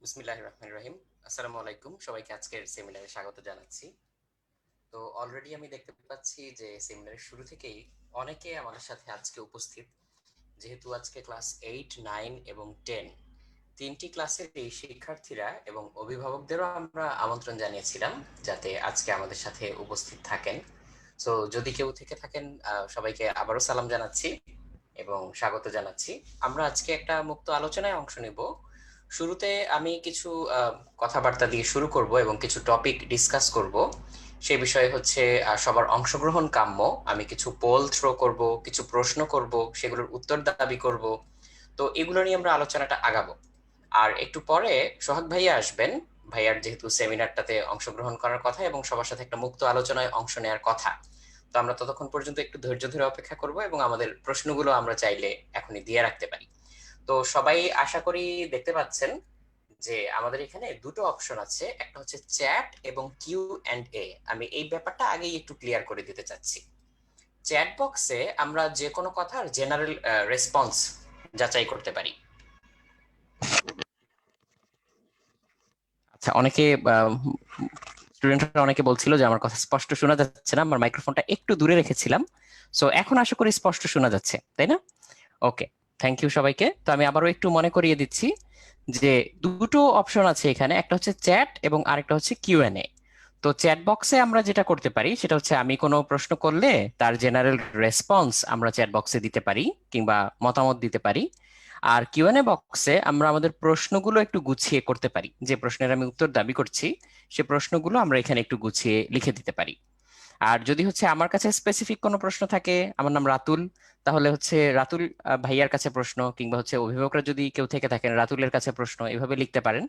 বিসমিল্লাহির রহমানির রহিম। আসসালামু আলাইকুম, সবাইকে আজকের সেমিনারে স্বাগত জানাচ্ছি। তো অলরেডি আমি দেখতে পাচ্ছি যে সেমিনারের শুরু থেকেই অনেকে আমাদের সাথে আজকে উপস্থিত। যেহেতু আজকে ক্লাস 8, 9 এবং 10 তিনটি ক্লাসের এই শিক্ষার্থীরা এবং অভিভাবকদেরও আমরা আমন্ত্রণ জানিয়েছিলাম যাতে আজকে আমাদের সাথে উপস্থিত থাকেন। সো যদি কেউ থেকে থাকেন, সবাইকে আবারও সালাম জানাচ্ছি এবং স্বাগত জানাচ্ছি। আমরা আজকে একটা মুক্ত আলোচনায় অংশ নেব। শুরুতে আমি কিছু কথাবার্তা দিয়ে শুরু করব এবং কিছু টপিক ডিসকাস করব। সে বিষয়ে হচ্ছে সবার অংশগ্রহণ কাম্য। আমি কিছু পোল থ্রো করব, কিছু প্রশ্ন করব, সেগুলোর উত্তর দাবি করব। তো এগুলো নিয়ে আমরা আলোচনাটা আগাবো। আর একটু পরে সোহাগ ভাইয়া আসবেন। ভাইয়ার যেহেতু সেমিনারটাতে অংশগ্রহণ করার কথা এবং সবার সাথে একটা মুক্ত আলোচনায় অংশ নেওয়ার কথা, তো আমরা ততক্ষণ পর্যন্ত একটু ধৈর্য ধরে অপেক্ষা করব এবং আমাদের প্রশ্নগুলো আমরা চাইলে এখনই দিয়ে রাখতে পারি। তো সবাই আশা করি দেখতে পাচ্ছেন যে আমাদের এখানে দুটো অপশন আছে, একটা হচ্ছে চ্যাট এবং Q&A। আমি এই ব্যাপারটা আগেই একটু ক্লিয়ার করে দিতে চাচ্ছি। চ্যাট বক্সে আমরা যে কোনো কথার জেনারেল রেসপন্স যাচাই করতে পারি। আচ্ছা, অনেকে স্টুডেন্টরা অনেকে বলছিল যে আমার কথা স্পষ্ট শোনা যাচ্ছে না, আমার মাইক্রোফোনটা একটু দূরে রেখেছিলাম। সো এখন আশা করি স্পষ্ট শোনা যাচ্ছে, তাই না? ওকে, থ্যাংক ইউ সবাইকে। তো আমি আবারও একটু মনে করিয়ে দিচ্ছি যে দুটো অপশন আছে এখানে, একটা হচ্ছে চ্যাট এবং আরেকটা হচ্ছে Q&A। তো চ্যাট বক্সে আমরা যেটা করতে পারি সেটা হচ্ছে আমি কোনো প্রশ্ন করলে তার জেনারেল রেসপন্স আমরা চ্যাট বক্সে দিতে পারি কিংবা মতামত দিতে পারি। আর Q&A বক্সে আমরা আমাদের প্রশ্নগুলো একটু গুছিয়ে করতে পারি। যে প্রশ্নের আমি উত্তর দাবি করছি সে প্রশ্নগুলো আমরা এখানে একটু গুছিয়ে লিখে দিতে পারি। আর যদি হচ্ছে আমার কাছে স্পেসিফিক কোনো প্রশ্ন থাকে, আমার নাম রাতুল, তাহলে হচ্ছে রাতুল ভাইয়ার কাছে প্রশ্ন, কিংবা হচ্ছে অভিভাবকরা যদি কেউ থেকে থাকেন রাতুলের কাছে প্রশ্ন, এভাবে লিখতে পারেন।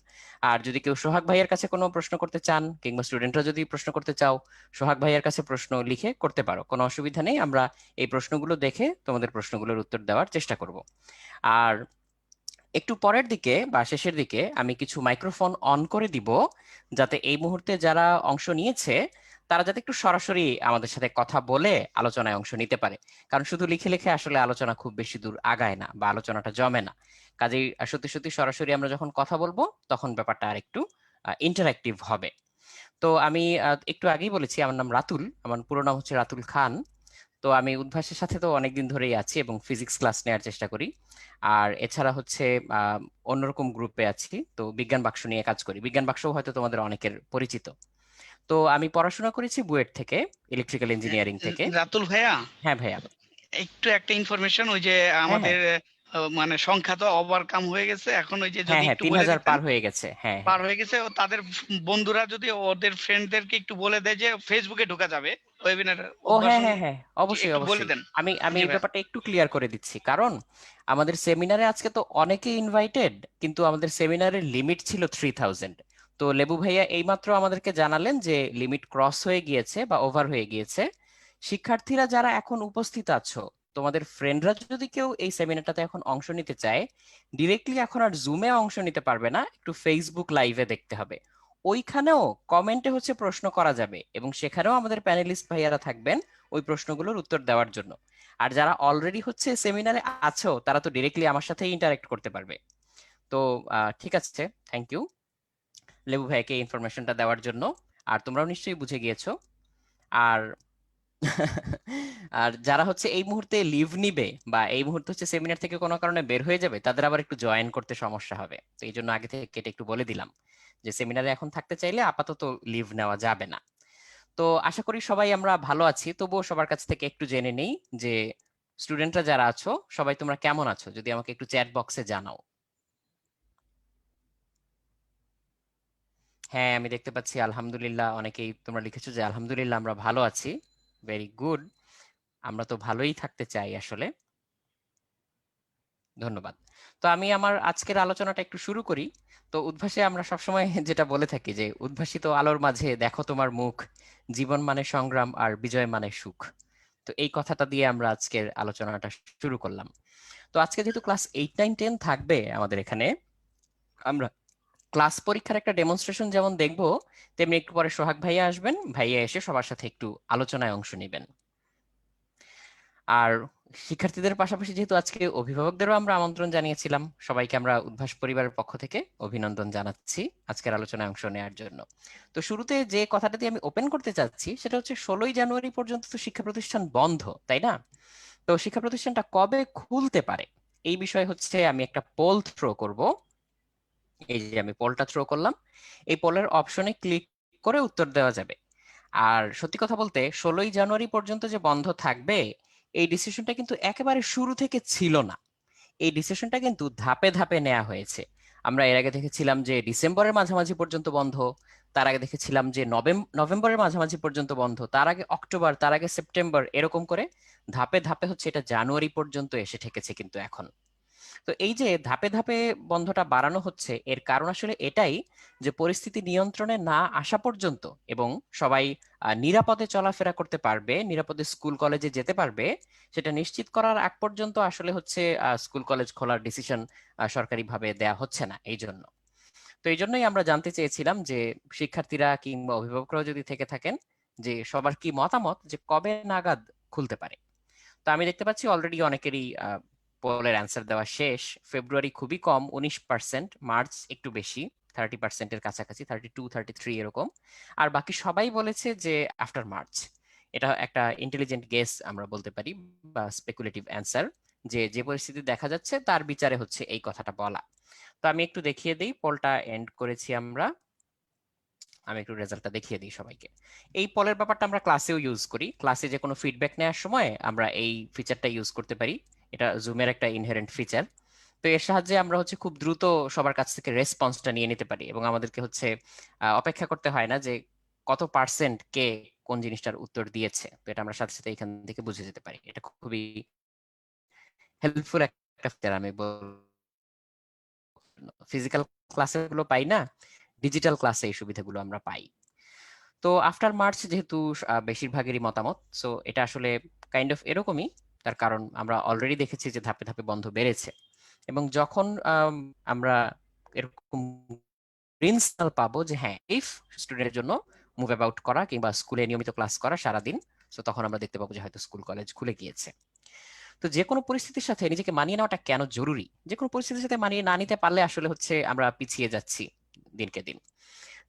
আর যদি কেউ সোহাগ ভাইয়ার কাছে কোনো প্রশ্ন করতে চান কিংবা স্টুডেন্টরা যদি প্রশ্ন করতে চাও, সোহাগ ভাইয়ার কাছে প্রশ্ন লিখে করতে পারো, কোনো অসুবিধা নেই। আমরা এই প্রশ্নগুলো দেখে তোমাদের প্রশ্নগুলোর উত্তর দেওয়ার চেষ্টা করব। আর একটু পরের দিকে বা শেষের দিকে আমি কিছু মাইক্রোফোন অন করে দিব, যাতে এই মুহূর্তে যারা অংশ নিয়েছে তারা যাতে একটু সরাসরি আমাদের সাথে কথা বলে আলোচনায় অংশ নিতে পারে। কারণ শুধু লিখে লিখে আসলে আলোচনা খুব বেশি দূর আগায় না বা আলোচনাটা জমে না। কাজেই সত্যি সত্যি সরাসরি আমরা যখন কথা বলবো তখন ব্যাপারটা আর একটু ইন্টারাক্টিভ হবে। তো আমি একটু আগেই বলেছি আমার নাম রাতুল, আমার পুরো নাম হচ্ছে রাতুল খান। তো আমি উদ্ভাসের সাথে তো অনেকদিন ধরেই আছি এবং ফিজিক্স ক্লাস নেওয়ার চেষ্টা করি। আর এছাড়া হচ্ছে অন্যরকম গ্রুপে আছি, তো বিজ্ঞান বাক্স নিয়ে কাজ করি। বিজ্ঞান বাক্স হয়তো তোমাদের অনেকের পরিচিত। তো আমি পড়াশোনা করেছি বুয়েট থেকে, ইলেকট্রিক্যাল ইঞ্জিনিয়ারিং থেকে। রাতুল ভাইয়া, হ্যাঁ ভাইয়া। একটু একটা ইনফরমেশন, ওই যে হ্যাঁ হ্যাঁ আমাদের মানে সংখ্যা তো ওভারকাম হয়ে গেছে এখন, ওই যে হ্যাঁ যদি হ্যাঁ, একটু বলে 3000 দিতেন। পার হয়ে গেছে। হ্যাঁ পার হ্যাঁ। হয়ে গেছে, ও তাদের বন্ধুরা যদি ওদের ফ্রেন্ডদেরকে একটু বলে দেয় যে ফেসবুকে ঢোকা যাবে ওয়েবিনার ও হ্যাঁ উদ্ভাসন, হ্যাঁ হ্যাঁ, অবশ্যই একটু বলে অবশ্যই। দেন। আমি জি এই ভাইয়া। ব্যাপারটা একটু ক্লিয়ার করে দিচ্ছি, কারণ আমাদের সেমিনারে আজকে তো অনেকে ইনভাইটেড, কিন্তু আমাদের সেমিনারের লিমিট ছিল 3000। তো লেবু ভাইয়া এইমাত্র আমাদেরকে জানালেন যে লিমিট ক্রস হয়ে গিয়েছে বা ওভার হয়ে গিয়েছে। শিক্ষার্থীরা যারা এখন উপস্থিত আছো, তোমাদের ফ্রেন্ডরা যদি কেউ এই সেমিনারটাতে এখন অংশ নিতে চায়, ডিরেক্টলি এখন আর জুমে অংশ নিতে পারবে না, একটু ফেসবুক লাইভে দেখতে হবে। ওইখানেও কমেন্টে হচ্ছে প্রশ্ন করা যাবে এবং সেখানেও আমাদের প্যানেলিস্ট ভাইয়ারা থাকবেন ওই প্রশ্নগুলোর উত্তর দেওয়ার জন্য। আর যারা অলরেডি হচ্ছে সেমিনারে আছো তারা তো ডিরেক্টলি আমার সাথে ইন্টারেক্ট করতে পারবে। তো ঠিক আছে, থ্যাংক ইউ লেবু ভাইকে ইনফরমেশনটা দেওয়ার জন্য। আর তোমরাও নিশ্চয়ই বুঝে গিয়েছো। আর আর যারা হচ্ছে এই মুহূর্তে লিভ নিবে বা এই মুহূর্তে হচ্ছে সেমিনার থেকে কোনো কারণে বের হয়ে যাবে, তাদের আবার একটু জয়েন করতে সমস্যা হবে। তো এই জন্য আগে থেকে কেটে একটু বলে দিলাম যে সেমিনারে এখন থাকতে চাইলে আপাতত লিভ নেওয়া যাবে না। তো আশা করি সবাই আমরা ভালো আছি। তবুও সবার কাছ থেকে একটু জেনে নেই যে স্টুডেন্টরা যারা আছো সবাই তোমরা কেমন আছো, যদি আমাকে একটু চ্যাট বক্সে জানাও। হ্যাঁ, আমি দেখতে পাচ্ছি আলহামদুলিল্লাহ, অনেকেই তোমরা লিখেছো যে আলহামদুলিল্লাহ আমরা ভালো আছি। ভেরি গুড, আমরা তো ভালোই থাকতে চাই আসলে। ধন্যবাদ। তো আমি আমার আজকের আলোচনাটা একটু শুরু করি। তো উদ্ভাসে আমরা সবসময় যেটা বলে থাকি যে উদ্ভাসিত আলোর মাঝে দেখো তোমার মুখ, জীবন মানে সংগ্রাম আর বিজয় মানে সুখ। তো এই কথাটা দিয়ে আমরা আজকের আলোচনাটা শুরু করলাম। তো আজকে যেহেতু ক্লাস 8, 9, 10 থাকবে আমাদের এখানে, আমরা ক্লাস পরীক্ষার একটা ডেমনস্ট্রেশন যেমন দেখবো, তেমনি একটু পরে সোহাগ ভাইয়া আসবেন, ভাইয়া এসে সবার সাথে একটু আলোচনায় অংশ নেবেন। আর শিক্ষার্থীদের পাশাপাশি যেহেতু আজকে অভিভাবকদেরও আমরা আমন্ত্রণ জানিয়েছিলাম, সবাইকে আমরা উদ্ভাস পরিবারের পক্ষ থেকে অভিনন্দন জানাচ্ছি আজকের আলোচনায় অংশ নেওয়ার জন্য। তো শুরুতে যে কথাটা দিয়ে আমি ওপেন করতে চাচ্ছি সেটা হচ্ছে 16ই জানুয়ারি পর্যন্ত তো শিক্ষা প্রতিষ্ঠান বন্ধ, তাই না? তো শিক্ষা প্রতিষ্ঠানটা কবে খুলতে পারে এই বিষয়ে হচ্ছে আমি একটা পোল থ্রো করব। এই যে আমি পোলটা থ্রো করলাম, এই পোলের অপশনে ক্লিক করে উত্তর দেওয়া যাবে। আর সত্যি কথা বলতে 16ই জানুয়ারি পর্যন্ত যে বন্ধ থাকবে এই ডিসিশনটা কিন্তু একেবারে শুরু থেকে ছিল না। এই ডিসিশনটা কিন্তু ধাপে ধাপে নেওয়া হয়েছে। আমরা এর আগে দেখেছিলাম যে ডিসেম্বরের মাঝামাঝি পর্যন্ত বন্ধ, তার আগে দেখেছিলাম যে নভেম্বরের মাঝামাঝি পর্যন্ত বন্ধ, তার আগে অক্টোবর, তার আগে সেপ্টেম্বর, এরকম করে ধাপে ধাপে হচ্ছে এটা জানুয়ারি পর্যন্ত এসে ঠেকেছে কিন্তু এখন। তো এই যে ধাপে ধাপে বন্ধটা বাড়ানো হচ্ছে এর কারণ আসলে এটাই যে পরিস্থিতি নিয়ন্ত্রণে না আসা পর্যন্ত এবং সবাই নিরাপদে চলাফেরা করতে পারবে, নিরাপদে স্কুল কলেজে যেতে পারবে, সেটা নিশ্চিত করার আগ পর্যন্ত আসলে হচ্ছে স্কুল কলেজ খোলার ডিসিশন সরকারিভাবে দেয়া হচ্ছে না এই জন্য। তো এই জন্যই আমরা জানতে চেয়েছিলাম যে শিক্ষার্থীরা কিংবা অভিভাবকরাও যদি থেকে থাকেন যে সবার কি মতামত যে কবে নাগাদ খুলতে পারে। তো আমি দেখতে পাচ্ছি অলরেডি অনেকেরই পোলের অ্যান্সার দেওয়া শেষ। ফেব্রুয়ারি খুবই কম 19%, মার্চ একটু বেশি 30%-এর কাছাকাছি, 32-33 এরকম। আর বাকি সবাই বলেছে যে আফটার মার্চ। এটা একটা ইন্টেলিজেন্ট গেস আমরা বলতে পারি, বা স্পেকুলেটিভ অ্যান্সার, যে যে পরিস্থিতি দেখা যাচ্ছে তার বিচারে হচ্ছে এই কথাটা বলা। তো আমি একটু দেখিয়ে দিই, পোলটা এন্ড করেছি আমরা। আমি একটু রেজাল্টটা দেখিয়ে দিই সবাইকে। এই পলের ব্যাপারটা আমরা ক্লাসেও ইউজ করি, ক্লাসে যে কোনো ফিডব্যাক নেওয়ার সময় আমরা এই ফিচারটা ইউজ করতে পারি। এটা জুমের একটা ইনহেরেন্ট ফিচার। তো এর সাহায্যে আমরা হচ্ছে খুব দ্রুত সবার কাছ থেকে রেসপন্সটা নিয়ে নিতে পারি এবং আমাদেরকে হচ্ছে অপেক্ষা করতে হয় না যে কত পার্সেন্ট কে কোন জিনিসটার উত্তর দিয়েছে। তো এটা আমরা সাথে সাথে এখান থেকে বুঝে যেতে পারি। এটা খুবই হেল্পফুল একটা ফিচার আমি বলবো। ফিজিক্যাল ক্লাসে গুলো পাই না, ডিজিটাল ক্লাসে এই সুবিধাগুলো আমরা পাই। তো আফটার মার্চ যেহেতু বেশিরভাগেরই মতামত, সো এটা আসলে কাইন্ড অফ এরকমই। তার কারণ আমরা অলরেডি দেখেছি যে ধাপে ধাপে বন্ধ বেড়েছে এবং যখন আমরা এরকম গ্রিন সিগন্যাল পাবো যে হ্যাঁ ইফ স্টুডেন্টের জন্য মুভ অ্যাবাউট করা কিংবা স্কুলে নিয়মিত ক্লাস করা সারাদিন, তো তখন আমরা দেখতে পাবো যে হয়তো স্কুল কলেজ খুলে গিয়েছে। তো যে কোনো পরিস্থিতির সাথে নিজেকে মানিয়ে নেওয়াটা কেন জরুরি? যে কোনো পরিস্থিতির সাথে মানিয়ে না নিতে পারলে আসলে হচ্ছে আমরা পিছিয়ে যাচ্ছি দিনকে দিন।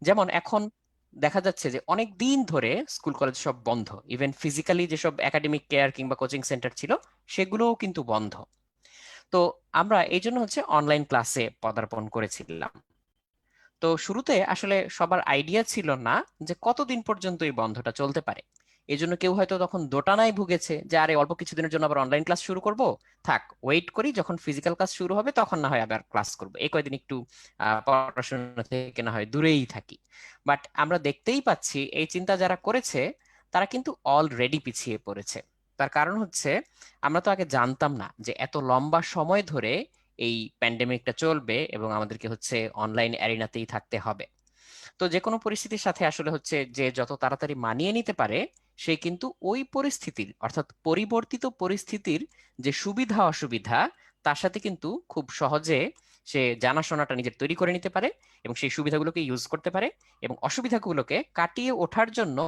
যেমন এখন দেখা যাচ্ছে যে অনেক দিন ধরে স্কুল কলেজ সব বন্ধ, ইভেন ফিজিক্যালি যেসব একাডেমিক কেয়ার কিংবা কোচিং সেন্টার ছিল সেগুলোও কিন্তু বন্ধ। তো আমরা এই জন্য হচ্ছে অনলাইন ক্লাসে পদার্পণ করেছিলাম। তো শুরুতে আসলে সবার আইডিয়া ছিল না যে কতদিন পর্যন্ত এই বন্ধটা চলতে পারে। এই জন্য কেউ হয়তো তখন দোটানায় ভুগেছে যে আরে অল্প কিছুদিনের জন্য আবার অনলাইন ক্লাস শুরু করব, থাক ওয়েট করি, যখন ফিজিক্যাল ক্লাস শুরু হবে তখন না হয় আবার ক্লাস করব, এই কয়দিন একটু পড়াশোনা থেকে না হয় দূরেই থাকি। বাট আমরা দেখতেই পাচ্ছি এই চিন্তা যারা করেছে তারা কিন্তু অলরেডি পিছিয়ে পড়েছে। তার কারণ হচ্ছে আমরা তো আগে জানতাম না যে এত লম্বা সময় ধরে এই প্যান্ডেমিকটা চলবে এবং আমাদেরকে হচ্ছে অনলাইন অ্যারিনাতেই থাকতে হবে। তো যে কোনো পরিস্থিতির সাথে আসলে হচ্ছে যে যত তাড়াতাড়ি মানিয়ে নিতে পারে সে কিন্তু ওই পরিস্থিতির, অর্থাৎ পরিবর্তিত পরিস্থিতির যে সুবিধা অসুবিধা তার সাথে কিন্তু খুব সহজে সে জানাশোনাটা নিজের তৈরি করে নিতে পারে এবং সেই সুবিধাগুলোকে ইউজ করতে পারে এবং অসুবিধাগুলোকে কাটিয়ে ওঠার জন্য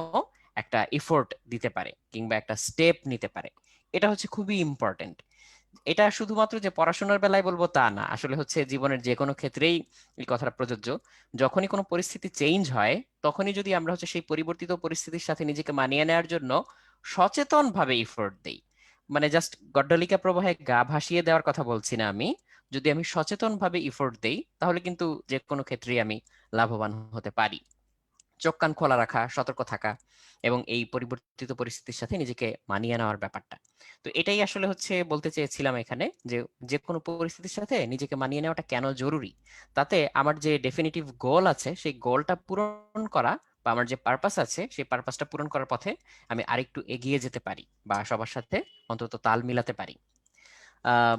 একটা এফোর্ট দিতে পারে কিংবা একটা স্টেপ নিতে পারে। এটা হচ্ছে খুবই ইম্পর্টেন্ট। এটা শুধুমাত্র যে পড়াশোনার বেলায় বলবো তা না, আসলে হচ্ছে জীবনের যে কোনো ক্ষেত্রেই এই কথাটা প্রযোজ্য। যখনই কোনো পরিস্থিতি চেঞ্জ হয় তখনই যদি আমরা হচ্ছে সেই পরিবর্তিত পরিস্থিতির সাথে নিজেকে মানিয়ে নেওয়ার জন্য সচেতন ভাবে ইফোর্ট দেই, মানে জাস্ট গড্ডলিকা প্রবাহে গা ভাসিয়ে দেওয়ার কথা বলছি না আমি, যদি আমি সচেতন ভাবে ইফোর্ট দেই তাহলে কিন্তু যে কোনো ক্ষেত্রেই আমি লাভবান হতে পারি। চোখ কান খোলা রাখা, সতর্ক থাকা এবং এই পরিবর্তিত পরিস্থিতির সাথে নিজেকে মানিয়ে নেওয়ার ব্যাপারটা। তো এটাই আসলে হচ্ছে বলতে চেয়েছিলাম এখানে, যে যে কোনো পরিস্থিতির সাথে নিজেকে মানিয়ে নেওয়াটা কেন জরুরি। তাতে আমার যে ডেফিনিটিভ গোল আছে সেই গোলটা পূরণ করা বা আমার যে পারপাস আছে সেই পারপাসটা পূরণ করার পথে আমি আরেকটু এগিয়ে যেতে পারি বা সবার সাথে অন্তত তাল মিলাতে পারি। আহ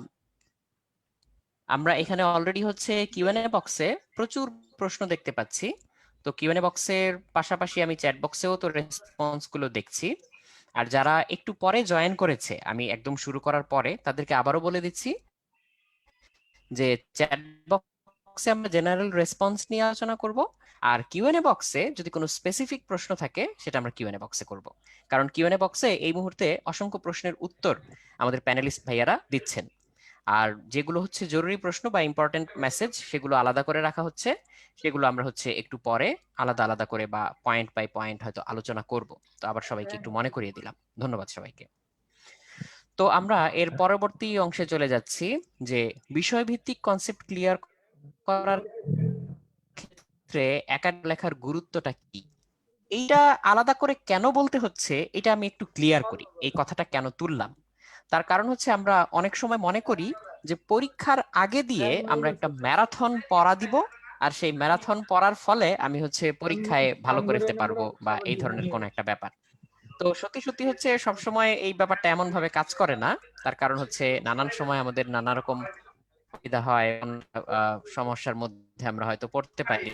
আমরা এখানে অলরেডি হচ্ছে কিউএনএ বক্সে প্রচুর প্রশ্ন দেখতে পাচ্ছি। তো কিউএনএ বক্সের পাশাপাশি আমি চ্যাট বক্সেও তো রেসপন্স গুলো দেখছি। আর যারা একটু পরে জয়েন করেছে আমি একদম শুরু করার পরে তাদেরকে আবারও বলে দিচ্ছি যে চ্যাট বক্সে আমরা জেনারেল রেসপন্স নিয়ে আলোচনা করব। আর কিউএনএ বক্সে যদি কোনো স্পেসিফিক প্রশ্ন থাকে সেটা আমরা কিউএনএ বক্সে করব, কারণ কিউএনএ বক্সে এই মুহূর্তে অসংখ্য প্রশ্নের উত্তর আমাদের প্যানেলিস্ট ভাইয়ারা দিচ্ছেন। আর যেগুলো হচ্ছে জরুরি প্রশ্ন বা ইম্পর্টেন্ট মেসেজ সেগুলো আলাদা করে রাখা হচ্ছে, সেগুলো আমরা হচ্ছে একটু পরে আলাদা আলাদা করে বা পয়েন্ট বাই পয়েন্ট হয়তো আলোচনা করব। তো আবার সবাইকে একটু মনে করিয়ে দিলাম, ধন্যবাদ সবাইকে। তো আমরা এর পরবর্তী অংশে চলে যাচ্ছি যে বিষয়ভিত্তিক কনসেপ্ট ক্লিয়ার করার ক্ষেত্রে একাডেমিক লেখার গুরুত্বটা কি, এইটা আলাদা করে কেন বলতে হচ্ছে এটা আমি একটু ক্লিয়ার করি, এই কথাটা কেন তুললাম। তার কারণ হচ্ছে আমরা অনেক সময় মনে করি যে পরীক্ষার আগে দিয়ে আমরা একটা ম্যারাথন পড়া দিব, আর সেই ম্যারাথন পড়ার ফলে আমি হচ্ছে পরীক্ষায় ভালো করে ফেলতে পারবো বা এই ধরনের কোন একটা ব্যাপার। তো সত্যি সত্যি হচ্ছে সবসময় এই ব্যাপারটা এমন ভাবে কাজ করে না। তার কারণ হচ্ছে নানান সময় আমাদের নানা রকম অসুবিধা হয়, সমস্যার মধ্যে আমরা হয়তো পড়তে পারি।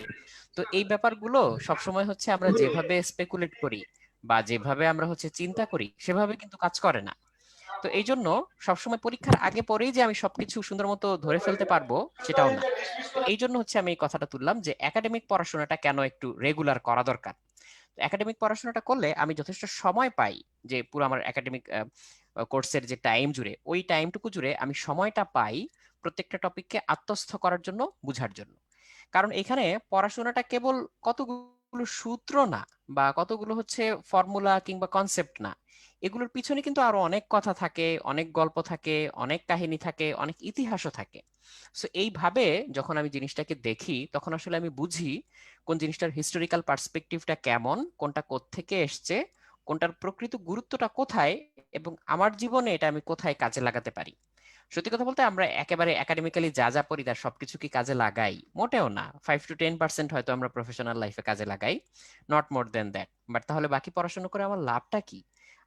তো এই ব্যাপারগুলো সবসময় হচ্ছে আমরা যেভাবে স্পেকুলেট করি বা যেভাবে আমরা হচ্ছে চিন্তা করি সেভাবে কিন্তু কাজ করে না। তো এই জন্য সবসময় পরীক্ষার আগে পরেই যে আমি সবকিছু সুন্দর মতো ধরে ফেলতে পারবো সেটাও না। তো এই জন্য হচ্ছে আমি এই কথাটা তুললাম যে একাডেমিক পড়াশোনাটা কেন একটু রেগুলার করা দরকার। একাডেমিক পড়াশোনাটা করলে আমি যথেষ্ট সময় পাই, যে পুরো আমার একাডেমিক কোর্সের যে টাইম জুড়ে ওই টাইমটুকু জুড়ে আমি সময়টা পাই প্রত্যেকটা টপিককে আত্মস্থ করার জন্য, বুঝার জন্য। কারণ এখানে পড়াশোনাটা কেবল কতগুলো সূত্র না বা কতগুলো হচ্ছে ফর্মুলা কিংবা কনসেপ্ট না, এগুলোর পিছনে কিন্তু আরো অনেক কথা থাকে, অনেক গল্প থাকে, অনেক কাহিনী থাকে, অনেক ইতিহাসও থাকে। সো এইভাবে যখন আমি জিনিসটাকে দেখি তখন আসলে আমি বুঝি কোন জিনিসটার হিস্টোরিক্যাল পার্সপেক্টিভটা কেমন, কোনটা কোত্থেকে এসছে, কোনটার প্রকৃত গুরুত্বটা কোথায়, এবং আমার জীবনে এটা আমি কোথায় কাজে লাগাতে পারি। সত্যি কথা বলতে আমরা একেবারে একাডেমিক্যালি যা যা পড়ি তার সবকিছু কি কাজে লাগাই? মোটেও না। 5 to 10% হয়তো আমরা প্রফেশনাল লাইফে কাজে লাগাই, not more than that. But তাহলে বাকি পড়াশোনা করে আমার লাভটা কি?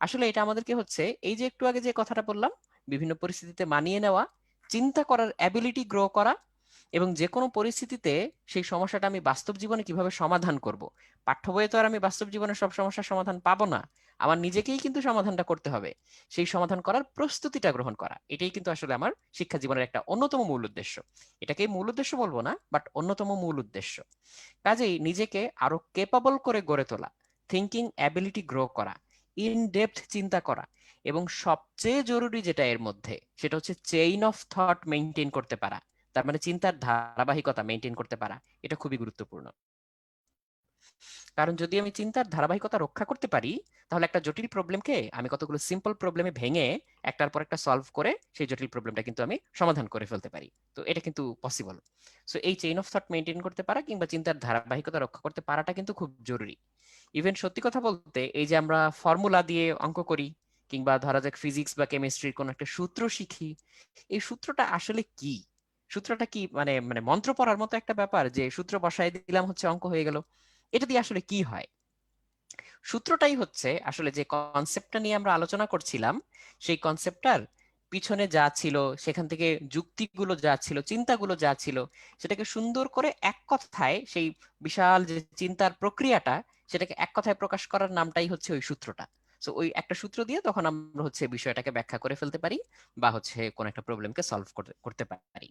আসলে এটা আমাদেরকে হচ্ছে এই যে একটু আগে যে কথাটা বললাম, বিভিন্ন পরিস্থিতিতে মানিয়ে নেওয়া, চিন্তা করার অ্যাবিলিটি গ্রো করা, এবং যে কোনো পরিস্থিতিতে সেই সমস্যাটা আমি বাস্তব জীবনে কিভাবে সমাধান করব। পাঠ্য বইয়ে তো আর আমি বাস্তব জীবনে সব সমস্যার সমাধান পাবো না, আমার নিজেকেই কিন্তু সমাধানটা করতে হবে। সেই সমাধান করার প্রস্তুতিটা গ্রহণ করা, এটাই কিন্তু আসলে আমার শিক্ষা জীবনের একটা অন্যতম মূল উদ্দেশ্য। এটাকে মূল উদ্দেশ্য বলবো না, বাট অন্যতম মূল উদ্দেশ্য। কাজেই নিজেকে আরো কেপাবল করে গড়ে তোলা, থিঙ্কিং অ্যাবিলিটি গ্রো করা, ইন ডেপথ চিন্তা করা, এবং সবচেয়ে জরুরি যেটা এর মধ্যে সেটা হচ্ছে চেইন অফ থট মেনটেন করতে পারা। তার মানে চিন্তার ধারাবাহিকতা মেনটেন করতে পারা, এটা খুবই গুরুত্বপূর্ণ। কারণ যদি আমি চিন্তার ধারাবাহিকতা রক্ষা করতে পারি তাহলে একটা জটিল প্রবলেমকে আমি কতগুলো সিম্পল প্রবলেমে ভেঙে একটার পর একটা সলভ করে সেই জটিল প্রবলেমটা কিন্তু আমি সমাধান করে ফেলতে পারি। তো এটা কিন্তু পসিবল। সো এই চেইন অফ থট মেনটেন করতে পারা কিংবা চিন্তার ধারাবাহিকতা রক্ষা করতে পারাটা কিন্তু খুব জরুরি। ইভেন সত্যি কথা বলতে এই যে আমরা ফর্মুলা দিয়ে অঙ্ক করি কিংবা ধরা যাক ফিজিক্স বা কেমিস্ট্রির কোন একটা সূত্র শিখি, এই সূত্রটা আসলে কি? সূত্রটা কি মানে মানে মন্ত্র পড়ার মতো একটা ব্যাপার যে সূত্র বসায় দিলাম হচ্ছে অঙ্ক হয়ে গেল? এটা দিয়ে আসলে কি হয়? সূত্রটাই হচ্ছে আসলে যে কনসেপ্টটা নিয়ে আমরা আলোচনা করছিলাম, সেই কনসেপ্টটার পিছনে যা ছিল, সেখান থেকে যুক্তিগুলো যা ছিল, চিন্তাগুলো যা ছিল, সেটাকে সুন্দর করে এক কথায় সেই বিশাল যে চিন্তার প্রক্রিয়াটা সেটাকে এক কথায় প্রকাশ করার নামটাই হচ্ছে ওই সূত্রটা। সো ওই একটা সূত্র দিয়ে তখন আমরা হচ্ছে বিষয়টাকে ব্যাখ্যা করে ফেলতে পারি বা হচ্ছে কোন একটা প্রবলেমকে সলভ করতে করতে পারি।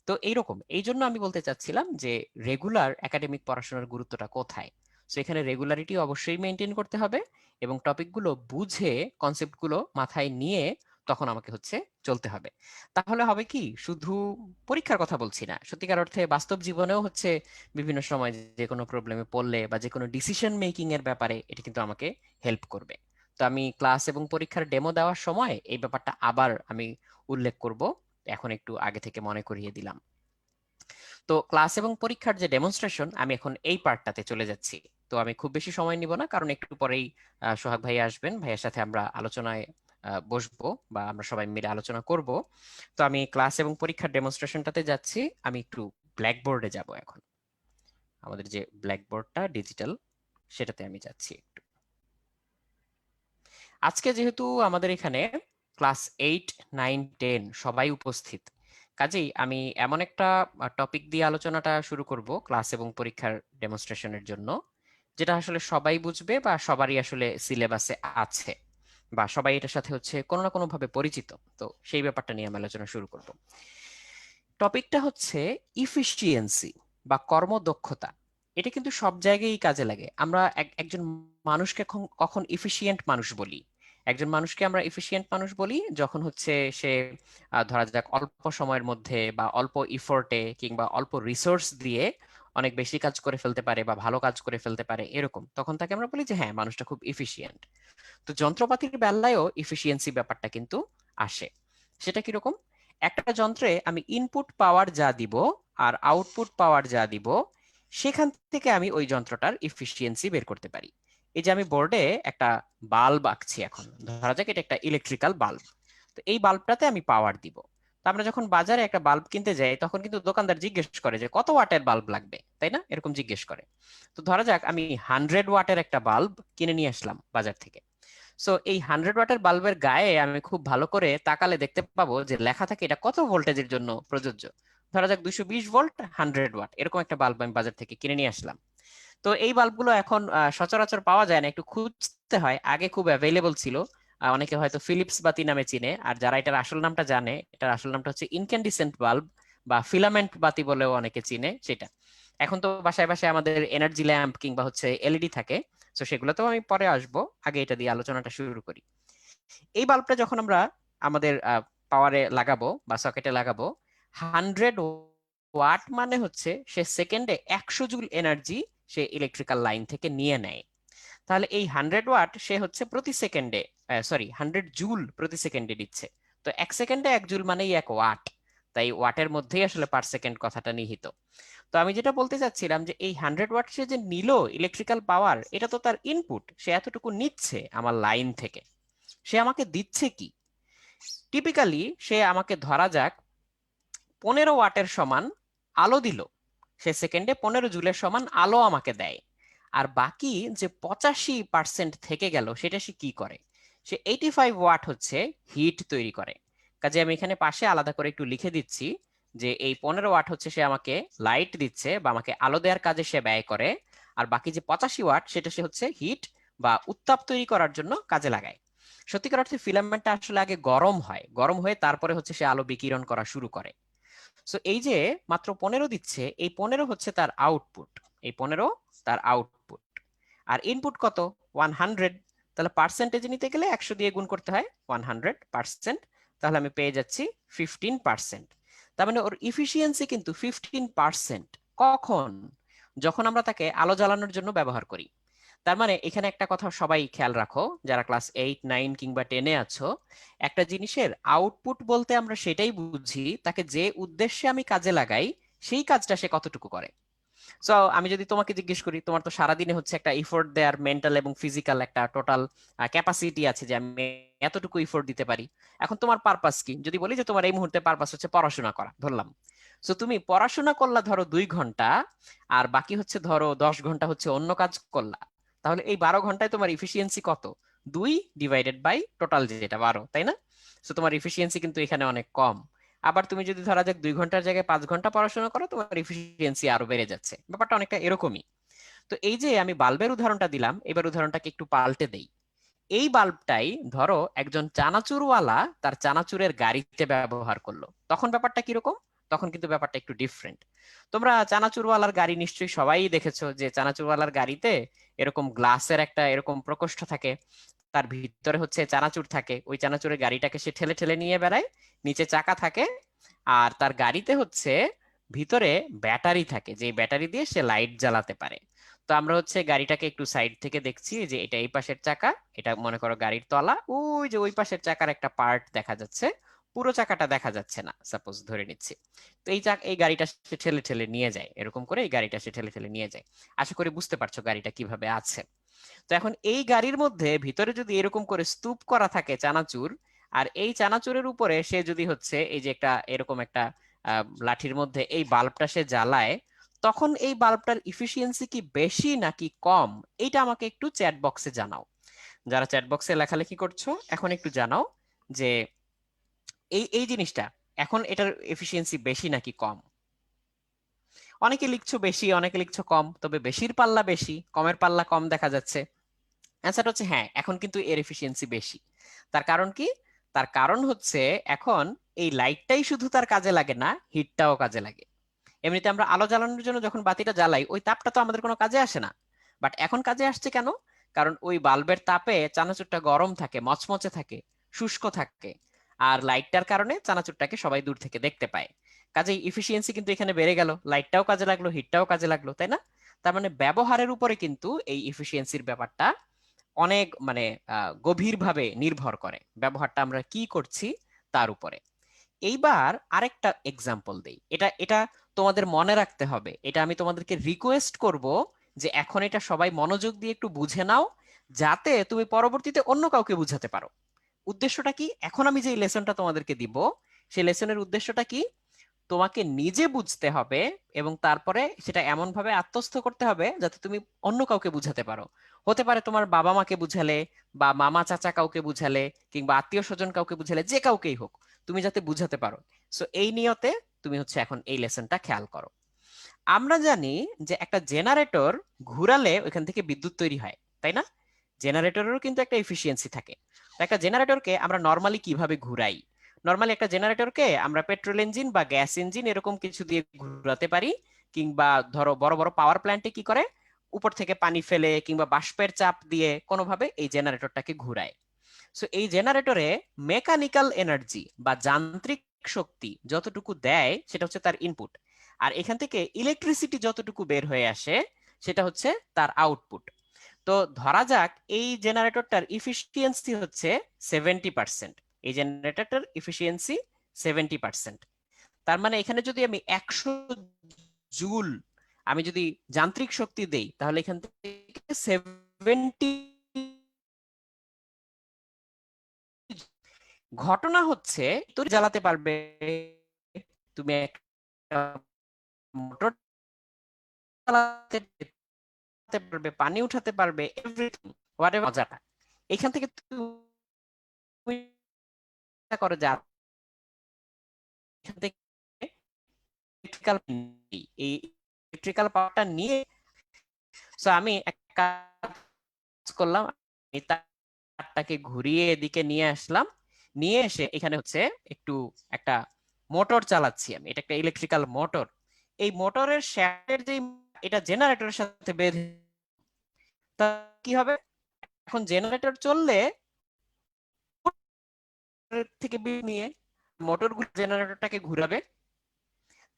তো এইরকম এই জন্য আমি বলতে চাচ্ছিলাম যে রেগুলার একাডেমিক পড়াশোনার গুরুত্বটা কোথায়। সো এখানে রেগুলারিটি অবশ্যই মেনটেন করতে হবে এবং টপিকগুলো বুঝে কনসেপ্টগুলো মাথায় নিয়ে তখন আমাকে হচ্ছে চলতে হবে। তাহলে হবে কি, শুধু পরীক্ষার কথা বলছি না, সত্যিকার অর্থে বাস্তব জীবনেও হচ্ছে বিভিন্ন সময় যে কোনো প্রবলেমে পড়লে বা যে কোনো ডিসিশন মেকিং এর ব্যাপারে এটা কিন্তু আমাকে হেল্প করবে। তো আমি ক্লাস এবং পরীক্ষার ডেমো দেওয়ার সময় এই ব্যাপারটা আবার আমি উল্লেখ করব, এখন একটু আগে থেকে মনে করিয়ে দিলাম। তো ক্লাস এবং পরীক্ষার যে ডেমনস্ট্রেশন আমি এখন এই পার্টটাতে চলে যাচ্ছি। তো আমি খুব বেশি সময় নিব না, কারণ একটু পরেই সোহাগ ভাই আসবেন, ভাইয়ের সাথে আমরা আলোচনায় বসবো বা আমরা সবাই মিলে আলোচনা করব। তো আমি ক্লাস এবং পরীক্ষার ডেমনস্ট্রেশনটাতে যাচ্ছি। আমি একটু ব্ল্যাকবোর্ডে যাব এখন, আমাদের যে ব্ল্যাকবোর্ডটা ডিজিটাল সেটাতে আমি যাচ্ছি একটু। আজকে যেহেতু আমাদের এখানে ক্লাস 8, 9, 10 সবাই উপস্থিত, কাজেই আমি এমন একটা টপিক দিয়ে আলোচনাটা শুরু করব ক্লাস এবং পরীক্ষার ডেমনস্ট্রেশনের জন্য, যেটা আসলে সবাই বুঝবে বা সবারই আসলে সিলেবাসে আছে বা সবাই এটার সাথে হচ্ছে কোনো না কোনো ভাবে পরিচিত। তো সেই ব্যাপারটা নিয়ে আমি আলোচনা শুরু করব। টপিকটা হচ্ছে ইফিসিয়েন্সি বা কর্মদক্ষতা। এটা কিন্তু সব জায়গায়ই কাজে লাগে। আমরা একজন মানুষকে কখন ইফিশিয়েন্ট মানুষ বলি? একজন মানুষকে আমরা ইফিশিয়েন্ট মানুষ বলি যখন হচ্ছে সে ধরা যাক অল্প সময়ের মধ্যে বা অল্প ইফোর্টে কিংবা অল্প রিসোর্স দিয়ে অনেক বেশি কাজ করে ফেলতে পারে বা ভালো কাজ করে ফেলতে পারে, এরকম তখন তাকে আমরা বলি যে হ্যাঁ, মানুষটা খুব ইফিশিয়েন্ট। তো যন্ত্রপাতির বেলায়ও ইফিসিয়েন্সি ব্যাপারটা কিন্তু আসে। সেটা কিরকম? একটা যন্ত্রে আমি ইনপুট পাওয়ার যা দিব আর আউটপুট পাওয়ার যা দিব, সেখান থেকে আমি ওই যন্ত্রটার ইফিসিয়েন্সি বের করতে পারি। এই যে আমি বোর্ডে একটা বাল্ব আঁকছি, এখন ধরা যাক এটা একটা ইলেকট্রিক্যাল বাল্ব। তো এই বাল্বটাতে আমি পাওয়ার দিব। তো আমরা যখন বাজারে একটা বাল্ব কিনতে যাই তখন কিন্তু দোকানদার জিজ্ঞেস করে যে কত ওয়াটের বাল্ব লাগবে, তাই না? এরকম জিজ্ঞেস করে। তো ধরা যাক আমি 100 ওয়াটের একটা বাল্ব কিনে নিয়ে আসলাম বাজার থেকে। সো এই 100 ওয়াটের বাল্বের গায়ে আমি খুব ভালো করে তাকালে দেখতে পাবো যে লেখা থাকে এটা কত ভোল্টেজের জন্য প্রযোজ্য। ধরা যাক 220 ভোল্ট, 100 ওয়াট, এরকম একটা বাল্ব আমি বাজার থেকে কিনে নিয়ে আসলাম। তো এই বাল্বগুলো এখন সচরাচর পাওয়া যায় না, একটু খুঁজতে হয়। আগে খুব অ্যাভেলেবল ছিল। অনেকে হয়তো ফিলিপস বাতি নামে চিনে, আর যারা এটার আসল নামটা জানে, এটার আসল নামটা হচ্ছে ইনক্যান্ডিসেন্ট বাল্ব বা ফিলামেন্ট বাতি বলেও অনেকে চিনে সেটা। এখন তো বাসায় বাসায় আমাদের এনার্জি ল্যাম্প কিংবা হচ্ছে এলইডি থাকে। তো সেগুলোতেও আমি পরে আসবো, আগে এটা দিয়ে আলোচনাটা শুরু করি। এই বাল্বটা যখন আমরা আমাদের পাওয়ারে লাগাবো বা সকেটে লাগাবো, 100 ওয়াট মানে হচ্ছে সে সেকেন্ডে 100 জুল এনার্জি সে ইলেকট্রিক্যাল লাইন থেকে নিয়ে নেয়। তাহলে এই 100 ওয়াট সে হচ্ছে প্রতি সেকেন্ডে, সরি, 100 জুল প্রতি সেকেন্ডে দিচ্ছে। তো 1 সেকেন্ডে 1 জুল মানেই 1 ওয়াট। তাই ওয়াটের মধ্যেই আসলে পার সেকেন্ড কথাটা নিহিত। তো আমি যেটা বলতে চাচ্ছিলাম যে এই 100 ওয়াট সে যে নিল ইলেকট্রিক্যাল পাওয়ার, এটা তো তার ইনপুট, সে এতটুকু নিচ্ছে আমার লাইন থেকে। সে আমাকে দিচ্ছে কি? টিপিক্যালি সে আমাকে ধরা যাক 15 ওয়াটের সমান আলো দিল। সে সেকেন্ডে 15 জুলের সমান আলো আমাকে দেয়। আর বাকি যে 85% থেকে গেল সেটা সে কি করে? সে 85 ওয়াট হচ্ছে হিট তৈরি করে। কাজে আমি এখানে পাশে আলাদা করে একটু লিখে দিচ্ছি যে এই 15 ওয়াট হচ্ছে সে আমাকে লাইট দিচ্ছে বা আমাকে আলো দেওয়ার কাজে সে ব্যয় করে। আর বাকি যে 85 ওয়াট সেটা সে হচ্ছে হিট বা উত্তাপ তৈরি করার জন্য কাজে লাগায়। সত্যিকার অর্থে ফিলামেন্টটা আসলে আগে গরম হয়, গরম হয়ে তারপরে হচ্ছে সে আলো বিকিরণ করা শুরু করে। সো এই যে মাত্র 15 দিচ্ছে, এই 15 হচ্ছে তার আউটপুট। এই 15 তার আউটপুট। আর ইনপুট কত? 100। তাহলে পার্সেন্টেজ নিতে গেলে 100 দিয়ে গুণ করতে হয় 100%। তাহলে আমি পেয়ে যাচ্ছি 15%। তার মানে ওর ইফিসিয়েন্সি কিন্তু 15%। কখন? যখন আমরা তাকে আলো জ্বালানোর জন্য ব্যবহার করি। তার মানে এখানে একটা কথা সবাই খেয়াল রাখো, যারা ক্লাস 8, 9 কিংবা 10-এ আছো। একটা জিনিসের আউটপুট বলতে আমরা সেটাই বুঝি তাকে যে উদ্দেশ্যে আমি কাজে লাগাই সেই কাজটা সে কতটুকু করে। সো আমি যদি তোমাকে জিজ্ঞেস করি, তোমার তো সারাদিনে হচ্ছে একটা ইফোর্ট দেওয়ার মেন্টাল এবং ফিজিক্যাল একটা টোটাল ক্যাপাসিটি আছে যে আমি এতটুকু ইফোর্ট দিতে পারি। এখন তোমার পারপাস কি? যদি বলি যে তোমার এই মুহূর্তে পারপাস হচ্ছে পড়াশোনা করা, ধরলাম। সো তুমি পড়াশোনা করলা ধরো 2 ঘন্টা, আর বাকি হচ্ছে ধরো 10 ঘন্টা হচ্ছে অন্য কাজ করলা। তাহলে এই 12 ঘন্টায় তোমার ইফিসিয়েন্সি কত? 2 ডিভাইডেড বাই টোটাল যেটা 12, তাই না? সো তোমার ইফিসিয়েন্সি কিন্তু এখানে অনেক কম। আবার তুমি যদি ধরা যাক 2 ঘন্টার জায়গায় 5 ঘন্টা পড়াশোনা করো, তোমার এফিসিয়েন্সি আরো বেড়ে যাচ্ছে। ব্যাপারটা অনেকটা এরকমই। তো এই যে আমি বাল্বের উদাহরণটা দিলাম, এবার উদাহরণটাকে একটু পাল্টে দেই। এই বাল্বটাই ধরো একজন চানাচুরওয়ালা তার চানাচুরের গাড়িতে ব্যবহার করলো, তখন ব্যাপারটা কিরকম? তখন কিন্তু ব্যাপারটা একটু ডিফারেন্ট। তোমরা চানাচুরওয়ালার গাড়ি নিশ্চয়ই সবাই দেখেছো, যে চানাচুরওয়ালার গাড়িতে এরকম গ্লাসের একটা এরকম প্রকোষ্ঠ থাকে, তার ভিতরে হচ্ছে চানাচুর থাকে। ওই চানাচুরের গাড়িটাকে সে ঠেলে ঠেলে নিয়ে বেড়ায়, নিচে চাকা থাকে। আর তার গাড়িতে হচ্ছে ভিতরে ব্যাটারি থাকে, যে ব্যাটারি দিয়ে সে লাইট জ্বালাতে পারে। তো আমরা হচ্ছে গাড়িটাকে একটু সাইড থেকে দেখছি যে এটা এই পাশের চাকা, এটা মনে করো গাড়ির তলা, ওই যে ওই পাশের চাকার একটা পার্ট দেখা যাচ্ছে, পুরো চাকাটা দেখা যাচ্ছে না সাপোজ ধরে নিচ্ছি। তো এই গাড়িটা সে ঠেলে ঠেলে নিয়ে যায়, এরকম করে এই গাড়িটা সে ঠেলে ঠেলে নিয়ে যায়। আশা করি বুঝতে পারছো গাড়িটা কিভাবে আছে। তো এখন এই গাড়ির মধ্যে ভিতরে যদি এরকম করে স্তূপ করা থাকে চানাচুর, আর এই চানাচুরের উপরে সে যদি হচ্ছে এই যে একটা এরকম একটা লাঠির মধ্যে এই বাল্বটা সে জ্বালায়, তখন এই বাল্বটার ইফিসিয়েন্সি কি বেশি নাকি কম? এইটা আমাকে একটু চ্যাট বক্সে জানাও। যারা চ্যাট বক্সে লেখালেখি করছো এখন একটু জানাও যে এই এই জিনিসটা এখন এটার এফিসিয়েন্সি বেশি নাকি কম। অনেকে লিখছো বেশি, অনেকে লিখছো কম, তবে বেশির পাল্লা বেশি, কমের পাল্লা কম দেখা যাচ্ছে। অ্যান্সার হচ্ছে হ্যাঁ, এখন কিন্তু এর এফিসিয়েন্সি বেশি। তার কারণ কি? তার কারণ হচ্ছে এখন এই লাইটটাই শুধু তার কাজে লাগে না, হিটটাও কাজে লাগে। এমনিতে আমরা আলো জ্বালানোর জন্য যখন বাতিটা জ্বালাই ওই তাপটা তো আমাদের কোনো কাজে আসে না, বাট এখন কাজে আসছে কেন? কারণ ওই বাল্বের তাপে চানাচুরটা গরম থাকে, মচমচে থাকে, শুষ্ক থাকে, আর লাইটটার কারণে চানাচুরটাকে সবাই দূর থেকে দেখতে পায়। কাজেই ইফিসিয়েন্সি কিন্তু এখানে বেড়ে গেল, লাইটটাও কাজে লাগলো, হিটটাও কাজে লাগলো, তাই না? তার মানে ব্যবহারের উপরে কিন্তু এই ইফিসিয়েন্সির ব্যাপারটা অনেক মানে গভীরভাবে নির্ভর করে, ব্যবহারটা আমরা কি করছি তার উপরে। এইবার আরেকটা এক্সাম্পল দেই, এটা এটা তোমাদের মনে রাখতে হবে, এটা আমি তোমাদেরকে রিকোয়েস্ট করব যে এখন এটা সবাই মনোযোগ দিয়ে একটু বুঝে নাও, যাতে তুমি পরবর্তীতে অন্য কাউকে বুঝাতে পারো। উদ্দেশ্যটা কি? এখন আমি যে লেসনটা তোমাদেরকে দিব, সেই লেসনের উদ্দেশ্যটা কি? তোমাকে নিজে বুঝতে হবে এবং তারপরে সেটা এমন ভাবে আত্মস্থ করতে হবে যাতে তুমি অন্য কাউকে বুঝাতে পারো। হতে পারে তোমার বাবা মাকে বুঝালে, বা মামা চাচা কাউকে বুঝালে, কিংবা আত্মীয় স্বজন কাউকে বুঝালে, যে কাউকেই হোক তুমি যাতে বুঝাতে পারো। সো এই নিয়তে তুমি হচ্ছে এখন এই লেসনটা খেয়াল করো। আমরা জানি যে একটা জেনারেটর ঘুরালে ওইখান থেকে বিদ্যুৎ তৈরি হয়, তাই না? জেনারেটরেরও কিন্তু একটা এফিসিয়েন্সি থাকে। তো একটা জেনারেটরকে আমরা নর্মালি কিভাবে ঘুরাই? নর্মালি একটা জেনারেটরকে আমরা পেট্রোল ইঞ্জিন বা গ্যাস ইঞ্জিন এরকম কিছু দিয়ে ঘুরাতে পারি, কিংবা ধরো বড় বড় পাওয়ার প্ল্যান্টে কি করে, উপর থেকে পানি ফেলে কিংবা বাষ্পের চাপ দিয়ে কোনোভাবে এই জেনারেটরটাকে ঘুরায়। সো এই জেনারেটরে মেকানিক্যাল এনার্জি বা যান্ত্রিক শক্তি যতটুকু দেয় সেটা হচ্ছে তার ইনপুট, আর এখান থেকে ইলেকট্রিসিটি যতটুকু বের হয়ে আসে সেটা হচ্ছে তার আউটপুট। তো ধরা যাক এই জেনারেটরটার ইফিসিয়েন্সি হচ্ছে 70%। এই জেনারেটরটার ইফিসিয়েন্সি 70%। তার মানে এখানে যদি আমি 100 জুল আমি যদি যান্ত্রিক শক্তি দেই, তাহলে এখান থেকে 70। ঘটনা হচ্ছে তুমি জ্বালাতে পারবে, তুমি একটা মোটর চালাতে পারবে, পানি উঠাতে পারবে, এভরিথিং হোয়াটএভার। মজাটা এখান থেকে তুমি করো যে এখান থেকে ইলেকট্রিক্যাল এই ইলেকট্রিক্যাল পাওয়ারটা নিয়ে, সো আমি এক কাজ করলাম, আমি তারটাকে ঘুরিয়ে এদিকে নিয়ে আসলাম, নিয়ে এসে এখানে হচ্ছে একটু একটা মোটর চালাচ্ছি আমি, এটা একটা ইলেকট্রিক্যাল মোটর। এই মোটরের শ্যাফটের যে এটা জেনারেটরের সাথে বেঁধে, তা কি হবে? এখন জেনারেটর চললে থেকে নিয়ে মোটরগুলো জেনারেটরটাকে ঘুরাবে।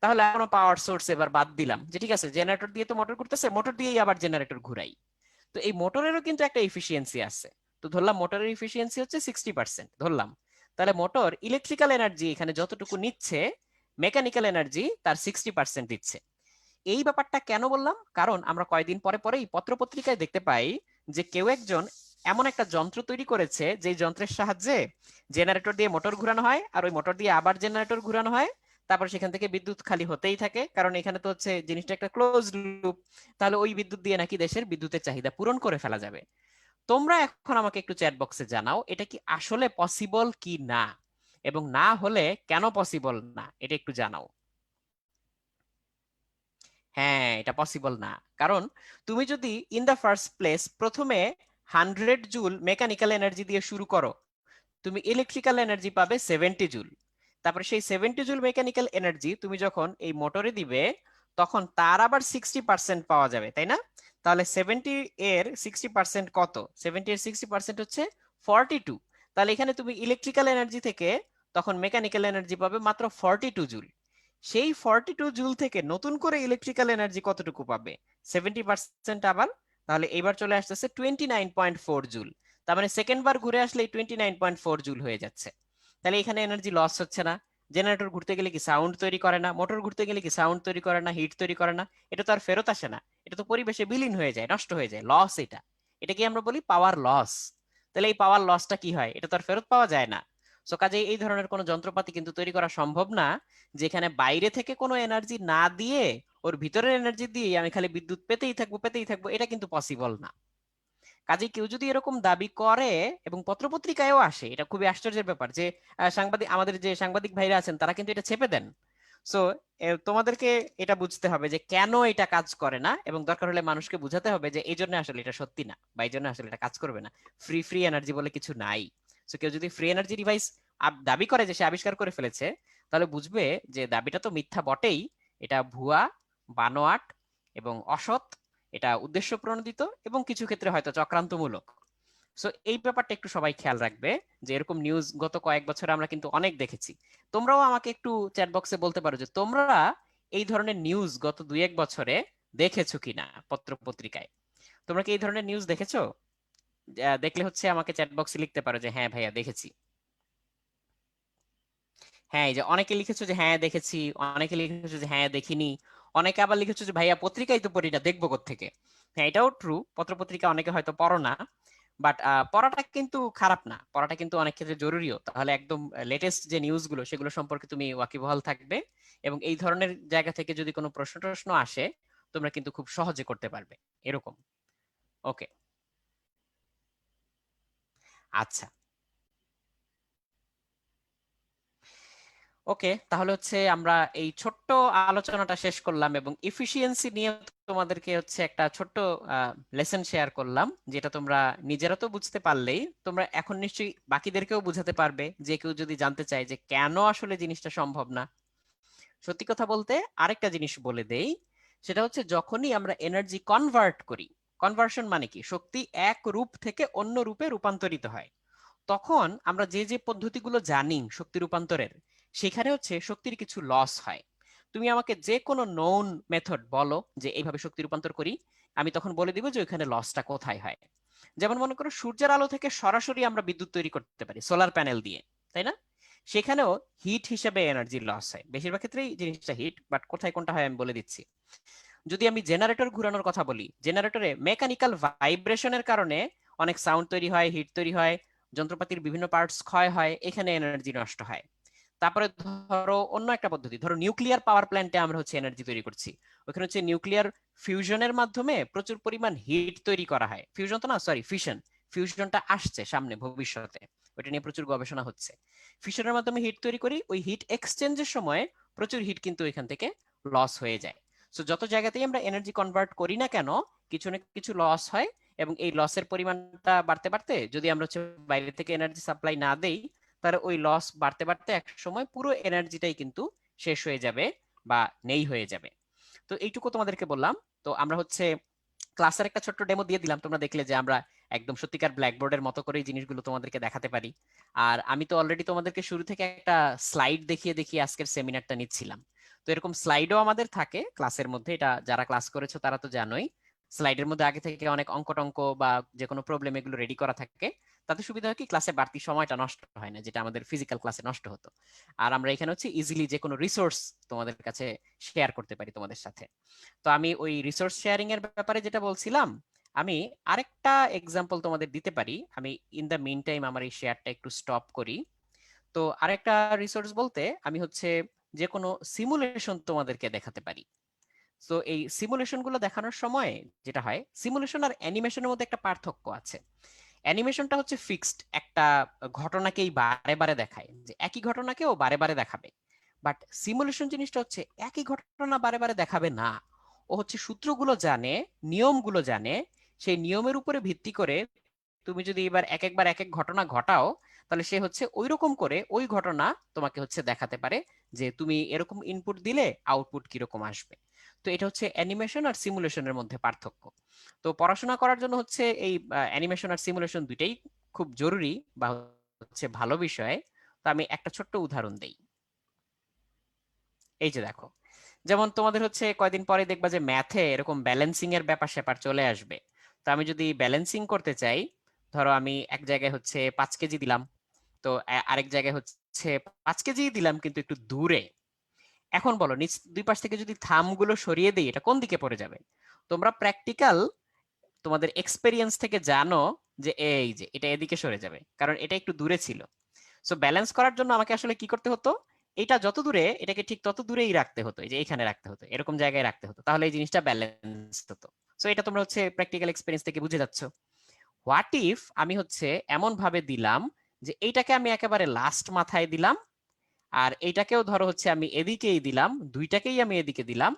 তাহলে এখনো পাওয়ার সোর্স এবার বাদ দিলাম, যে ঠিক আছে জেনারেটর দিয়ে তো মোটর ঘুরতেছে, মোটর দিয়েই আবার জেনারেটর ঘুরাই। তো এই মোটরেরও কিন্তু একটা এফিসিয়েন্সি আছে। তো ধরলাম মোটরের এফিসিয়েন্সি হচ্ছে 60% ধরলাম। তাহলে মোটর ইলেকট্রিক্যাল এনার্জি এখানে যতটুকু নিচ্ছে, মেকানিক্যাল এনার্জি তার 60% দিচ্ছে। এই ব্যাপারটা কেন বললাম? কারণ আমরা কয়েকদিন পরে পরেই পত্রপত্রিকায় দেখতে পাই যে কেউ একজন এমন একটা যন্ত্র তৈরি করেছে যে যন্ত্রের সাহায্যে জেনারেটর দিয়ে মোটর ঘুরানো হয়, আর ওই মোটর দিয়ে আবার জেনারেটর ঘুরানো হয়, তারপর সেখান থেকে বিদ্যুৎ খালি হতেই থাকে, কারণ এখানে তো হচ্ছে জিনিসটা একটা ক্লোজ লুপ। তাহলে ওই বিদ্যুৎ দিয়ে নাকি দেশের বিদ্যুতের চাহিদা পূরণ করে ফেলা যাবে। তোমরা এখন আমাকে একটু চ্যাট বক্সে জানাও এটা কি আসলে পসিবল কি না, এবং না হলে কেন পসিবল না এটা একটু জানাও। হ্যাঁ, এটা পসিবল না, কারণ তুমি যদি ইন দা ফার্স্ট প্লেস প্রথমে 100 জুল মেকানিক্যাল এনার্জি দিয়ে শুরু করো, তুমি ইলেকট্রিক্যাল এনার্জি পাবে 70 জুল। তারপরে সেই 70 জুল মেকানিক্যাল এনার্জি তুমি যখন এই মোটরে দিবে, তখন তার আবার 60% পাওয়া যাবে, তাই না? তাহলে 70 এর 60% কত? 70 এর 60% হচ্ছে 42। তাহলে এখানে তুমি ইলেকট্রিক্যাল এনার্জি থেকে তখন মেকানিক্যাল এনার্জি পাবে মাত্র 42 জুল। সেই 42 জুল থেকে নতুন করে ইলেকট্রিক্যাল এনার্জি কতটুকু পাবে? 70% আবার। তাহলে এবার চলে আসতেছে 29.4 জুল। তার মানে সেকেন্ড বার ঘুরে আসলে 29.4 জুল হয়ে যাচ্ছে। তাহলে এখানে এনার্জি লস হচ্ছে না। জেনারেটর ঘুরতে গেলে কি সাউন্ড তৈরি করে না? মোটর ঘুরতে গেলে কি সাউন্ড তৈরি করে না, হিট তৈরি করে না? এটা তো আর ফেরত আসে না, এটা তো পরিবেশে বিলীন হয়ে যায়, নষ্ট হয়ে যায়, লস। এটা কি আমরা বলি পাওয়ার লস। তাহলে এই পাওয়ার লসটা কি হয়? এটা তো আর ফেরত পাওয়া যায় না। সো কাজে এই ধরনের কোনো যন্ত্রপাতি কিন্তু তৈরি করা সম্ভব না যেখানে বাইরে থেকে কোনো এনার্জি না দিয়ে ওর ভিতরের এনার্জি দিয়ে আমি খালি বিদ্যুৎ পেতেই থাকবো, এটা কিন্তু পসিবল না। কাজে কেউ যদি এরকম দাবি করে এবং পত্রপত্রিকায়ও আসে, এটা খুবই আশ্চর্যের ব্যাপার যে সাংবাদিক, আমাদের যে সাংবাদিক ভাইরা আছেন তারা কিন্তু এটা ছেপে দেন। সো তোমাদেরকে এটা বুঝতে হবে যে কেন এটা কাজ করে না, এবং দরকার হলে মানুষকে বুঝাতে হবে যে এই জন্য আসলে এটা সত্যি না, বা এই জন্য আসলে এটা কাজ করবে না। ফ্রি ফ্রি এনার্জি বলে কিছু নাই। সো কেউ যদি ফ্রি এনার্জি ডিভাইস দাবি করে যে সে আবিষ্কার করে ফেলেছে, তাহলে বুঝবে যে দাবিটা তো মিথ্যা বটেই, এটা ভুয়া, বানোয়াট এবং অসৎ, এটা উদ্দেশ্য প্রণোদিত এবং কিছু ক্ষেত্রে হয়তো চক্রান্তমূলক। সো এই ব্যাপারটা একটু সবাই খেয়াল রাখবে যে এরকম নিউজ গত কয়েক বছরে আমরা কিন্তু অনেক দেখেছি। তোমরাও আমাকে একটু চ্যাট বক্সে বলতে পারো যে তোমরা এই ধরনের নিউজ গত 2-1 বছরে দেখেছো কিনা পত্র পত্রিকায়। তোমরা কি এই ধরনের নিউজ দেখেছো? দেখলে হচ্ছে আমাকে চ্যাট বক্সে লিখতে পারো যে হ্যাঁ ভাইয়া দেখেছি। হ্যাঁ, এই যে অনেকে লিখেছো যে হ্যাঁ দেখেছি, অনেকে লিখেছো যে হ্যাঁ দেখিনি, অনেকে আবার লিখেছো যে ভাইয়া পত্রিকাই তো পড়ি না, দেখবো কোত্থেকে। হ্যাঁ, এটাও ট্রু, পত্র পত্রিকা অনেকে হয়তো পড়ো না, বাট পড়াটা কিন্তু খারাপ না, পড়াটা কিন্তু অনেক ক্ষেত্রে জরুরিও। তাহলে একদম লেটেস্ট যে নিউজ গুলো সেগুলো সম্পর্কে তুমি ওয়াকিবহাল থাকবে, এবং এই ধরনের জায়গা থেকে যদি কোনো প্রশ্ন টশ্ন আসে তোমরা কিন্তু খুব সহজে করতে পারবে এরকম। ওকে, আচ্ছা। ওকে, তাহলে হচ্ছে আমরা এই ছোট্ট আলোচনাটা শেষ করলাম এবং এফিসিয়েন্সি নিয়ে তোমাদেরকে হচ্ছে একটা ছোট্ট লেসন শেয়ার করলাম, যেটা তোমরা নিজেরা তো বুঝতে পারলেই, তোমরা এখন নিশ্চয়ই বাকিদেরকেও বুঝাতে পারবে, যে কেউ যদি জানতে চায় যে কেন আসলে জিনিসটা সম্ভব না। সত্যি কথা বলতে আরেকটা জিনিস বলে দেই, সেটা হচ্ছে যখনই আমরা এনার্জি কনভার্ট করি, কনভার্সন মানে কি, শক্তি এক রূপ থেকে অন্য রূপে রূপান্তরিত হয়, তখন আমরা যে যে পদ্ধতিগুলো জানি শক্তি রূপান্তরের, সেখানে হচ্ছে শক্তির কিছু লস হয়। তুমি আমাকে যে কোনো নোন মেথড বলো যে এইভাবে শক্তি রূপান্তর করি, আমি তখন বলে দিব যে ওইখানে লসটা কোথায় হয়। যেমন মনে করো সূর্যের আলো থেকে সরাসরি আমরা বিদ্যুৎ তৈরি করতে পারি সোলার প্যানেল দিয়ে, তাই না? সেখানেও হিট হিসেবে এনার্জি লস হয়, বেশিরভাগ ক্ষেত্রেই জিনিসটা হিট, বাট কোথায় কোনটা হয় আমি বলে দিচ্ছি। যদি আমি জেনারেটর ঘুরানোর কথা বলি, জেনারেটরে মেকানিক্যাল ভাইব্রেশনের কারণে অনেক সাউন্ড তৈরি হয়, হিট তৈরি হয়, যন্ত্রপাতির বিভিন্ন পার্টস ক্ষয় হয়, এখানে এনার্জি নষ্ট হয়। তারপরে ধরো অন্য একটা পদ্ধতি, ধরো নিউক্লিয়ার পাওয়ার প্ল্যান্টে আমরা হচ্ছে এনার্জি তৈরি করছি, ওখানে হচ্ছে নিউক্লিয়ার ফিউশনের মাধ্যমে প্রচুর পরিমাণ হিট তৈরি করা হয়, ফিউশন তো না, সরি ফিশন, ফিউশনটা আসছে সামনে ভবিষ্যতে, ওটা নিয়ে প্রচুর গবেষণা হচ্ছে। ফিশনের মাধ্যমে হিট তৈরি করি, ওই হিট এক্সচেঞ্জের সময় প্রচুর হিট কিন্তু এখান থেকে লস হয়ে যায়। সো যত জায়গাতেই আমরা এনার্জি কনভার্ট করি না কেন, কিছু না কিছু লস হয়, এবং এই লসের পরিমাণটা বাড়তে বাড়তে যদি আমরা হচ্ছে বাইরে থেকে এনার্জি সাপ্লাই না দেই, তাহলে ওই লস বাড়তে বাড়তে এক সময় পুরো এনার্জিটাই কিন্তু শেষ হয়ে যাবে বা নেই হয়ে যাবে। তো এইটুকু তোমাদেরকে বললাম। তো আমরা হচ্ছে ক্লাসের একটা ছোট্ট ডেমো দিয়ে দিলাম, তোমরা দেখলে যে আমরা একদম সত্যিকার ব্ল্যাকবোর্ডের মতো করে জিনিসগুলো তোমাদেরকে দেখাতে পারি। আর আমি তো অলরেডি তোমাদেরকে শুরু থেকে একটা স্লাইড দেখিয়ে দেখিয়ে আজকের সেমিনারটা নিচ্ছিলাম। তো এরকম স্লাইডও আমাদের থাকে ক্লাসের মধ্যে, এটা যারা ক্লাস করেছো তারা তো জানোই। স্লাইডের মধ্যে আগে থেকে অনেক অঙ্ক টঙ্ক বা যে কোনো প্রবলেম এগুলো রেডি করা থাকে, তাতে সুবিধা হয় কি ক্লাসে বাড়তি সময়টা নষ্ট হয় না, যেটা আমাদের ফিজিক্যাল ক্লাসে নষ্ট হতো। আর আমরা এখানে হচ্ছে ইজিলি যে কোনো রিসোর্স তোমাদের কাছে শেয়ার করতে পারি তোমাদের সাথে। তো আমি ওই রিসোর্স শেয়ারিং এর ব্যাপারে যেটা বলছিলাম, আমি আরেকটা এক্সাম্পল তোমাদের দিতে পারি। আমি ইন দ্য মিন টাইম আমার এই শেয়ারটা একটু স্টপ করি। তো আরেকটা রিসোর্স বলতে আমি হচ্ছে যে কোনো সিমুলেশন তোমাদেরকে দেখাতে পারি। তো এই সিমুলেশন গুলো দেখানোর সময় যেটা হয়, সিমুলেশন আর অ্যানিমেশনের মধ্যে একটা পার্থক্য আছে। অ্যানিমেশনটা হচ্ছে ফিক্সড একটা ঘটনাকেই বারে বারে দেখায়, যে একই ঘটনাকেও বারে বারে দেখাবে। বাট সিমুলেশন জিনিসটা হচ্ছে একই ঘটনা বারে বারে দেখাবে না, ও হচ্ছে সূত্রগুলো জানে, নিয়মগুলো জানে, সেই নিয়মের উপরে ভিত্তি করে তুমি যদি এবার এক একবার এক এক ঘটনা ঘটাও, তাহলে সে হচ্ছে ওই রকম করে ওই ঘটনা তোমাকে হচ্ছে দেখাতে পারে, যে তুমি এরকম ইনপুট দিলে আউটপুট কিরকম আসবে। তো এটা হচ্ছে অ্যানিমেশন আর সিমুলেশনের মধ্যে পার্থক্য। তো পড়াশোনা করার জন্য হচ্ছে এই অ্যানিমেশন আর সিমুলেশন দুইটাই খুব জরুরি বা হচ্ছে ভালো বিষয়। তো আমি একটা ছোট্ট উদাহরণ দেই। এই যে দেখো, যেমন তোমাদের হচ্ছে কয়দিন পরে দেখবা যে ম্যাথে এরকম ব্যালেন্সিং এর ব্যাপার স্যাপার চলে আসবে। তো আমি যদি ব্যালেন্সিং করতে চাই, ধরো আমি এক জায়গায় হচ্ছে 5 কেজি দিলাম, তো আরেক জায়গায় হচ্ছে 5 কেজি দিলাম কিন্তু একটু দূরে। এখন বলো নিচ দুই পাশ থেকে যদি থামগুলো সরিয়ে দিই, এটা কোন দিকে পড়ে যাবে? তোমরা প্র্যাকটিক্যাল তোমাদের এক্সপেরিয়েন্স থেকে জানো যে এই যে এটা এদিকে সরে যাবে, কারণ এটা একটু দূরে ছিল। সো ব্যালেন্স করার জন্য আমাকে আসলে কি করতে হতো, এটা যত দূরে এটাকে ঠিক তত দূরেই রাখতে হতো, এই যে এখানে রাখতে হতো, এরকম জায়গায় রাখতে হতো, তাহলে এই জিনিসটা ব্যালেন্স হতো। সো এটা তোমরা হচ্ছে প্র্যাকটিক্যাল এক্সপেরিয়েন্স থেকে বুঝে যাচ্ছ। হোয়াট ইফ আমি হচ্ছে এমন ভাবে দিলাম যে এইটাকে আমি একেবারে লাস্ট মাথায় দিলাম, আর এইটাকেও ধরো হচ্ছে আমি এদিকেই দিলাম, দুইটাকেই আমি এদিকে দিলাম।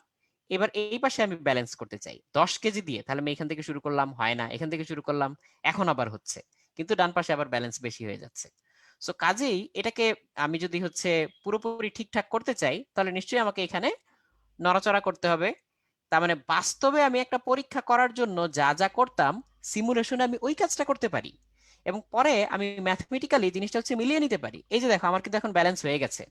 এবার এই পাশে আমি ব্যালেন্স করতে চাই 10 কেজি দিয়ে, তাহলে আমি এখান থেকে শুরু করলাম, হয় না, এখান থেকে শুরু করলাম, এখন আবার হচ্ছে, কিন্তু ডান পাশে আবার ব্যালেন্স বেশি হয়ে যাচ্ছে। সো কাজেই এটাকে আমি যদি হচ্ছে পুরোপুরি ঠিকঠাক করতে চাই, তাহলে নিশ্চয়ই আমাকে এখানে নড়াচড়া করতে হবে। তার মানে বাস্তবে আমি একটা পরীক্ষা করার জন্য যা যা করতাম সিমুলেশনে আমি ওই কাজটা করতে পারি, এবং পরে আমি ম্যাথমেটিক্যালি জিনিসটা হচ্ছে মিলিয়ে নিতে পারি। এই যে দেখো আমার কিন্তু এখন ব্যালেন্স হয়ে গেছে।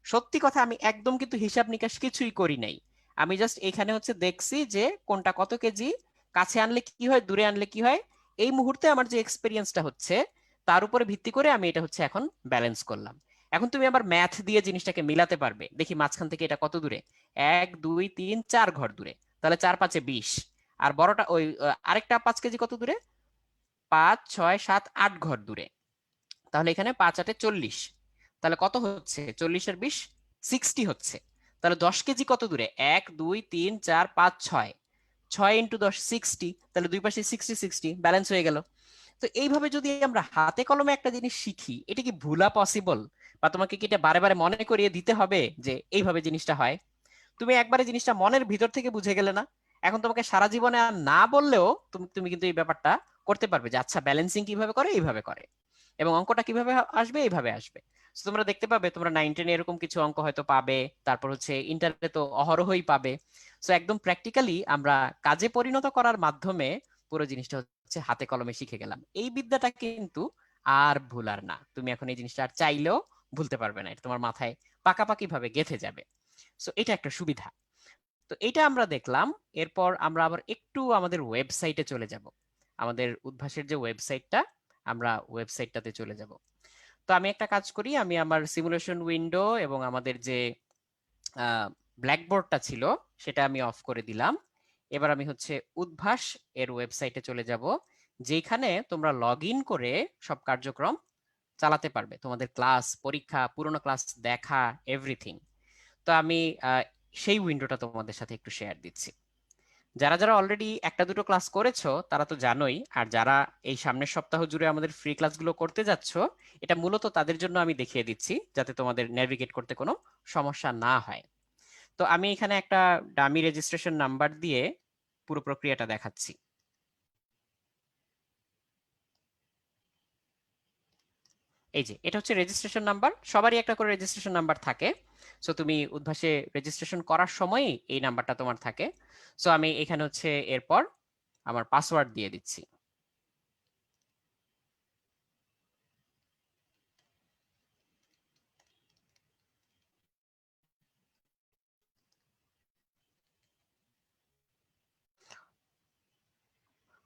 সত্যি কথা আমি একদম কিন্তু হিসাব নিকাশ কিছুই করি নাই, আমি জাস্ট এখানে হচ্ছে দেখছি যে কোনটা কত কেজি, কাছে আনলে কি হয় দূরে আনলে কি হয়, এই মুহূর্তে আমার যে এক্সপেরিয়েন্সটা হচ্ছে তার উপরে ভিত্তি করে আমি এটা হচ্ছে এখন ব্যালেন্স করলাম। এখন তুমি আবার ম্যাথ দিয়ে জিনিসটাকে মিলাতে পারবে, দেখি মাঝখান থেকে এটা কত দূরে, 1 2 3 4 ঘর দূরে, তাহলে 4 5 20, আর বড়টা ওই আরেকটা 5 কেজি কত দূরে, 5 6 7 8 ঘর দূরে, তাহলে এখানে 5 8 40, তাহলে কত হচ্ছে 40 আর 20 60 হচ্ছে। তাহলে 10 কেজি কত দূরে, 1 2 3 4 5 6, 6 × 10 60, তাহলে দুই পাশে 60 60 ব্যালেন্স হয়ে গেল। তো এইভাবে যদি আমরা হাতে কলমে একটা জিনিস শিখি, এটা কি ভুলা পসিবল, বা তোমাকে কি এটা বারে বারে মনে করিয়ে দিতে হবে যে এইভাবে জিনিসটা হয়? তুমি একবারে জিনিসটা মনের ভিতর থেকে বুঝে গেলে না, এখন তোমাকে সারা জীবনে আর না বললেও তুমি তুমি কিন্তু এই ব্যাপারটা করতে পারবে যে আচ্ছা ব্যালেন্সিং কিভাবে করে, এইভাবে করে, এবং অঙ্কটা কিভাবে আসবে, এইভাবে আসবে। So তোমরা দেখতে পাবে, তোমরা 9 10 এরকম কিছু অঙ্ক হয়তো পাবে, তারপর হচ্ছে ইন্টারনেটে তো অহরহই পাবে। সো একদম প্র্যাকটিক্যালি আমরা কাজে পরিণত করার মাধ্যমে পুরো জিনিসটা হচ্ছে হাতে কলমে শিখে গেলাম। এই বিদ্যাটা কিন্তু আর ভুলার না, তুমি এখন এই জিনিসটা আর চাইলেও ভুলতে পারবে না, এটা তোমার মাথায় পাকাপাকি ভাবে গেঁথে যাবে। সো এটা একটা সুবিধা। তো এটা আমরা দেখলাম। এরপর আমরা আবার একটু আমাদের ওয়েবসাইটে চলে যাব, আমাদের উদ্ভাসের যে ওয়েবসাইটটা, আমরা ওয়েবসাইটটাতে চলে যাব। তো আমি একটা কাজ করি, আমি আমার সিমুলেশন উইন্ডো এবং আমাদের যে ব্ল্যাকবোর্ডটা ছিল সেটা আমি অফ করে দিলাম। এবার আমি হচ্ছে উদ্ভাস এর ওয়েবসাইটে চলে যাব, যেখানে তোমরা লগ ইন করে সব কার্যক্রম চালাতে পারবে, তোমাদের ক্লাস, পরীক্ষা, পুরোনো ক্লাস দেখা, এভরিথিং। তো আমি সেই উইন্ডোটা তোমাদের সাথে একটু শেয়ার দিচ্ছি। যারা যারা অলরেডি একটা দুটো ক্লাস করেছো তারা তো জানোই, আর যারা এই সামনের সপ্তাহ জুড়ে আমাদের ফ্রি ক্লাসগুলো করতে যাচ্ছ, এটা মূলত তাদের জন্য আমি দেখিয়ে দিচ্ছি যাতে তোমাদের নেভিগেট করতে কোনো সমস্যা না হয়। তো আমি এখানে একটা ডামি রেজিস্ট্রেশন নাম্বার দিয়ে পুরো প্রক্রিয়াটা দেখাচ্ছি। এই যে এটা হচ্ছে রেজিস্ট্রেশন নাম্বার, সবারই একটা করে রেজিস্ট্রেশন নাম্বার থাকে। সো তুমি উদ্ভাসে রেজিস্ট্রেশন করার সময়ই এই নাম্বারটা তোমার থাকে। সো আমি এখানে হচ্ছে এরপর আমার পাসওয়ার্ড দিয়ে দিচ্ছি।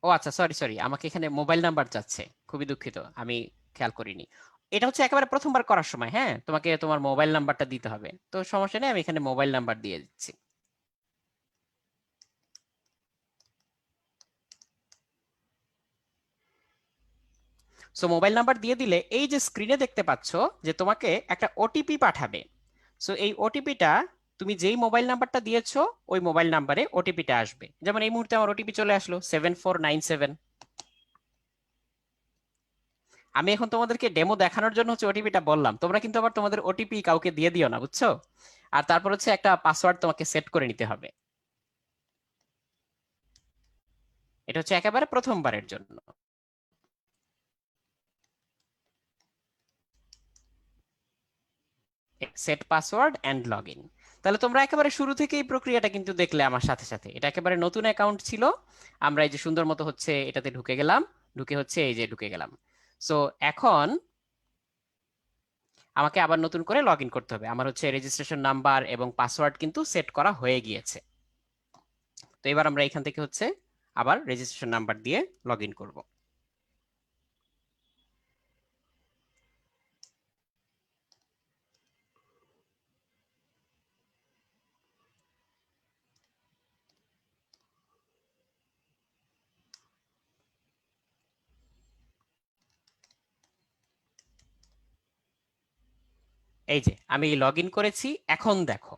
ও আচ্ছা, সরি সরি, আমাকে এখানে মোবাইল নাম্বার চাচ্ছে, খুবই দুঃখিত, আমি খেয়াল করিনি। এটা হচ্ছে একেবারে প্রথমবার করার সময়, হ্যাঁ তোমাকে তোমার মোবাইল নাম্বারটা দিতে হবে, তো সমস্যা নেই, আমি এখানে মোবাইল নাম্বার দিয়ে দিচ্ছি। সো মোবাইল নাম্বার দিয়ে দিলে এই যে স্ক্রিনে দেখতে পাচ্ছ যে তোমাকে একটা ওটিপি পাঠাবে। সো এই ওটিপিটা তুমি যেই মোবাইল নাম্বারটা দিয়েছো ওই মোবাইল নাম্বারে ওটিপিটা আসবে। যেমন এই মুহূর্তে আমার ওটিপি চলে আসলো 7497। আমি এখন তোমাদেরকে ডেমো দেখানোর জন্য হচ্ছে ওটিপিটা বললাম, তোমরা কিন্তু আবার তোমাদের ওটিপি কাউকে দিয়ে দিও না, বুঝছো? আর তারপর হচ্ছে একটা পাসওয়ার্ড তোমাকে সেট করে নিতে হবে। এটা হচ্ছে একেবারে প্রথমবারের জন্য। Set password and log in. তাহলে তোমরা একেবারে শুরু থেকে এই প্রক্রিয়াটা কিন্তু দেখলে আমার সাথে সাথে, এটা একেবারে নতুন অ্যাকাউন্ট ছিল, আমরা এই যে সুন্দর মতো হচ্ছে এটাতে ঢুকে গেলাম, ঢুকে হচ্ছে এই যে ঢুকে গেলাম। সো এখন আমাকে আবার নতুন করে লগ ইন করতে হবে, আমার হচ্ছে রেজিস্ট্রেশন নাম্বার এবং পাসওয়ার্ড কিন্তু সেট করা হয়ে গিয়েছে। তো এবার আমরা এখান থেকে হচ্ছে আবার রেজিস্ট্রেশন নাম্বার দিয়ে লগ ইন করবো। এই যে আমি লগ ইন করেছি, এখন দেখো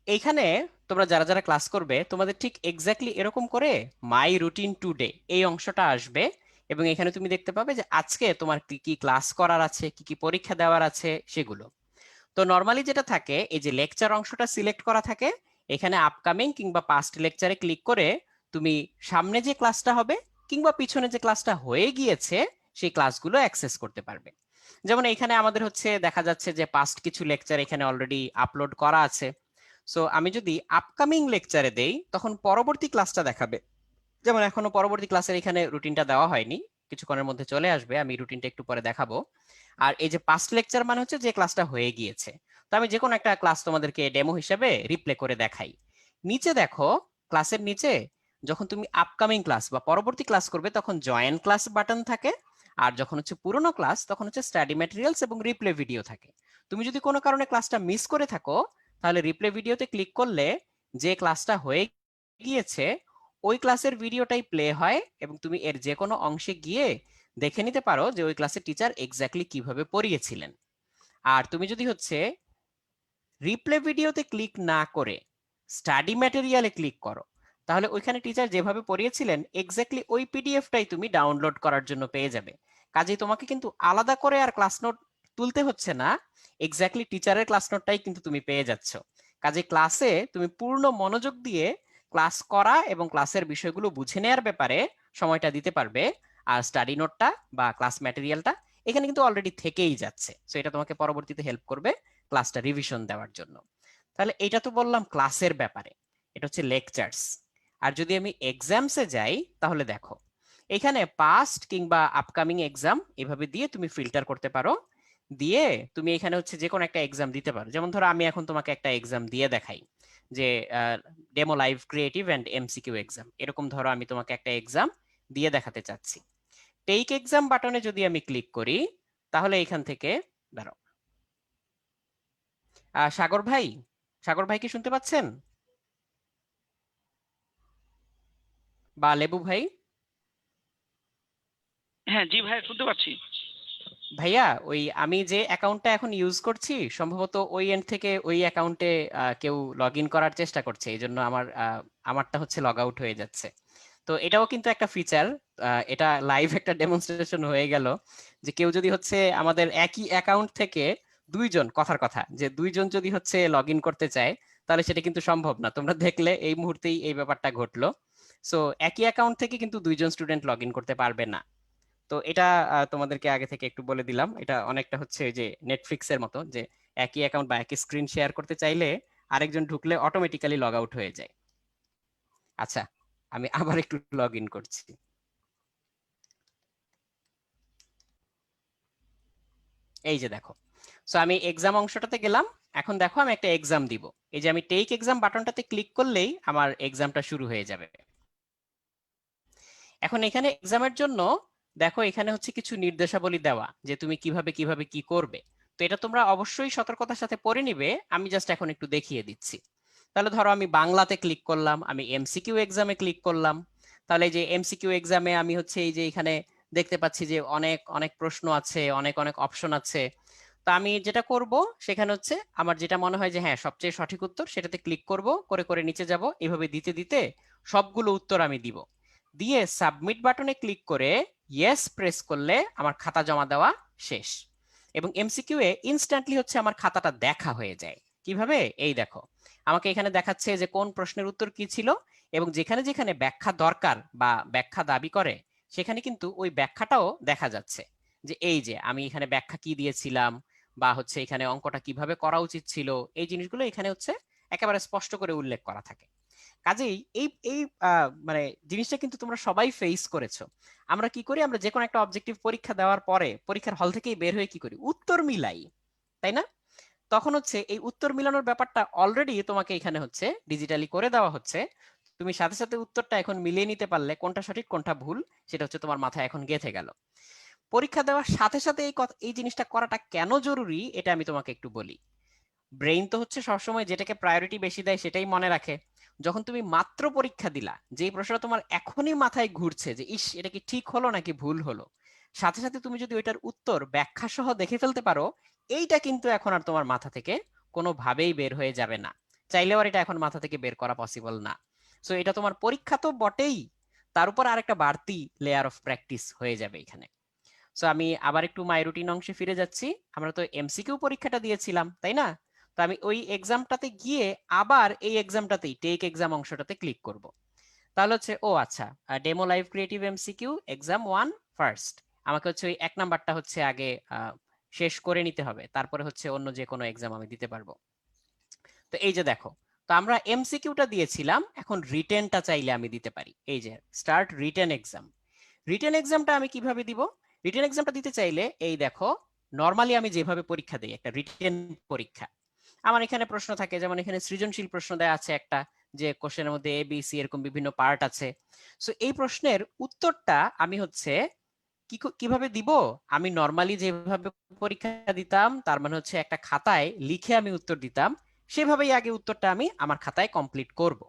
এইখানে তোমরা যারা যারা ক্লাস করবে তোমাদের ঠিক এক্স্যাক্টলি এরকম করে মাই রুটিন টুডে এই অংশটা আসবে, এবং এখানে তুমি দেখতে পাবে যে আজকে তোমার কি কি ক্লাস করার আছে, কি কি পরীক্ষা দেওয়ার আছে সেগুলো। তো নর্মালি যেটা থাকে, এই যে লেকচার অংশটা সিলেক্ট করা থাকে, এখানে আপকামিং কিংবা পাস্ট লেকচারে ক্লিক করে তুমি সামনে যে ক্লাসটা হবে কিংবা পিছনে যে ক্লাসটা হয়ে গিয়েছে সেই ক্লাসগুলো অ্যাক্সেস করতে পারবে। যেমন এখানে আমাদের হচ্ছে দেখা যাচ্ছে যে পাস্ট কিছু লেকচার এখানে অলরেডি আপলোড করা আছে। সো আমি যদি আপকামিং লেকচারে দেই তখন পরবর্তী ক্লাসটা দেখাবে। যেমন এখনো পরবর্তী ক্লাসের এখানে রুটিনটা দেওয়া হয়নি, কিছুক্ষণের মধ্যে চলে আসবে, আমি রুটিনটা একটু পরে দেখাবো। আর এই যে পাস্ট লেকচার মানে হচ্ছে যে ক্লাসটা হয়ে গিয়েছে। তো আমি যে কোনো একটা ক্লাস তোমাদেরকে ডেমো হিসেবে রিপ্লে করে দেখাই। নিচে দেখো, ক্লাসের নিচে যখন তুমি আপকামিং ক্লাস বা পরবর্তী ক্লাস করবে তখন জয়েন ক্লাস বাটন থাকে, আর যখন হচ্ছে পুরোনো ক্লাস তখন হচ্ছে স্টাডি ম্যাটেরিয়ালস এবং রিপ্লে ভিডিও থাকে। তুমি যদি কোনো কারণে ক্লাসটা মিস করে থাকো তাহলে রিপ্লে ভিডিওতে ক্লিক করলে যে ক্লাসটা হয়ে গিয়েছে ওই ক্লাসের ভিডিওটাই প্লে হয়, এবং তুমি এর যে কোনো অংশে গিয়ে দেখে নিতে পারো যে ওই ক্লাসের টিচার এক্স্যাক্টলি কিভাবে পড়িয়েছিলেন। আর তুমি যদি হচ্ছে রিপ্লে ভিডিওতে ক্লিক না করে স্টাডি ম্যাটেরিয়ালে ক্লিক করো তাহলে ওইখানে টিচার যেভাবে পড়িয়েছিলেন এক্স্যাক্টলি ওই পিডিএফটাই তুমি ডাউনলোড করার জন্য পেয়ে যাবে। কাজেই তোমাকে কিন্তু আলাদা করে আর ক্লাস নোট তুলতে হচ্ছে না, এক্স্যাক্টলি টিচারের ক্লাস নোটটাই কিন্তু তুমি পেয়ে যাচ্ছ। কাজে ক্লাসে তুমি পূর্ণ মনোযোগ দিয়ে ক্লাস করা এবং ক্লাসের বিষয়গুলো বুঝে নেওয়ার ব্যাপারে সময়টা দিতে পারবে। আর স্টাডি নোটটা বা ক্লাস ম্যাটেরিয়ালটা এখানে কিন্তু অলরেডি থেকেই যাচ্ছে, সো এটা তোমাকে পরবর্তীতে হেল্প করবে ক্লাসটা রিভিশন দেওয়ার জন্য। তাহলে এটা তো বললাম ক্লাসের ব্যাপারে, এটা হচ্ছে লেকচার্স। আর যদি আমি এক্সামসে যাই তাহলে দেখো এখানে পাস্ট কিংবা আপকামিং এক্সাম এভাবে দিয়ে তুমি ফিল্টার করতে পারো। দিয়ে তুমি এখানে হচ্ছে যে কোনো একটা এক্সাম দিতে পারো। যেমন ধরো আমি এখন তোমাকে একটা এক্সাম দিয়ে দেখাই যে demo live creative and MCQ exam, এরকম ধরো আমি তোমাকে একটা এক্সাম দিয়ে দেখাতে চাচ্ছি। টেক এক্সাম বাটনে যদি আমি ক্লিক করি তাহলে এখান থেকে দাঁড়াও, সাগর ভাই, সাগর ভাই কি শুনতে পাচ্ছেন? বা লেবু ভাই? হ্যাঁ জি ভাই, শুনতে পাচ্ছি। ভাইয়া ওই আমি যে অ্যাকাউন্টটা এখন ইউজ করছি সম্ভবত ওই এন্ড থেকে ওই অ্যাকাউন্টে কেউ লগ ইন করার চেষ্টা করছে, এই জন্য আমারটা হচ্ছে লগ আউট হয়ে যাচ্ছে। তো এটাও কিন্তু একটা ফিচার, এটা লাইভ একটা ডেমনস্ট্রেশন হয়ে গেল যে কেউ যদি হচ্ছে আমাদের একই অ্যাকাউন্ট থেকে দুইজন, কথার কথা যে দুইজন যদি হচ্ছে লগ ইন করতে চায় তাহলে সেটা কিন্তু সম্ভব না। তোমরা দেখলে এই মুহূর্তেই এই ব্যাপারটা ঘটলো। সো একই অ্যাকাউন্ট থেকে কিন্তু দুইজন স্টুডেন্ট লগ ইন করতে পারবে না। তো এটা তোমাদেরকে আগে থেকে একটু বলে দিলাম, এটা অনেকটা হচ্ছে যে নেটফ্লিক্স এর মতো যে একই অ্যাকাউন্ট বা একই স্ক্রিন শেয়ার করতে চাইলে আরেকজন ঢুকলে অটোমেটিক্যালি লগ আউট হয়ে যায়। আচ্ছা, আমি আবার একটু লগ ইন করছি। এই যে দেখো, সো আমি এক্সাম অংশটাতে গেলাম। এখন দেখো আমি একটা এক্সাম দিব, এই যে আমি টেক এক্সাম বাটনটাতে ক্লিক করলেই আমার এক্সামটা শুরু হয়ে যাবে। এখন এখানে এক্সামের জন্য দেখো এখানে হচ্ছে কিছু নির্দেশাবলী দেওয়া যে তুমি কিভাবে কিভাবে কি করবে। তো এটা তোমরা অবশ্যই সতর্কতার সাথে পড়ে নিবে, আমি জাস্ট এখন একটু দেখিয়ে দিচ্ছি। তাহলে ধরো আমি বাংলাতে ক্লিক করলাম, আমি এমসিকিউ এক্সামে ক্লিক করলাম। তাহলে এই যে এমসিকিউ এক্সামে আমি হচ্ছে এই যে এখানে দেখতে পাচ্ছি যে অনেক অনেক প্রশ্ন আছে, অনেক অনেক অপশন আছে। তো আমি যেটা করব সেখানে হচ্ছে আমার যেটা মনে হয় যে হ্যাঁ সবচেয়ে সঠিক উত্তর সেটাতে ক্লিক করব, করে করে নিচে যাব, এভাবে দিতে দিতে সবগুলো উত্তর আমি দিব। দিয়ে সাবমিট বাটনে ক্লিক করে ইয়েস প্রেস করলে আমার খাতা জমা দেওয়া শেষ। এবং এমসিকিউ এ ইনস্ট্যান্টলি হচ্ছে আমার খাতাটা দেখা হয়ে যায়। কিভাবে? এই দেখো, আমাকে এখানে দেখাচ্ছে যে কোন প্রশ্নের উত্তর কি ছিল, এবং যেখানে যেখানে ব্যাখ্যা দরকার বা ব্যাখ্যা দাবি করে সেখানে কিন্তু ওই ব্যাখ্যাটাও দেখা যাচ্ছে যে এই যে আমি এখানে ব্যাখ্যা কি দিয়েছিলাম, বা হচ্ছে এখানে অঙ্কটা কিভাবে করা উচিত ছিল, এই জিনিসগুলো এখানে হচ্ছে একেবারে স্পষ্ট করে উল্লেখ করা থাকে। কাজেই এই এই মানে জিনিসটা কিন্তু তোমরা সবাই ফেস করেছো। আমরা কি করি, আমরা যে কোনো একটা অবজেক্টিভ পরীক্ষা দেওয়ার পরে পরীক্ষার হল থেকেই বের হয়ে কি করি, উত্তর মিলাই, তাই না? তখন হচ্ছে এই উত্তর মিলানোর ব্যাপারটা অলরেডি তোমাকে এখানে হচ্ছে ডিজিটালি করে দেওয়া হচ্ছে। তুমি সাথে সাথে উত্তরটা এখন মিলিয়ে নিতে পারলে কোনটা সঠিক কোনটা ভুল সেটা হচ্ছে তোমার মাথায় এখন গেঁথে গেল। পরীক্ষা দেওয়ার সাথে সাথে এই জিনিসটা করাটা কেন জরুরি এটা আমি তোমাকে একটু বলি। ব্রেইন তো হচ্ছে সবসময় যেটাকে প্রায়োরিটি বেশি দেয় সেটাই মনে রাখে। যখন তুমি মাত্র পরীক্ষা দিলা, যেই প্রশ্নটা তোমার এখনই মাথায় ঘুরছে যে ইস এটা কি ঠিক হলো নাকি ভুল হলো, সাথে সাথে তুমি যদি ওইটার উত্তর ব্যাখ্যা সহ দেখে ফেলতে পারো, এইটা কিন্তু এখন আর তোমার মাথা থেকে কোনোভাবেই বের হয়ে যাবে না। চাইলেও আর এটা এখন মাথা থেকে বের করা পসিবল না। সো এটা তোমার পরীক্ষা তো বটেই, তার উপর আরেকটা বাড়তি লেয়ার অফ প্র্যাকটিস হয়ে যাবে এখানে। সো আমি আবার একটু মাই রুটিন অংশে ফিরে যাচ্ছি। আমরা তো এমসিকিউ পরীক্ষাটা দিয়েছিলাম, তাই না? তো আমি ওই এক্সামটাতে গিয়ে আবার এই এক্সামটাতেই টেক এক্সাম অংশটাতে ক্লিক করব। তাহলে হচ্ছে ও আচ্ছা, demo live creative MCQ exam 1 first, আমাকে হচ্ছে ওই 1 নাম্বারটা হচ্ছে আগে শেষ করে নিতে হবে, তারপরে হচ্ছে অন্য যে কোনো এক্সাম আমি দিতে পারবো। তো এই যে দেখো, তো আমরা এমসিকিউটা দিয়েছিলাম, এখন রিটেনটা চাইলে আমি দিতে পারি। এই যে স্টার্ট রিটেন এক্সাম। রিটেন এক্সামটা আমি কিভাবে দিব? রিটেন এক্সামটা দিতে চাইলে এই দেখো, নরমালি আমি যেভাবে পরীক্ষা দিই, একটা রিটেন পরীক্ষা, আমার এখানে প্রশ্ন থাকে, যেমন এখানে সৃজনশীল প্রশ্ন দেওয়া আছে একটা, যে কোশ্চেনের মধ্যে এ বি সি এরকম বিভিন্ন পার্ট আছে। সো এই প্রশ্নের উত্তরটা আমি হচ্ছে কিভাবে দিব? আমি নরমালি যেভাবে পরীক্ষা দিতাম, তার মানে হচ্ছে একটা খাতায় লিখে আমি উত্তর দিতাম, সেভাবেই আগে উত্তরটা আমি আমার খাতায় কমপ্লিট করব।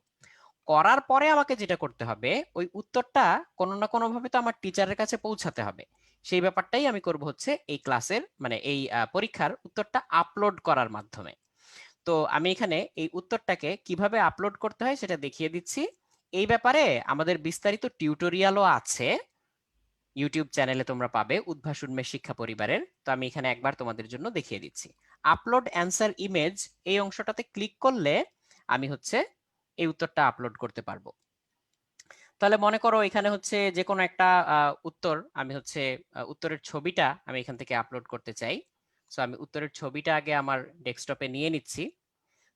করার পরে আমাকে যেটা করতে হবে, ওই উত্তরটা কোনো না কোনো ভাবে তো আমার টিচারের কাছে পৌঁছাতে হবে। সেই ব্যাপারটাই আমি করব হচ্ছে এই ক্লাসের, মানে এই পরীক্ষার উত্তরটা আপলোড করার মাধ্যমে। তো আমি এখানে এই উত্তরটাকে কিভাবে আপলোড করতে হয় সেটা দেখিয়ে দিচ্ছি। এই ব্যাপারে আমাদের বিস্তারিত টিউটোরিয়ালও আছে, ইউটিউব চ্যানেলে তোমরা পাবে, উদ্ভাস উন্মেষ শিক্ষা পরিবারের। তো আমি এখানে একবার তোমাদের জন্য দেখিয়ে দিচ্ছি। আপলোড অ্যান্সার ইমেজ, এই অংশটাতে ক্লিক করলে আমি হচ্ছে এই উত্তরটা আপলোড করতে পারবো। তাহলে মনে করো এখানে হচ্ছে যে কোনো একটা উত্তর, আমি হচ্ছে উত্তরের ছবিটা আমি এখান থেকে আপলোড করতে চাই। সো আমি উত্তরের ছবিটা আগে আমার ডেস্কটপে নিয়ে নিচ্ছি।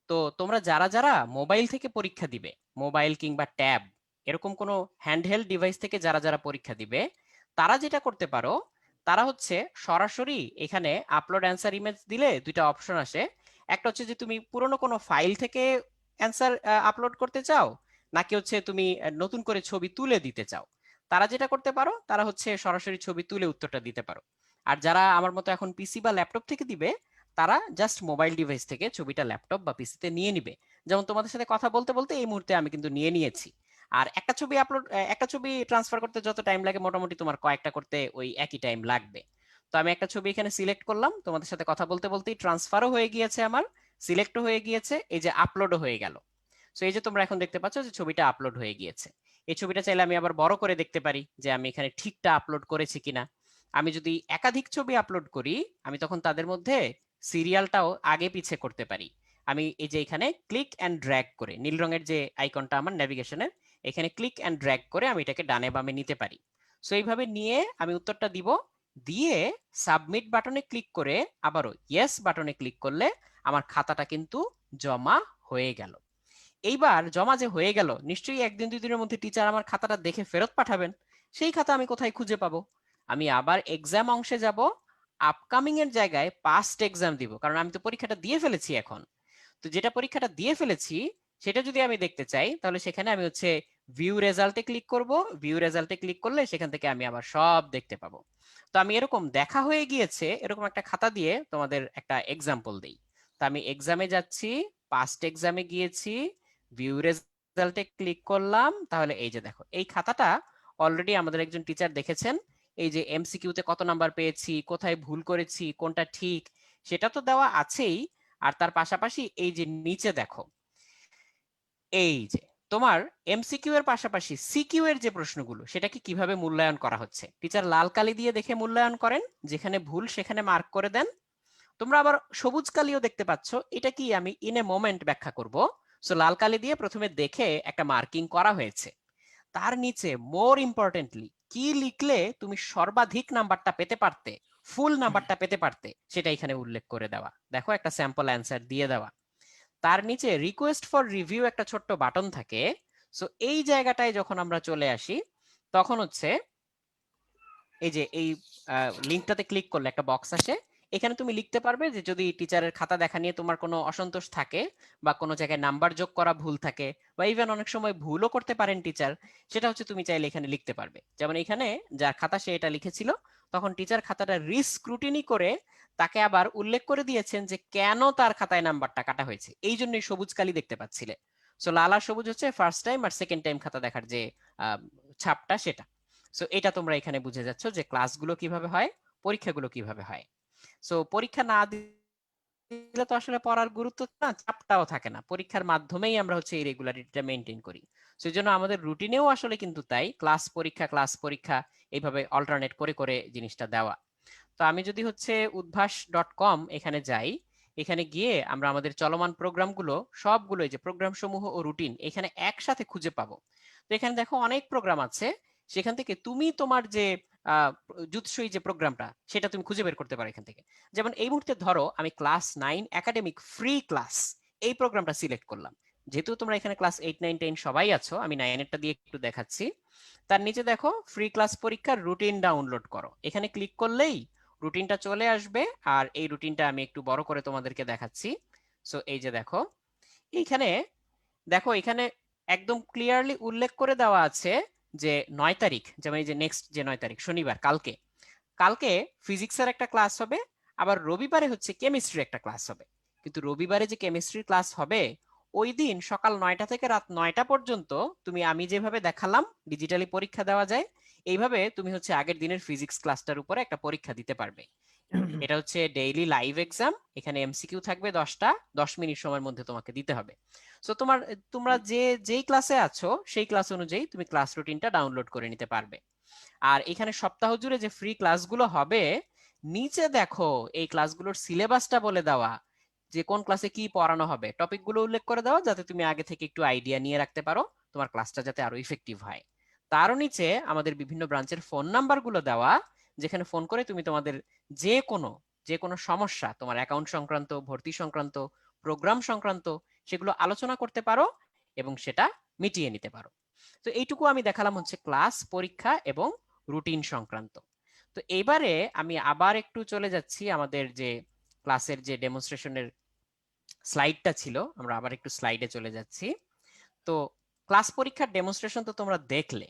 তো তোমরা যারা যারা মোবাইল থেকে পরীক্ষা দিবে, মোবাইল কিংবা ট্যাব এরকম কোনো হ্যান্ডহেল্ড ডিভাইস থেকে যারা যারা পরীক্ষা দিবে, তারা যেটা করতে পারো, তারা হচ্ছে সরাসরি এখানে আপলোড অ্যান্সার ইমেজ দিলে দুইটা অপশন আসে। একটা হচ্ছে যে তুমি পুরনো কোনো ফাইল থেকে অ্যান্সার আপলোড করতে চাও, নাকি হচ্ছে তুমি নতুন করে ছবি তুলে দিতে চাও। তারা যেটা করতে পারো, তারা হচ্ছে সরাসরি ছবি তুলে উত্তরটা দিতে পারো। আর যারা আমার মতো এখন পিসি বা ল্যাপটপ থেকে দিবে, তারা জাস্ট মোবাইল ডিভাইস থেকে ছবিটা ল্যাপটপ বা পিসিতে নিয়ে নিবে। যেমন তোমাদের সাথে কথা বলতে বলতে এই মুহূর্তে আমি কিন্তু নিয়ে নিয়েছি। আর একটা ছবি ট্রান্সফার করতে যত টাইম লাগে, মোটামুটি তোমার কয়েকটা করতে ওই একই টাইম লাগবে। তো আমি একটা ছবি এখানে সিলেক্ট করলাম, তোমাদের সাথে কথা বলতে বলতেই ট্রান্সফারও হয়ে গিয়েছে, আমার সিলেক্টও হয়ে গিয়েছে, এই যে আপলোডও হয়ে গেল। সো এই যে তোমরা এখন দেখতে পাচ্ছ যে ছবিটা আপলোড হয়ে গিয়েছে। এই ছবিটা চাইলে আমি আবার বড় করে দেখতে পারি যে আমি এখানে ঠিকটা আপলোড করেছি কিনা। আমি যদি একাধিক ছবি আপলোড করি, আমি তখন তাদের মধ্যে সিরিয়ালটাও আগে পিছে করতে পারি। আমি এই যে এখানে ক্লিক অ্যান্ড ড্র্যাগ করে, নীল রঙের যে আইকনটা আমার নেভিগেশনের, এখানে ক্লিক অ্যান্ড ড্র্যাগ করে আমি এটাকে ডানে বামে নিতে পারি। সো এইভাবে নিয়ে আমি উত্তরটা দিব, দিয়ে সাবমিট বাটনে ক্লিক করে আবারও ইয়েস বাটনে ক্লিক করলে আমার খাতাটা কিন্তু জমা হয়ে গেল। এইবার জমা যে হয়ে গেল, নিশ্চয়ই একদিন দুই দিনের মধ্যে টিচার আমার খাতাটা দেখে ফেরত পাঠাবেন। সেই খাতা আমি কোথায় খুঁজে পাবো? আমি আবার এক্সাম অংশে যাব, আপকামিং এর জায়গায় পাস্ট এক্সাম দিব, কারণ আমি তো পরীক্ষাটা দিয়ে ফেলেছি এখন। তো যেটা পরীক্ষাটা দিয়ে ফেলেছি সেটা যদি আমি দেখতে চাই, তাহলে সেখানে আমি হচ্ছে ভিউ রেজাল্টে ক্লিক করব। ভিউ রেজাল্টে ক্লিক করলে সেখান থেকে আমি আবার সব দেখতে পাবো। তো আমি এরকম দেখা হয়ে গিয়েছে এরকম একটা খাতা দিয়ে তোমাদের একটা এক্সাম্পল দেই। তো আমি এক্সামে যাচ্ছি, পাস্ট এক্সামে গিয়েছি, ভিউ রেজাল্টে ক্লিক করলাম, তাহলে এই যে দেখো এই খাতাটা অলরেডি আমাদের একজন টিচার দেখেছেন। এই যে এমসিকিউ তে কত নাম্বার পেয়েছি, কোথায় ভুল করেছি, কোনটা ঠিক, সেটা তো দেওয়া আছেই। আর তার পাশাপাশি এই যে নিচে দেখো, এই যে তোমার এমসিকিউ এর পাশাপাশি সিকিউ এর যে প্রশ্নগুলো, সেটাকে কিভাবে মূল্যায়ন করা হচ্ছে, টিচার লাল কালি দিয়ে দেখে মূল্যায়ন করেন, যেখানে ভুল সেখানে মার্ক করে দেন। তোমরা আবার সবুজ কালিও দেখতে পাচ্ছ, এটা কি আমি ইন এ মোমেন্ট ব্যাখ্যা করব। সো লাল কালি দিয়ে প্রথমে দেখে একটা মার্কিং করা হয়েছে, তার নিচে মোর ইম্পর্টেন্টলি কি লিখলে তুমি সর্বাধিক নাম্বারটা পেতে পারতে, ফুল নাম্বারটা পেতে পারতে, সেটা এখানে উল্লেখ করে দেওয়া। দেখো একটা স্যাম্পল অ্যান্সার দিয়ে দেওয়া। তার নিচে রিকোয়েস্ট ফর রিভিউ একটা ছোট্ট বাটন থাকে। সো এই জায়গাটায় যখন আমরা চলে আসি, তখন হচ্ছে এই যে এই লিঙ্কটাতে ক্লিক করলে একটা বক্স আসে, এখানে তুমি লিখতে পারবে যে যদি টিচারের খাতা দেখা নিয়ে তোমার কোনো অসন্তোষ থাকে, বা কোনো জায়গায় নাম্বার যোগ করা ভুল থাকে, বা ইভেন অনেক সময় ভুলও করতে পারেন টিচার, সেটা হচ্ছে তুমি চাইলে এখানে লিখতে পারবে। যেমন এখানে যার খাতা সে এটা লিখেছিল, তখন টিচার খাতাটা রিস্ক্রুটিনি করে তাকে আবার উল্লেখ করে দিয়েছেন যে কেন তার খাতায় নাম্বারটা কাটা হয়েছে, এই জন্যই সবুজ কালি দেখতে পাচ্ছিলে। সো লাল আর সবুজ হচ্ছে ফার্স্ট টাইম আর সেকেন্ড টাইম খাতা দেখার যে ছাপটা, সেটা। সো এটা তোমরা এখানে বুঝে যাচ্ছ যে ক্লাসগুলো কিভাবে হয়, পরীক্ষাগুলো কিভাবে হয়। সো পরীক্ষা না দিলে তো আসলে পড়ার গুরুত্ব না, চাপটাও থাকে না, পরীক্ষার মাধ্যমেই আমরা হচ্ছে এই রেগুলারিটিটা মেনটেন করি। সেই জন্য আমাদের রুটিনেও আসলে কিন্তু তাই ক্লাস পরীক্ষা এইভাবে অল্টারনেট করে করে জিনিসটা দেওয়া। তো আমি যদি হচ্ছে udbhash.com এখানে যাই, এখানে গিয়ে আমরা আমাদের চলমান প্রোগ্রামগুলো সবগুলো, এই যে প্রোগ্রাম সমূহ ও রুটিন, এখানে একসাথে খুঁজে পাবো। তো এখানে দেখো অনেক প্রোগ্রাম আছে, সেখান থেকে তুমি তোমার যে জুৎসই যে প্রোগ্রামটা, সেটা তুমি খুঁজে বের করতে পারো এখান থেকে। যেমন এই মুহূর্তে ধরো আমি ক্লাস 9 একাডেমিক ফ্রি ক্লাস এই প্রোগ্রামটা সিলেক্ট করলাম, যেহেতু তোমরা এখানে ক্লাস 8 9 10 সবাই আছো, আমি 9 এরটা দিয়ে একটু দেখাচ্ছি। তার নিচে দেখো ফ্রি ক্লাস পরীক্ষার রুটিন ডাউনলোড করো, এখানে ক্লিক করলেই রুটিনটা চলে আসবে। আর এই রুটিনটা আমি একটু বড় করে তোমাদেরকে দেখাচ্ছি। সো এই যে দেখো এইখানে, দেখো এখানে একদম ক্লিয়ারলি উল্লেখ করে দেওয়া আছে যে 9 তারিখ, যেমন এই যে নেক্সট যে 9 তারিখ শনিবার, কালকে কালকে ফিজিক্সের একটা ক্লাস হবে, আবার রবিবারে হচ্ছে কেমিস্ট্রির একটা ক্লাস হবে। কিন্তু রবিবারে যে কেমিস্ট্রির ক্লাস হবে ওই দিন সকাল 9টা থেকে রাত 9টা পর্যন্ত তুমি আমি যেভাবে দেখালাম ডিজিটালি পরীক্ষা দেওয়া যায়, এইভাবে তুমি হচ্ছে আগের দিনের ফিজিক্স ক্লাসটার উপরে একটা পরীক্ষা দিতে পারবে। এটা হচ্ছে ডেইলি লাইভ এক্সাম, এখানে এমসিকিউ থাকবে 10টা, 10 মিনিট সময়ের মধ্যে তোমাকে দিতে হবে। সো তোমরা যেই ক্লাসে আছো সেই ক্লাস অনুযায়ী তুমি ক্লাস রুটিনটা ডাউনলোড করে নিতে পারবে। আর এখানে সপ্তাহ জুড়ে যে ফ্রি ক্লাসগুলো হবে, নিচে দেখো এই ক্লাসগুলোর সিলেবাসটা বলে দেওয়া, যে কোন ক্লাসে কি পড়ানো হবে, টপিকগুলো উল্লেখ করে দেওয়া, যাতে তুমি আগে থেকে একটু আইডিয়া নিয়ে রাখতে পারো, তোমার ক্লাসটা যাতে আরো ইফেক্টিভ হয়। তারও নিচে আমাদের বিভিন্ন ব্রাঞ্চের ফোন নাম্বারগুলো দেওয়া, যেখানে ফোন করে তুমি তোমাদের যে কোনো যে কোনো সমস্যা, তোমার অ্যাকাউন্ট সংক্রান্ত, ভর্তি সংক্রান্ত, প্রোগ্রাম সংক্রান্ত, সেগুলো আলোচনা করতে পারো এবং সেটা মিটিয়ে নিতে পারো। তো এইটুকু আমি দেখালাম হচ্ছে ক্লাস, পরীক্ষা এবং রুটিন সংক্রান্ত। তো এবারে আমি আবার একটু চলে যাচ্ছি আমাদের যে ক্লাসের যে ডেমনস্ট্রেশনের স্লাইডটা ছিল, আমরা আবার একটু স্লাইডে চলে যাচ্ছি। তো ক্লাস পরীক্ষার ডেমনস্ট্রেশন তো তোমরা দেখলে,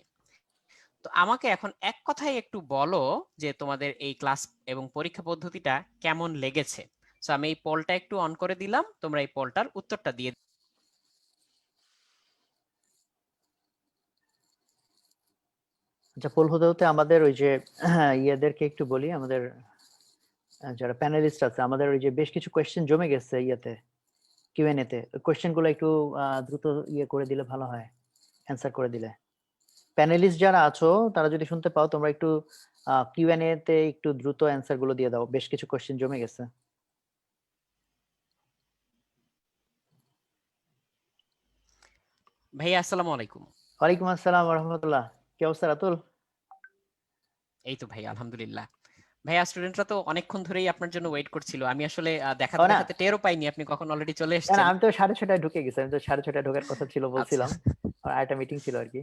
তো আমাকে এখন এক কথায় একটু বলো যে তোমাদের এই ক্লাস এবং পরীক্ষা পদ্ধতিটা কেমন লেগেছে। সো আমি এই পোলটা একটু অন করে দিলাম, তোমরা এই পোলটার উত্তরটা দিয়ে। আচ্ছা, পোল হতে হতে আমাদের ওই যে ইয়েদেরকে একটু বলি, আমাদের যারা প্যানেলিস্ট আছে, আমাদের ওই যে বেশ কিছু কোয়েশ্চেন জমে গেছে ইয়েতে, কিউএনএ তে। কোয়েশ্চেন গুলো একটু দ্রুত ইয়ে করে দিলে ভালো হয়, অ্যান্সার করে দিলে। প্যানেলিস্ট যারা আছো তারা যদি শুনতে পাও, তোমরা একটু কিউএনএ তে একটু দ্রুত অ্যান্সার গুলো দিয়ে দাও, বেশ কিছু কোয়েশ্চেন জমে গেছে। ভাইয়া আসসালামু আলাইকুম। ওয়ালাইকুম আসসালাম রহমতুল্লাহ। কি অবস্থা রাতুল? এই তো ভাই আলহামদুলিল্লাহ। ভাইয়া স্টুডেন্টরা তো অনেকক্ষণ ধরেই আপনার জন্য ওয়েট করছিল, আমি আসলে ও দেখাতে না, দেখাতে টেরও পাইনি আপনি কখন অলরেডি চলে না না, এসেছেন। আমি তো 6:30টায় ঢুকে গেছি, আমি তো 6:30টায় ঢোকার কথা ছিল আচ্ছা বলছিলাম। আর একটা মিটিং ছিল আর কি,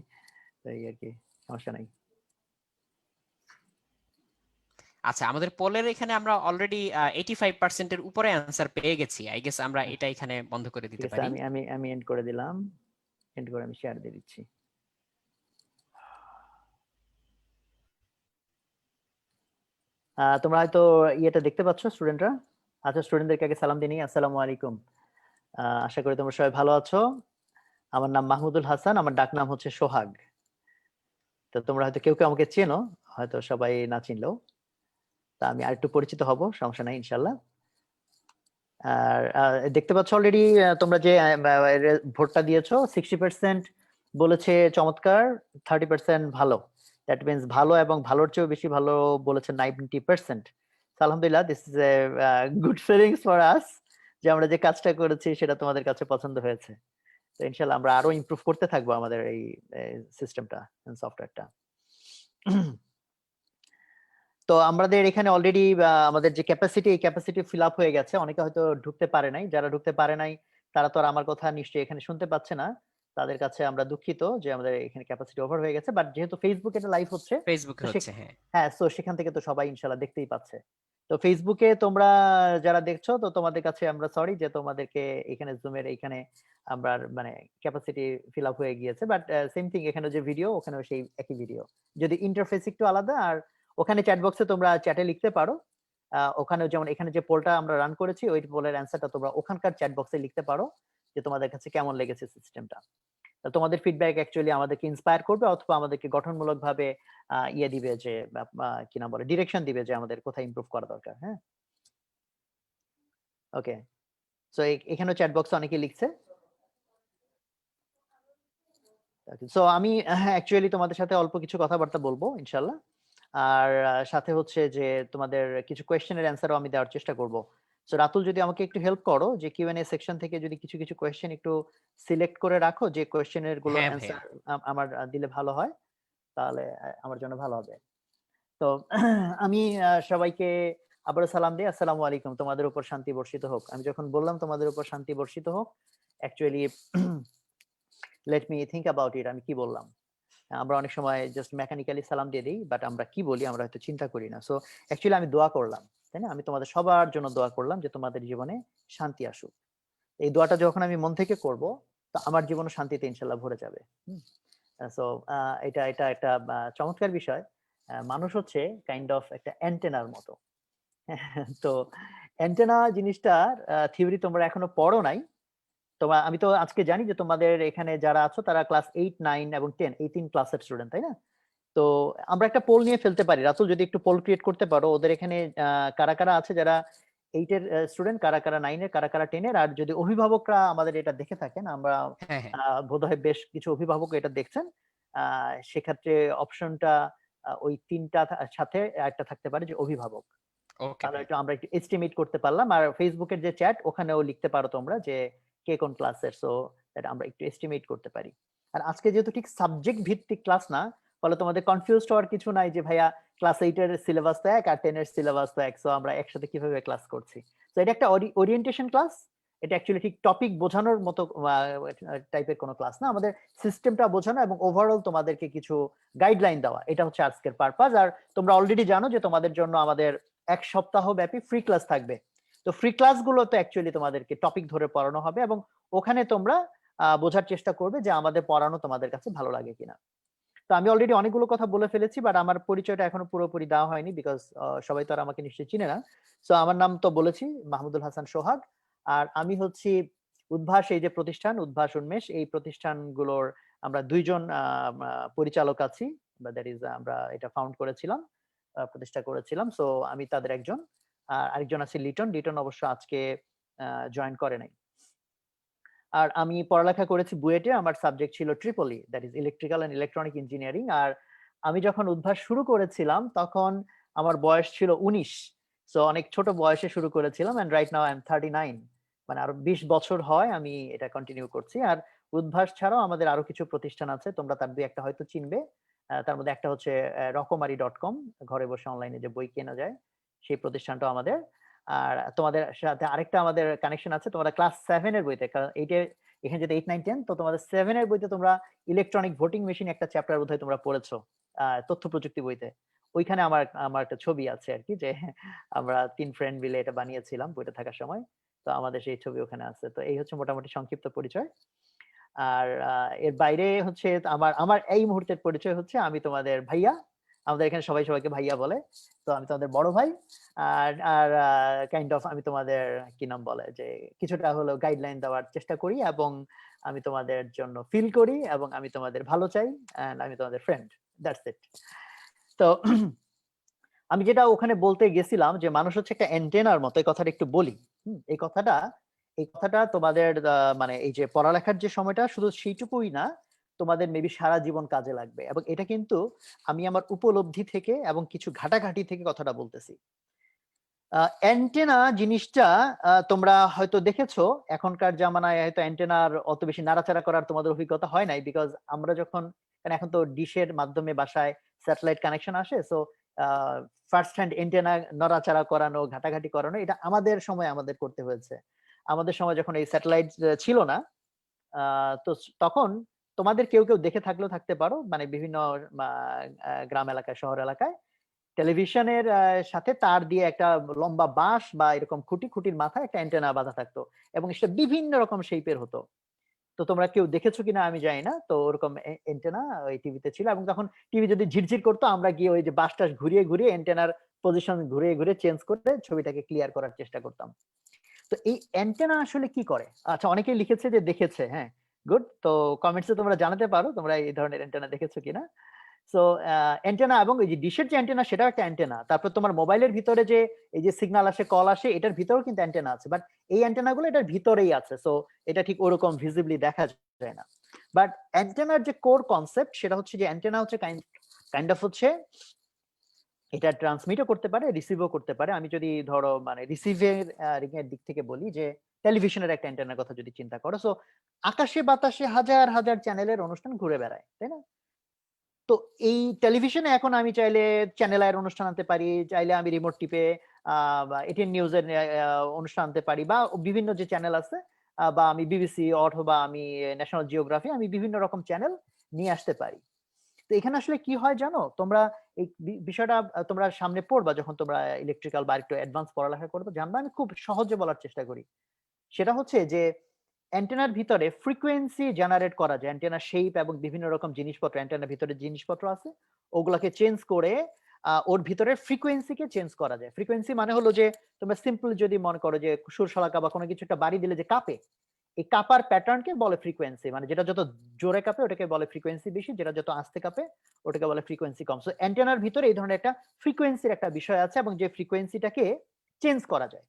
তাই আর কি, সমস্যা নাই। আচ্ছা, আমাদের পোলের এখানে আমরা অলরেডি 85% এর উপরে অ্যান্সার পেয়ে গেছি, আই গেস আমরা এটা এখানে বন্ধ করে ঠিক দিতে আছে, পারি। আমি আমি আমি এন্ড করে দিলাম, এন্ড করে আমি শেয়ার দিয়ে দিচ্ছি। তোমরা হয়তো ইয়েটা দেখতে পাচ্ছ স্টুডেন্টরা। আচ্ছা, স্টুডেন্টদেরকে আগে সালাম দিয়ে নিই। আসসালামু আলাইকুম। আশা করি তোমরা সবাই ভালো আছো। আমার নাম মাহমুদুল হাসান, আমার ডাক নাম হচ্ছে সোহাগ। তো তোমরা হয়তো কেউ কেউ আমাকে চেনো, হয়তো সবাই না চিনলেও। তা আমি আরেকটু পরিচিত হব, সমস্যা নাই ইনশাল্লাহ। আর দেখতে পাচ্ছ অলরেডি তোমরা যে ভোটটা দিয়েছো, 60% বলেছে চমৎকার, 30% ভালো। দ্যাট মিনস ভালো এবং ভালোর চেয়েও বেশি ভালো বলেছে 90%। আলহামদুলিল্লাহ, this is a good feelings for us, যে আমরা যে কাজটা করেছি সেটা তোমাদের কাছে পছন্দ হয়েছে। তো ইনশাল্লাহ আমরা আরো ইমপ্রুভ করতে থাকবো আমাদের এই সিস্টেমটা, সফটওয়্যারটা। তো আমাদের এখানে অলরেডি আমাদের যে ক্যাপাসিটি, এই ক্যাপাসিটি ফিল আপ হয়ে গেছে। অনেকে হয়তো ঢুকতে পারে নাই, যারা ঢুকতে পারে নাই তারা তো আর আমার কথা নিশ্চয়ই এখানে শুনতে পাচ্ছে না। তাদের কাছে আমরা দুঃখিত যে আমাদের এখানে ক্যাপাসিটি ওভার হয়ে গেছে, বাট যেহেতু ফেসবুকে এটা লাইভ হচ্ছে, ফেসবুকে তো হচ্ছে, হ্যাঁ। হ্যাঁ, তো সেখান থেকে তো সবাই ইনশাল্লাহ দেখতেই পাচ্ছে। তো ফেসবুকে তোমরা যারা দেখছো, তো তোমাদের কাছে আমরা সরি যে তোমাদেরকে এখানে জুমের এইখানে আমরা মানে ক্যাপাসিটি ফিল আপ হয়ে গিয়েছে, বাট সেম থিং এখানে যে ভিডিও, ওখানেও সেই একই ভিডিও, যদি ইন্টারফেস একটু আলাদা। আর ওখানে চ্যাট বক্সে তোমরা চ্যাটে লিখতে পারো। ওখানে যেমন এখানে যে পোলটা আমরা রান করেছি, ওই পোলের অ্যান্সারটা তোমরা ওখানকার চ্যাট বক্সে লিখতে পারো, যে তোমাদের কাছে কেমন লেগেছে সিস্টেমটা। তোমাদের ফিডব্যাক অ্যাকচুয়ালি আমাদেরকে ইন্সপায়ার করবে, অথবা আমাদেরকে গঠনমূলক ভাবে ইয়ে দিবে, যে কি নাম বলে, ডিরেকশন দিবে যে আমাদের কোথায় ইমপ্রুভ করা দরকার। হ্যাঁ, ওকে। সো এখানেও চ্যাট বক্সে অনেকে লিখছে। সো আমি অ্যাকচুয়ালি তোমাদের সাথে অল্প কিছু কথাবার্তা বলবো ইনশাল্লাহ। আর সাথে হচ্ছে যে তোমাদের কিছু কোয়েশ্চেনের অ্যান্সারও আমি দেওয়ার চেষ্টা করব। সো রাতুল, যদি আমাকে একটু হেল্প করো, যে কিউএনএ সেকশন থেকে যদি কিছু কিছু কোয়েশ্চেন একটু সিলেক্ট করে রাখো, যে কোয়েশ্চেনের গুলোর হ্যাঁ ভাইয়া। অ্যান্সার আমার দিলে ভালো হয়, তাহলে আমার জন্য ভালো হবে। তো আমি সবাইকে আবারও সালাম দিই, আসসালামু আলাইকুম, তোমাদের উপর শান্তি বর্ষিত হোক। আমি যখন বললাম তোমাদের উপর শান্তি বর্ষিত হোক, actually let me think about it, আমি কি বললাম। আমরা অনেক সময় জাস্ট মেকানিক্যালি সালাম দিয়ে দিই, বাট আমরা কি বলি আমরা হয়তো চিন্তা করি না। সো অ্যাকচুয়ালি আমি দোয়া করলাম, তাই না? আমি তোমাদের সবার জন্য দোয়া করলাম যে তোমাদের জীবনে শান্তি আসুক। এই দোয়াটা যখন আমি মন থেকে করব, তো আমার জীবনও শান্তিতে ইনশাল্লাহ ভরে যাবে। সো এটা এটা একটা চমৎকার বিষয়। মানুষ হচ্ছে কাইন্ড অফ একটা অ্যান্টেনার মতো। তো অ্যান্টেনা জিনিসটার থিওরি তোমরা এখনো পড়ো নাই। আমি তো আজকে জানি যে তোমাদের এখানে যারা আছো তারা ক্লাস 8, 9 এবং 10 এই 3 ক্লাসের স্টুডেন্ট, তাই না? তো আমরা একটা পোল নিয়ে ফেলতে পারি। রাতুল যদি একটু পোল ক্রিয়েট করতে পারো, ওদের এখানে কারা কারা আছে যারা 8 এর স্টুডেন্ট, কারা কারা 9 এর, কারা কারা 10 এর, আর যদি অভিভাবকরা আমাদের এটা দেখে থাকেন, আমরা হ্যাঁ হ্যাঁ বোধহয় বেশ কিছু অভিভাবক এটা দেখছেন। সেক্ষেত্রে অপশনটা ওই 3টা সাথে একটা থাকতে পারে যে অভিভাবক। ওকে তাহলে ভাই একটু আমরা একটু এস্টিমেট করতে পারলাম। আর ফেসবুকের যে চ্যাট ওখানেও লিখতে পারো তোমরা যে কে কোন ক্লাসের, সো এটা আমরা একটু এস্টিমেট করতে পারি। আর আজকে যেহেতু ঠিক সাবজেক্ট ভিত্তিক ক্লাস না, ফলে তোমাদের কনফিউজড হওয়ার কিছু নাই যে ভাইয়া ক্লাস 8 এর সিলেবাস তো এক আর 10 এর সিলেবাস তো এক, সো আমরা একসাথে কিভাবে ক্লাস করছি। তো এটা একটা ওরিয়েন্টেশন ক্লাস। এটা অ্যাকচুয়ালি ঠিক টপিক বোঝানোর মতো টাইপের কোনো ক্লাস না। আমাদের সিস্টেমটা বোঝানো এবং ওভারঅল তোমাদেরকে কিছু গাইডলাইন দেওয়া, এটা হচ্ছে আজকের পারপাস। আর তোমরা অলরেডি জানো যে তোমাদের জন্য আমাদের 1 সপ্তাহ ব্যাপী ফ্রি ক্লাস থাকবে। তো ফ্রি ক্লাস গুলোতে অ্যাকচুয়ালি তোমাদেরকে টপিক ধরে পড়ানো হবে এবং ওখানে তোমরা বোঝার চেষ্টা করবে যে আমাদের পড়ানো তোমাদের কাছে ভালো লাগে কিনা। তো আমি অলরেডি অনেকগুলো কথা বলে ফেলেছি, বাট আমার পরিচয়টা এখনো পুরোপুরি দেওয়া হয়নি, বিকজ সবাই তো আর আমাকে নিশ্চয়ই চিনে না। সো আমার নাম তো বলেছি, মাহমুদুল হাসান সোহাগ। আর আমি হচ্ছি উদ্ভাস, এই যে প্রতিষ্ঠান উদ্ভাস উন্মেষ, এই প্রতিষ্ঠানগুলোর আমরা 2 জন পরিচালক আছি। দ্যাট ইজ আমরা এটা ফাউন্ড করেছিলাম, প্রতিষ্ঠা করেছিলাম। সো আমি তাদের একজন। আর আরেকজন আছে লিটন। লিটন অবশ্য আজকে জয়েন করে নাই। আর আমি পড়ালেখা করেছি বুয়েটে। আমার সাবজেক্ট ছিল triple E, that is electrical and electronic engineering. আর আমি যখন উদ্ভাস শুরু করেছিলাম তখন আমার বয়স ছিল 19। সো অনেক ছোট বয়সে শুরু করেছিলাম, and right now I am 39। মানে আরো 20 বছর হয় আমি এটা কন্টিনিউ করছি। আর উদ্ভাস ছাড়াও আমাদের আরো কিছু প্রতিষ্ঠান আছে, তোমরা তার 2-1টা হয়তো চিনবে। তার মধ্যে একটা হচ্ছে রকমারি.com, ঘরে বসে অনলাইনে যে বই কেনা যায়, সেই প্রতিষ্ঠানটাও আমাদের। আর তোমাদের সাথে আরেকটা আমাদের কানেকশন আছে, তোমরা ক্লাস 7 এর বইতে, কারণ 8 এর এখানে যদি 8, 9, 10, তো তোমাদের 7 এর বইতে তোমরা ইলেকট্রনিক ভোটিং মেশিন একটা চ্যাপ্টার বোধহয় তোমরা পড়েছো, তথ্য প্রযুক্তি বইতে। ওইখানে আমার আমার একটা ছবি আছে আর কি, যে আমরা 3 ফ্রেন্ড মিলে এটা বানিয়েছিলাম বইটা থাকার সময়। তো আমাদের সেই ছবি ওখানে আছে। তো এই হচ্ছে মোটামুটি সংক্ষিপ্ত পরিচয়। আর এর বাইরে হচ্ছে আমার আমার এই মুহূর্তের পরিচয় হচ্ছে আমি তোমাদের ভাইয়া। আমাদের এখানে সবাই সবাইকে ভাইয়া বলে। তো আমি তোমাদের বড় ভাই। আর আর কাইন্ড অফ আমি তোমাদের কি নাম বলে যে কিছুটা হলেও গাইডলাইন দেওয়ার চেষ্টা করি, এবং আমি তোমাদের জন্য ফিল করি, এবং আমি তোমাদের ভালো চাই, এন্ড আমি তোমাদের ফ্রেন্ড। That's it. তো আমি যেটা ওখানে বলতে গেছিলাম যে মানুষ হচ্ছে একটা অ্যান্টেনার মতো, এই কথাটা একটু বলি। এই কথাটা তোমাদের মানে এই যে পড়ালেখার যে সময়টা শুধু সেইটুকুই না, তোমাদের মেবি সারা জীবন কাজে লাগবে। এবং এটা কিন্তু আমি আমার উপলব্ধি থেকে এবং কিছু ঘাটাঘাটি থেকে কথাটা বলতেছি। অ্যান্টেনা জিনিসটা তোমরা হয়তো দেখেছো, এখনকার জামানায় হয়তো অ্যান্টেনার অত বেশি নাড়াচাড়া করার তোমাদের অভিজ্ঞতা হয় নাই, বিকজ আমরা যখন, কারণ এখন তো ডিশের মাধ্যমে বাসায় স্যাটেলাইট কানেকশন আসে। সো ফার্স্ট হ্যান্ড অ্যান্টেনা নড়াচাড়া করানো, ঘাটাঘাটি করানো, এটা আমাদের সময় আমাদের করতে হয়েছে। আমাদের সময় যখন এই স্যাটেলাইট ছিল না, তো তখন তোমাদের কেউ কেউ দেখে থাকলেও থাকতে পারো, মানে বিভিন্ন গ্রাম এলাকায়, শহর এলাকায় টেলিভিশনের সাথে তার দিয়ে একটা লম্বা বাঁশ বা এরকম খুঁটির মাথায় একটা অ্যান্টেনা বাঁধা থাকতো, এবং সেটা বিভিন্ন রকম শেপের হতো। তো তোমরা কেউ দেখেছো কিনা আমি জানি না। তো ওরকম অ্যান্টেনা ওই টিভিতে ছিল, এবং তখন টিভি যদি ঝিরঝির করতো আমরা গিয়ে ওই যে বাঁশটা ঘুরিয়ে ঘুরিয়ে অ্যান্টেনার পজিশন ঘুরিয়ে ঘুরিয়ে চেঞ্জ করে ছবিটাকে ক্লিয়ার করার চেষ্টা করতাম। তো এই অ্যান্টেনা আসলে কি করে? আচ্ছা, অনেকেই লিখেছে যে দেখেছে। হ্যাঁ, গুড। তো কমেন্টসে তোমরা জানাতে পারো তোমরা এই ধরনের অ্যান্টেনা দেখেছো কিনা। সো অ্যান্টেনা, এবং এই যে ডিশের যে অ্যান্টেনা সেটাও একটা অ্যান্টেনা। তারপর তোমার মোবাইলের ভিতরে যে এই যে সিগন্যাল আসে, কল আসে, এটার ভিতরেও কিন্তু অ্যান্টেনা আছে, বাট এই অ্যান্টেনা গুলো এটার ভিতরেই আছে। সো এটা ঠিক ওরকম ভিজিবলি দেখা যায় না। বাট অ্যান্টেনার যে কোর কনসেপ্ট সেটা হচ্ছে যে অ্যান্টেনা হচ্ছে কাইন্ড অফ হচ্ছে এটা ট্রান্সমিটও করতে পারে, রিসিভও করতে পারে। আমি যদি ধরো মানে রিসিভের এর দিক থেকে বলি, যে টেলিভিশনের একটা অ্যান্টেনার কথা যদি চিন্তা করো, সো আকাশে বাতাসে হাজার হাজার চ্যানেলের অনুষ্ঠান ঘুরে বেড়ায়, তাই না? তো এই টেলিভিশনে এখন আমি চাইলে চ্যানেল আয়ের অনুষ্ঠান আনতে পারি, চাইলে আমি রিমোট টিপে এটিএন নিউজের অনুষ্ঠান আনতে পারি, বা বিভিন্ন যে চ্যানেল আছে, বা আমি বিবিসি অথবা আমি ন্যাশনাল জিওগ্রাফি, আমি বিভিন্ন রকম চ্যানেল নিয়ে আসতে পারি। তো এখানে আসলে কি হয় জানো, তোমরা এই বিষয়টা তোমরা সামনে পড়বা যখন তোমরা ইলেকট্রিক্যাল বা একটু অ্যাডভান্স পড়ালেখা করবে, জানবা। আমি খুব সহজে বলার চেষ্টা করি। সেটা হচ্ছে যে অ্যান্টেনার ভিতরে ফ্রিকোয়েন্সি জেনারেট করা যায়। অ্যান্টেনার শেপ এবং বিভিন্ন রকম জিনিসপত্র, অ্যান্টেনার ভিতরে জিনিসপত্র আছে, ওগুলাকে চেঞ্জ করে ওর ভিতরে ফ্রিকোয়েন্সিকে চেঞ্জ করা যায়। ফ্রিকোয়েন্সি মানে হলো যে তোমরা সিম্পল যদি মনে করো যে সুরশলাকা বা কোনো কিছু একটা বাড়ি দিলে যে কাঁপে, এই কাঁপার প্যাটার্নকে বলে ফ্রিকোয়েন্সি। মানে যেটা যত জোরে কাঁপে ওটাকে বলে ফ্রিকোয়েন্সি বেশি, যেটা যত আস্তে কাঁপে ওটাকে বলে ফ্রিকোয়েন্সি কম। সো অ্যান্টেনার ভিতরে এই ধরনের একটা ফ্রিকোয়েন্সির একটা বিষয় আছে, এবং যে ফ্রিকোয়েন্সিটাকে চেঞ্জ করা যায়।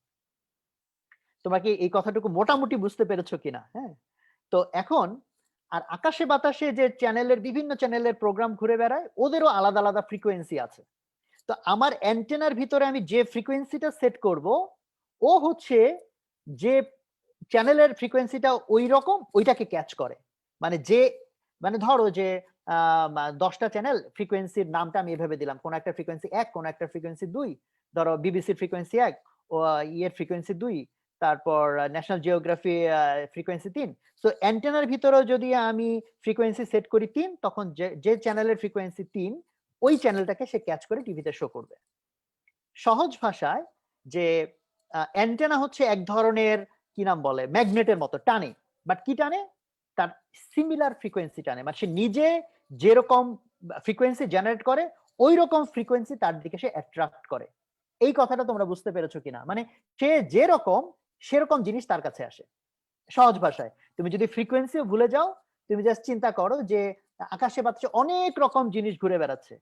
তোমরা কি এই কথাটুকু মোটামুটি বুঝতে পেরেছো কিনা? হ্যাঁ, তো এখন আর আকাশে বাতাসে যে চ্যানেলের বিভিন্ন চ্যানেলের প্রোগ্রাম ঘুরে বেড়ায়, ওদেরও আলাদা আলাদা ফ্রিকোয়েন্সি আছে। তো আমার অ্যান্টেনার ভিতরে আমি যে ফ্রিকোয়েন্সিটা সেট করব, ও হচ্ছে যে চ্যানেলের ফ্রিকোয়েন্সিটা ওই রকম ওইটাকে ক্যাচ করে। মানে যে মানে ধরো যে 10টা চ্যানেল, ফ্রিকোয়েন্সির নামটা আমি এভাবে দিলাম, কোন একটা ফ্রিকোয়েন্সি 1, কোন একটা ফ্রিকোয়েন্সি 2। ধরো বিবিসির ফ্রিকোয়েন্সি 1, ও ইয়ের ফ্রিকোয়েন্সি 2, তারপর ন্যাশনাল জিওগ্রাফি ফ্রিকোয়েন্সি 3। সো অ্যান্টেনার ভিতরেও যদি আমি ফ্রিকোয়েন্সি সেট করি 3, তখন যে চ্যানেলের ফ্রিকোয়েন্সি 3, ওই চ্যানেলটাকে সে ক্যাচ করে টিভিতে শো করবে। সহজ ভাষায় যে অ্যান্টেনা হচ্ছে এক ধরনের কি নাম বলে, ম্যাগনেটের মতো টানে। বাট কি টানে? তার সিমিলার ফ্রিকোয়েন্সি টানে। মানে সে নিজে যেরকম ফ্রিকোয়েন্সি জেনারেট করে, ওই রকম ফ্রিকোয়েন্সি তার দিকে সে অ্যাট্রাক্ট করে। এই কথাটা তোমরা বুঝতে পেরেছো কিনা? মানে সে যেরকম সেরকম জিনিস তার কাছে আসে। সহজ ভাষায় তুমি যদি ফ্রিকোয়েন্সিও ভুলে যাও, তুমি জাস্ট চিন্তা করো যে আকাশে বাতাসে অনেক রকম জিনিস ঘুরে বেড়াচ্ছে।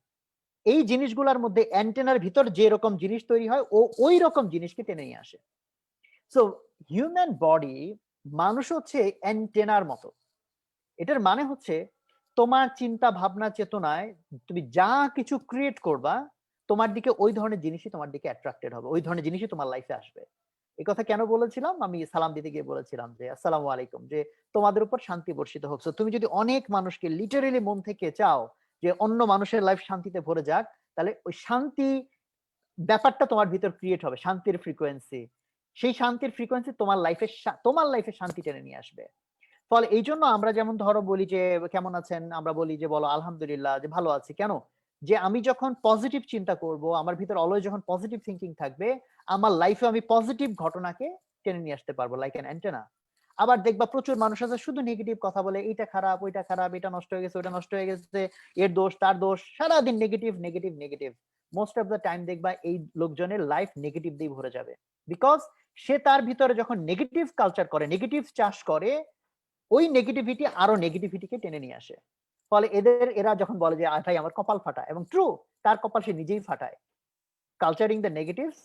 এই জিনিসগুলোর মধ্যে অ্যান্টেনার ভিতর যে রকম জিনিস তৈরি হয়, ও ওই রকম জিনিসকে টেনে নিয়ে আসে। সো হিউম্যান বডি, মানুষ হচ্ছে অ্যান্টেনার মতো। এটার মানে হচ্ছে তোমার চিন্তা ভাবনা চেতনায় তুমি যা কিছু ক্রিয়েট করবা, তোমার দিকে ওই ধরনের জিনিসই তোমার দিকে অ্যাট্রাক্টেড হবে, ওই ধরনের জিনিসই তোমার লাইফে আসবে। এই কথা কেন বলেছিলাম? আমি সালাম দিতে গিয়ে বলেছিলাম যে আসসালামু আলাইকুম, যে তোমাদের উপর শান্তি বর্ষিত হোক। So, তুমি যদি অনেক মানুষকে লিটারেলি মন থেকে চাও যে অন্য মানুষের লাইফ শান্তিতে ভরে যাক, তাহলে ওই শান্তি ব্যাপারটা তোমার ভিতর ক্রিয়েট হবে, শান্তির ফ্রিকোয়েন্সি। সেই শান্তির ফ্রিকোয়েন্সি তোমার লাইফে শান্তি টেনে নিয়ে আসবে। ফলে এই জন্য আমরা যেমন ধরো বলি যে কেমন আছেন, আমরা বলি যে বলো আলহামদুলিল্লাহ, যে ভালো আছি। কেন? যে আমি যখন পজিটিভ চিন্তা করব, আমার ভিতর অলওয়েজ যখন পজিটিভ থিঙ্কিং থাকবে, আমার লাইফে আমি পজিটিভ ঘটনাকে টেনে নিয়ে আসতে পারবো, লাইক অ্যান অ্যান্টেনা। আবার দেখবা প্রচুর মানুষ আছে শুধু নেগেটিভ কথা বলে, এইটা খারাপ, ওইটা খারাপ, এটা নষ্ট হয়ে গেছে, ওইটা নষ্ট হয়ে গেছে, এর দোষ, তার দোষ, সারাদিন negative negative negative. Most of the time দেখবা এই লোকজনের লাইফ নেগেটিভ দিয়ে ভরে যাবে। বিকজ সে তার ভিতরে যখন নেগেটিভ কালচার করে, নেগেটিভ চাষ করে, ওই নেগেটিভিটি আরো নেগেটিভিটিকে টেনে নিয়ে আসে। ফলে এরা যখন বলে যে ভাই আমার কপাল ফাটা, এবং ট্রু, তার কপাল সে নিজেই ফাটায়। কালচারিং দ্য নেগেটিভস,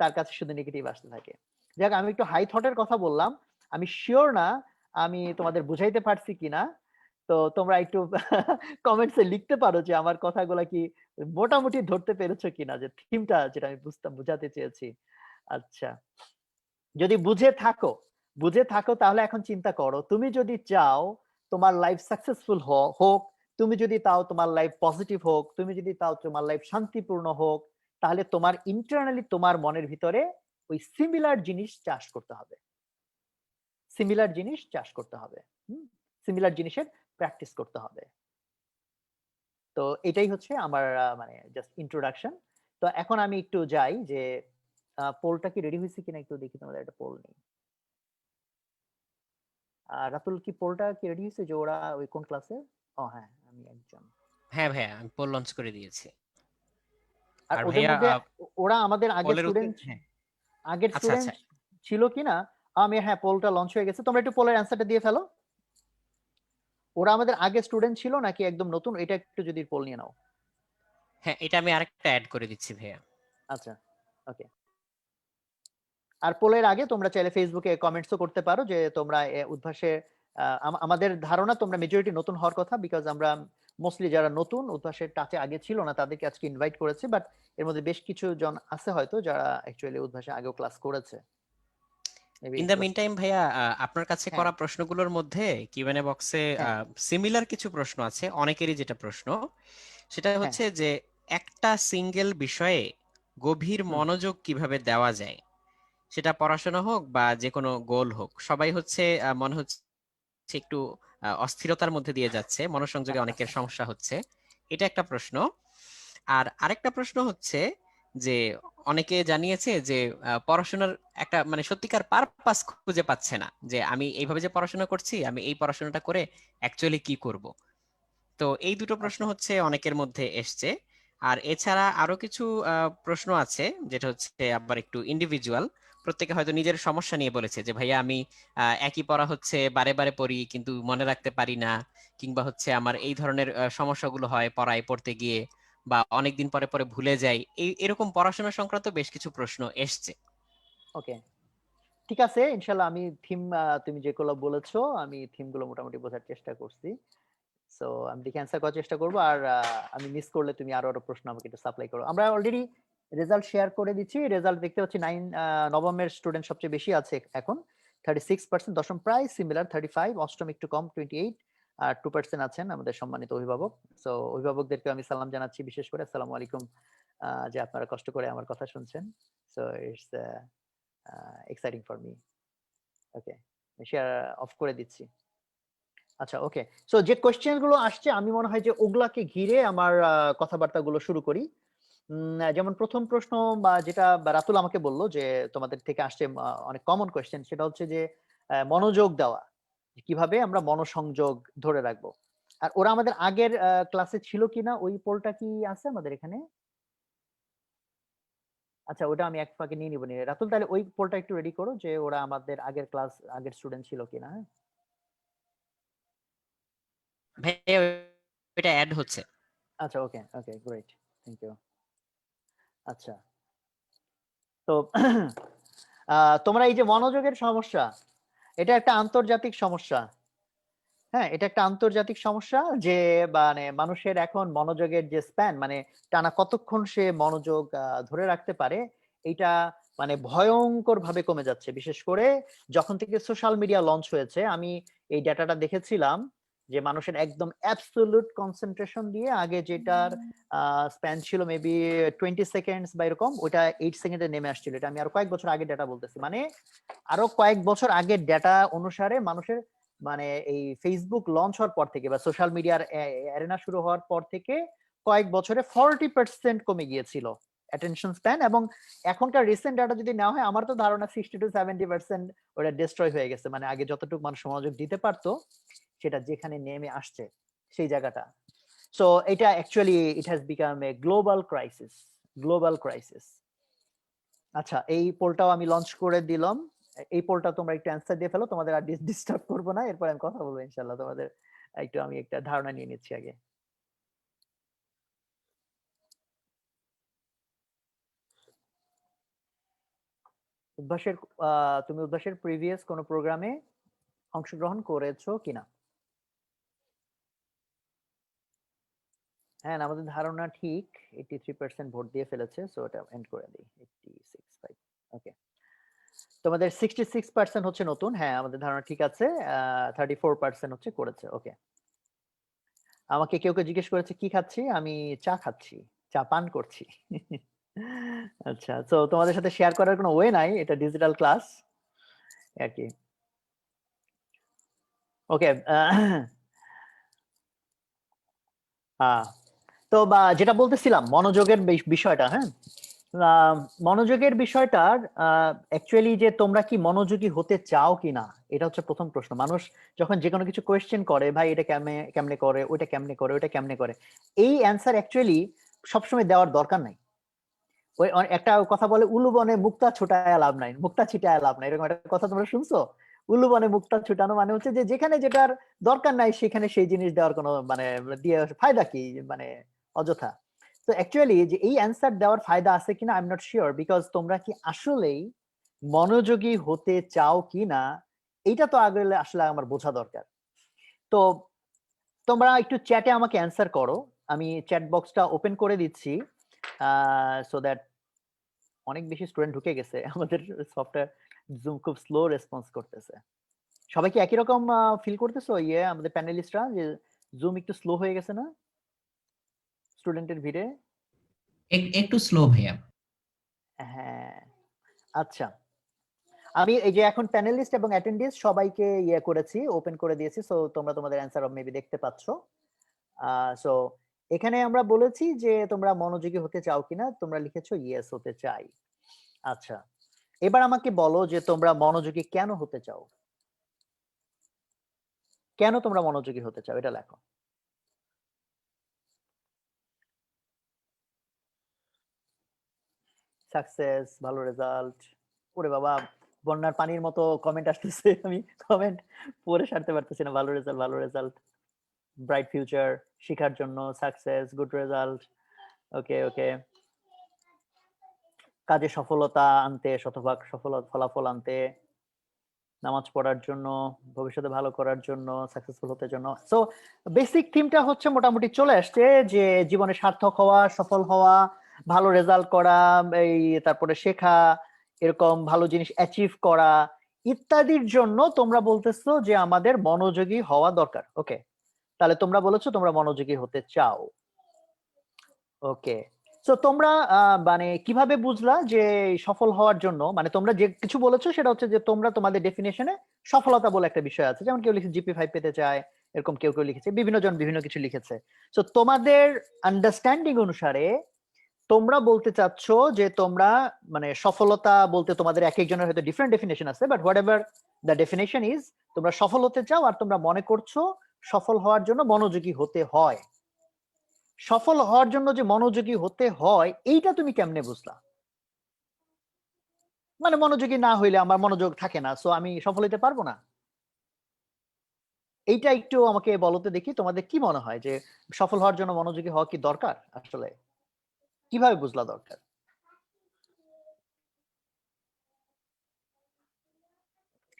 তার কাছে শুধু নেগেটিভ আসতে থাকে। যাক, আমি একটু হাই থটের কথা বললাম, আমি শিওর না আমি তোমাদের বুঝাইতে পারছি কিনা। তো তোমরা একটু কমেন্টসে লিখতে পারো যে আমার কথাগুলা কি মোটামুটি ধরতে পেরেছো কিনা, যে থিমটা যেটা আমি বুঝাতে চেয়েছি। আচ্ছা, যদি বুঝে থাকো তাহলে এখন চিন্তা করো, তুমি যদি চাও তোমার লাইফ সাকসেসফুল হোক, তুমি যদি তাও তোমার লাইফ পজিটিভ হোক, তুমি যদি তাও তোমার লাইফ শান্তিপূর্ণ হোক, তাহলে তোমার ইন্টারনালি তোমার মনের ভিতরে ওই সিমিলার জিনিস চাষ করতে হবে। সিমিলার জিনিস চাষ করতে হবে, সিমিলার জিনিসের প্র্যাকটিস করতে হবে। তো এটাই হচ্ছে আমার মানে জাস্ট ইন্ট্রোডাকশন। তো এখন আমি একটু যাই যে পোলটা কি রেডি হয়েছে কিনা একটু দেখি, তোমাদের একটা পোল নেই। রাতুল, কি পোলটা কি রেডি হয়েছে যে ওরা ওই কোন ক্লাসে? ও হ্যাঁ, আমি একজন। হ্যাঁ ভাইয়া, আমি পোল লঞ্চ করে দিয়েছি। আর আর ওদের ভাইয়া মধ্যে ওরা আমাদের আগের পোলের উত্তর, স্টুডেন্ট হ্যাঁ আগের আচ্ছা স্টুডেন্ট আচ্ছা ছিল কিনা? আমি হ্যাঁ, পোলটা লঞ্চ হয়ে গেছে, তোমরা একটু পোলের অ্যান্সারটা দিয়ে ফেলো। ওরা আমাদের আগে স্টুডেন্ট ছিল নাকি একদম নতুন, এটা একটু যদি পোল নিয়ে নাও। হ্যাঁ, এটা আমি আরেকটা অ্যাড করে দিচ্ছি ভাইয়া। আচ্ছা, ওকে। আর পোলের আগে তোমরা চাইলে ফেসবুকে কমেন্টসও করতে পারো যে তোমরা উদ্ভাসে আমাদের ধারণা তোমরা মেজরিটি নতুন হওয়ার কথা, বিকজ আমরা মোস্টলি যারা নতুন উদ্ভাসের টাচে আগে ছিল না তাদেরকে আজকে ইনভাইট করেছি, বাট এর মধ্যে বেশ কিছু জন আছে হয়তো যারা অ্যাকচুয়ালি উদ্ভাসে আগেও ক্লাস করেছে। ইন দ্য মিন টাইম ভাইয়া, আপনার কাছে হ্যাঁ, করা প্রশ্নগুলোর মধ্যে কিউএনএ বক্সে হ্যাঁ, সিমিলার কিছু প্রশ্ন আছে, অনেকেরই যেটা প্রশ্ন সেটা হ্যাঁ, হচ্ছে যে একটা সিঙ্গেল বিষয়ে গভীর হুম। মনোযোগ কিভাবে দেওয়া যায়, সেটা পড়াশোনা হোক বা যে কোনো গোল হোক, সবাই হচ্ছে মনে হচ্ছে একটু অস্থিরতার মধ্যে দিয়ে যাচ্ছে, মনোসংযোগে অনেকের সমস্যা হচ্ছে। এটা একটা প্রশ্ন। আর আরেকটা প্রশ্ন হচ্ছে যে অনেকে জানিয়েছে যে পড়াশোনার একটা মানে সত্যিকার পারপাস খুঁজে পাচ্ছে না, যে আমি এইভাবে যে পড়াশোনা করছি, আমি এই পড়াশোনাটা করে অ্যাকচুয়ালি কি করব। তো এই দুটো প্রশ্ন আচ্ছা, হচ্ছে অনেকের মধ্যে এসছে। আর এছাড়া আরো কিছু প্রশ্ন আছে যেটা হচ্ছে আবার একটু ইন্ডিভিজুয়াল। প্রত্যেকে হয়তো নিজের সমস্যা নিয়ে বলেছে যে ভাইয়া আমি একই পড়া হচ্ছে বারে বারে পড়ি কিন্তু মনে রাখতে পারি না, কিংবা হচ্ছে আমার এই ধরনের সমস্যাগুলো হয় পড়ায় পড়তে গিয়ে, বা অনেকদিন পরে পরে ভুলে যাই। এরকম পড়াশোনা সংক্রান্ত বেশ কিছু প্রশ্ন এসছে। ওকে, ঠিক আছে। ইনশাল্লাহ আমি থিম, তুমি যেগুলো বলেছো আমি থিম গুলো মোটামুটি বোঝার চেষ্টা করছি। সো আমি দেখি অ্যান্সার করার চেষ্টা করবো। আর আমি মিস করলে তুমি আরো আরো প্রশ্ন আমাকে একটু সাপ্লাই করো। আমরা অলরেডি রেজাল্ট শেয়ার করে দিচ্ছি। রেজাল্ট দেখতে পাচ্ছি নবমের স্টুডেন্ট সবচেয়ে বেশি আছে এখন, 36%। দশম প্রায় সিমিলার 35, অষ্টম একটু কম 28, আর 2% আছেন আমাদের সম্মানিত অভিভাবক। সো অভিভাবকদেরকে আমি সালাম জানাচ্ছি বিশেষ করে, আসসালামু আলাইকুম, যে আপনারা কষ্ট করে আমার কথা শুনছেন। So it's exciting for me. Okay, share of করে দিচ্ছি। আচ্ছা, ওকে। সো যে কোয়েশ্চেন গুলো আসছে আমি মনে হয় যে ওগুলাকে ঘিরে আমার কথাবার্তা গুলো শুরু করি। যেমন প্রথম প্রশ্ন বা যেটা রাতুল আমাকে বললো যে তোমাদের থেকে আসছে অনেক কমন কোয়েশ্চেন, সেটা হচ্ছে যে মনোযোগ দেওয়া, যে কিভাবে আমরা মনোসংযোগ ধরে রাখবো। আর ওরা আমাদের আগের ক্লাসে ছিল কিনা ওই পোলটা কি আছে আমাদের এখানে? আচ্ছা, ওটা আমি এক ফাঁকে নিয়ে নিবো নিয়ে। রাতুল তাহলে ওই পোলটা একটু রেডি করো যে ওরা আমাদের আগের ক্লাস আগের স্টুডেন্ট ছিল কিনা, হ্যাঁ? ভাইয়া এটা অ্যাড হচ্ছে। আচ্ছা, ওকে ওকে, গ্রেট, থ্যাংক ইউ। আচ্ছা, তো তোমরা এই যে মনোযোগের সমস্যা, এটা একটা আন্তর্জাতিক সমস্যা। হ্যাঁ, এটা একটা আন্তর্জাতিক সমস্যা যে মানে মানুষের এখন মনোযোগের যে স্প্যান, মানে টানা কতক্ষণ সে মনোযোগ ধরে রাখতে পারে, এটা মানে ভয়ঙ্কর ভাবে কমে যাচ্ছে। বিশেষ করে যখন থেকে সোশ্যাল মিডিয়া লঞ্চ হয়েছে, আমি এই ডেটাটা দেখেছিলাম যে মানুষের একদম অ্যাবসলিউট কনসেন্ট্রেশন দিয়ে আগে যেটার স্প্যান ছিল মেবি 20 সেকেন্ডস বা এরকম, ওটা 8 সেকেন্ডে নেমে আসছিল। এটা আমি আরো কয়েক বছর আগে ডেটা বলতেছি, মানে আরো কয়েক বছর আগের ডেটা অনুসারে মানুষের মানে এই ফেসবুক লঞ্চ হওয়ার পর থেকে বা সোশ্যাল মিডিয়ার অ্যারেনা শুরু হওয়ার পর থেকে কয়েক বছরে 40% কমে গিয়েছিল অ্যাটেনশন স্প্যান। এবং এখনকার রিসেন্ট ডাটা যদি নেওয়া হয়, আমার তো ধারণা 60 to 70% ওটা ডিস্ট্রয় হয়ে গেছে। মানে আগে যতটুকু মানুষ মনোযোগ দিতে পারতো সেটা যেখানে নেমে আসছে সেই জায়গাটা। সো এটা actually it has become a global crisis, global crisis. আচ্ছা, এই পোলটাও আমি লঞ্চ করে দিলাম। এই পোলটা তোমরা একটু অ্যান্সার দিয়ে ফেলো, তোমাদের আর ডিস্টার্ব করবো না, এরপর আমি কথা বলবো ইনশাল্লাহ। তোমাদের একটু আমি একটা ধারণা নিয়ে নিচ্ছি আগে। উদ্ভাসের তুমি উদ্ভাসের প্রিভিয়াস কোনো প্রোগ্রামে অংশগ্রহণ করেছো কিনা? হ্যাঁ, আমাদের ধারণা ঠিক, 83% ভোট দিয়ে ফেলেছে। সো এটা এন্ড করে দিই। 86 ওকে, তোমাদের 66% হচ্ছে নতুন। হ্যাঁ, আমাদের ধারণা ঠিক আছে। 34% হচ্ছে করেছে। ওকে, আমাকে কেউ কেউ জিজ্ঞেস করেছে কি খাচ্ছি, আমি চা খাচ্ছি, চা পান করছি। আচ্ছা, তো তোমাদের সাথে শেয়ার করার কোনো ওয়ে নাই, এটা ডিজিটাল ক্লাস আর কি। ওকে, তো বা যেটা বলতেছিলাম মনোযোগের বিষয়টা, হ্যাঁ, আহ, মনোযোগের বিষয়টার অ্যাকচুয়ালি যে তোমরা কি মনোযোগী হতে চাও কিনা, এটা হচ্ছে প্রথম প্রশ্ন। মানুষ যখন যে কোনো কিছু কোয়েশ্চেন করে, ভাই এটা কেমনে কেমনে করে, ওইটা কেমনে করে, ওইটা কেমনে করে, এই অ্যান্সার অ্যাকচুয়ালি সবসময় দেওয়ার দরকার নাই। ওই একটা কথা বলে, উলু বনে মুক্তা ছুটায় লাভ নাই, মুক্তা ছিটায় লাভ নাই, এরকম একটা কথা তোমরা শুনছো? উলু বনে মুক্তা ছুটানো মানে হচ্ছে যে যেখানে যেটার দরকার নাই সেখানে সেই জিনিস দেওয়ার কোনো মানে দিয়ে ফায়দা কি, মানে অযথা। তো অ্যাকচুয়ালি যে এই অ্যান্সার দেওয়ার ফায়দা আছে কিনা I am not sure, because তোমরা কি আসলেই মনোযোগী হতে চাও কিনা এইটা তো আগে আসলে আমার বোঝা দরকার। তো তোমরা একটু চ্যাটে আমাকে অ্যান্সার করো, আমি চ্যাট বক্সটা ওপেন করে দিচ্ছি সো দ্যাট অনেক বেশি স্টুডেন্ট ঢুকে গেছে। আমাদের সফটওয়্যার জুম খুব স্লো রেসপন্স করতেছে। সবাই কি একই রকম ফিল করতেছো? আমাদের প্যানেলিস্টরা যে জুম একটু স্লো হয়ে গেছে না স্টুডেন্টের ভিড়ে? একটু স্লো ভাইয়া। হ্যাঁ, আচ্ছা, আমি এই যে এখন প্যানেলিস্ট এবং অ্যাটেন্ডিস সবাইকে ইয়ে করেছি, ওপেন করে দিয়েছি। সো তোমরা তোমাদের অ্যান্সার মেবি দেখতে পাচ্ছ। সো এখানে আমরা বলেছি যে তোমরা মনোযোগী হতে চাও কিনা, তোমরা লিখেছো ইয়েস হতে চাই। আচ্ছা, এবার আমাকে বলো যে তোমরা মনোযোগী কেন হতে চাও, কেন তোমরা মনোযোগী হতে চাও এটা লেখো। সাকসেস, ভালো রেজাল্ট, ওরে বাবা বন্যার পানির মতো কমেন্ট আসতেছে, আমি কমেন্ট পড়ে সারতে পারতেছি না। ভালো রেজাল্ট, ভালো রেজাল্ট, ব্রাইট ফিউচার, শেখার জন্য, সাকসেস, গুড রেজাল্ট, ওকে ওকে, কাজে সফলতা আনতে, শতভাগ সফল ফলাফল আনতে, নামাজ পড়ার জন্য, ভবিষ্যতে ভালো করার জন্য, সাকসেসফুল হতে জন্য। সো বেসিক থিমটা হচ্ছে মোটামুটি চলে আসছে, যে জীবনে সার্থক হওয়া, সফল হওয়া, ভালো রেজাল্ট করা, এই তারপরে শেখা, এরকম ভালো জিনিস অ্যাচিভ করা ইত্যাদির জন্য তোমরা বলতেছো যে আমাদের মনোযোগী হওয়া দরকার। ওকে, তাহলে তোমরা বলেছো তোমরা মনোযোগী হতে চাও। ওকে, সো তোমরা মানে কিভাবে বুঝলা যে সফল হওয়ার জন্য, মানে তোমরা যে কিছু বলেছো সেটা হচ্ছে যে তোমরা তোমাদের ডেফিনেশনে সফলতা বলে একটা বিষয় আছে, যেমন কেউ লিখেছে জিপি 5 পেতে চায়, এরকম কেউ কেউ লিখেছে, বিভিন্ন জন বিভিন্ন কিছু লিখেছে। সো তোমাদের আন্ডারস্ট্যান্ডিং অনুসারে তোমরা বলতে চাচ্ছ যে তোমরা মানে সফলতা বলতে তোমাদের এক একজনের হয়তো ডিফারেন্ট ডেফিনেশন আছে, but what ever the definition is, তোমরা সফল হতে চাও আর তোমরা মনে করছো সফল হওয়ার জন্য মনোযোগী হতে হয়। সফল হওয়ার জন্য যে মনোযোগী হতে হয় এইটা তুমি কেমনে বুঝলা? মানে মনোযোগী না হইলে আমার মনোযোগ থাকে না, সো আমি সফল হতে পারবো না, এইটা একটু আমাকে বলতে দেখি। তোমাদের কি মনে হয় যে সফল হওয়ার জন্য মনোযোগী হওয়া কি দরকার? আসলে কিভাবে বুঝলা দরকার?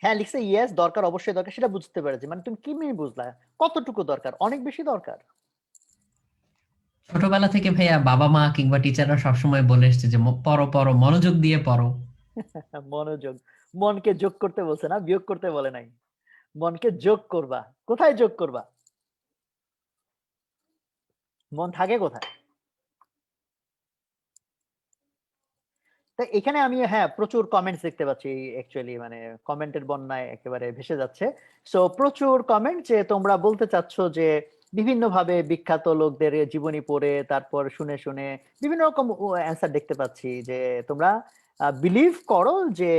হ্যাঁ লিখছে ইয়েস, দরকার, অবশ্যই দরকার, সেটা বুঝতে পেরেছি। মানে তুমি কি মিনি বুঝলা কতটুকু দরকার? অনেক বেশি দরকার? ছোটবেলা থেকে ভাইয়া বাবা মা কিংবা টিচাররা সবসময় বলে এসছে যে পড়ো পড়ো, মনোযোগ দিয়ে পড়ো। মনোযোগ, মনকে যোগ করতে বলছে না, বিয়োগ করতে বলে নাই। মনকে যোগ করবা, কোথায় যোগ করবা? মন থাকে কোথায়? তো এখানে আমি হ্যাঁ প্রচুর কমেন্টস দেখতে পাচ্ছি, অ্যাকচুয়ালি মানে কমেন্টের বন্যায় একেবারে ভেসে যাচ্ছে। সো প্রচুর কমেন্ট যে তোমরা বলতে চাচ্ছ যে বিভিন্ন ভাবে বিখ্যাত লোকদের জীবনী পড়ে তারপর শুনে শুনে বিভিন্ন রকম অ্যান্সার দেখতে পাচ্ছি, যে তোমরা বিলিভ করো যে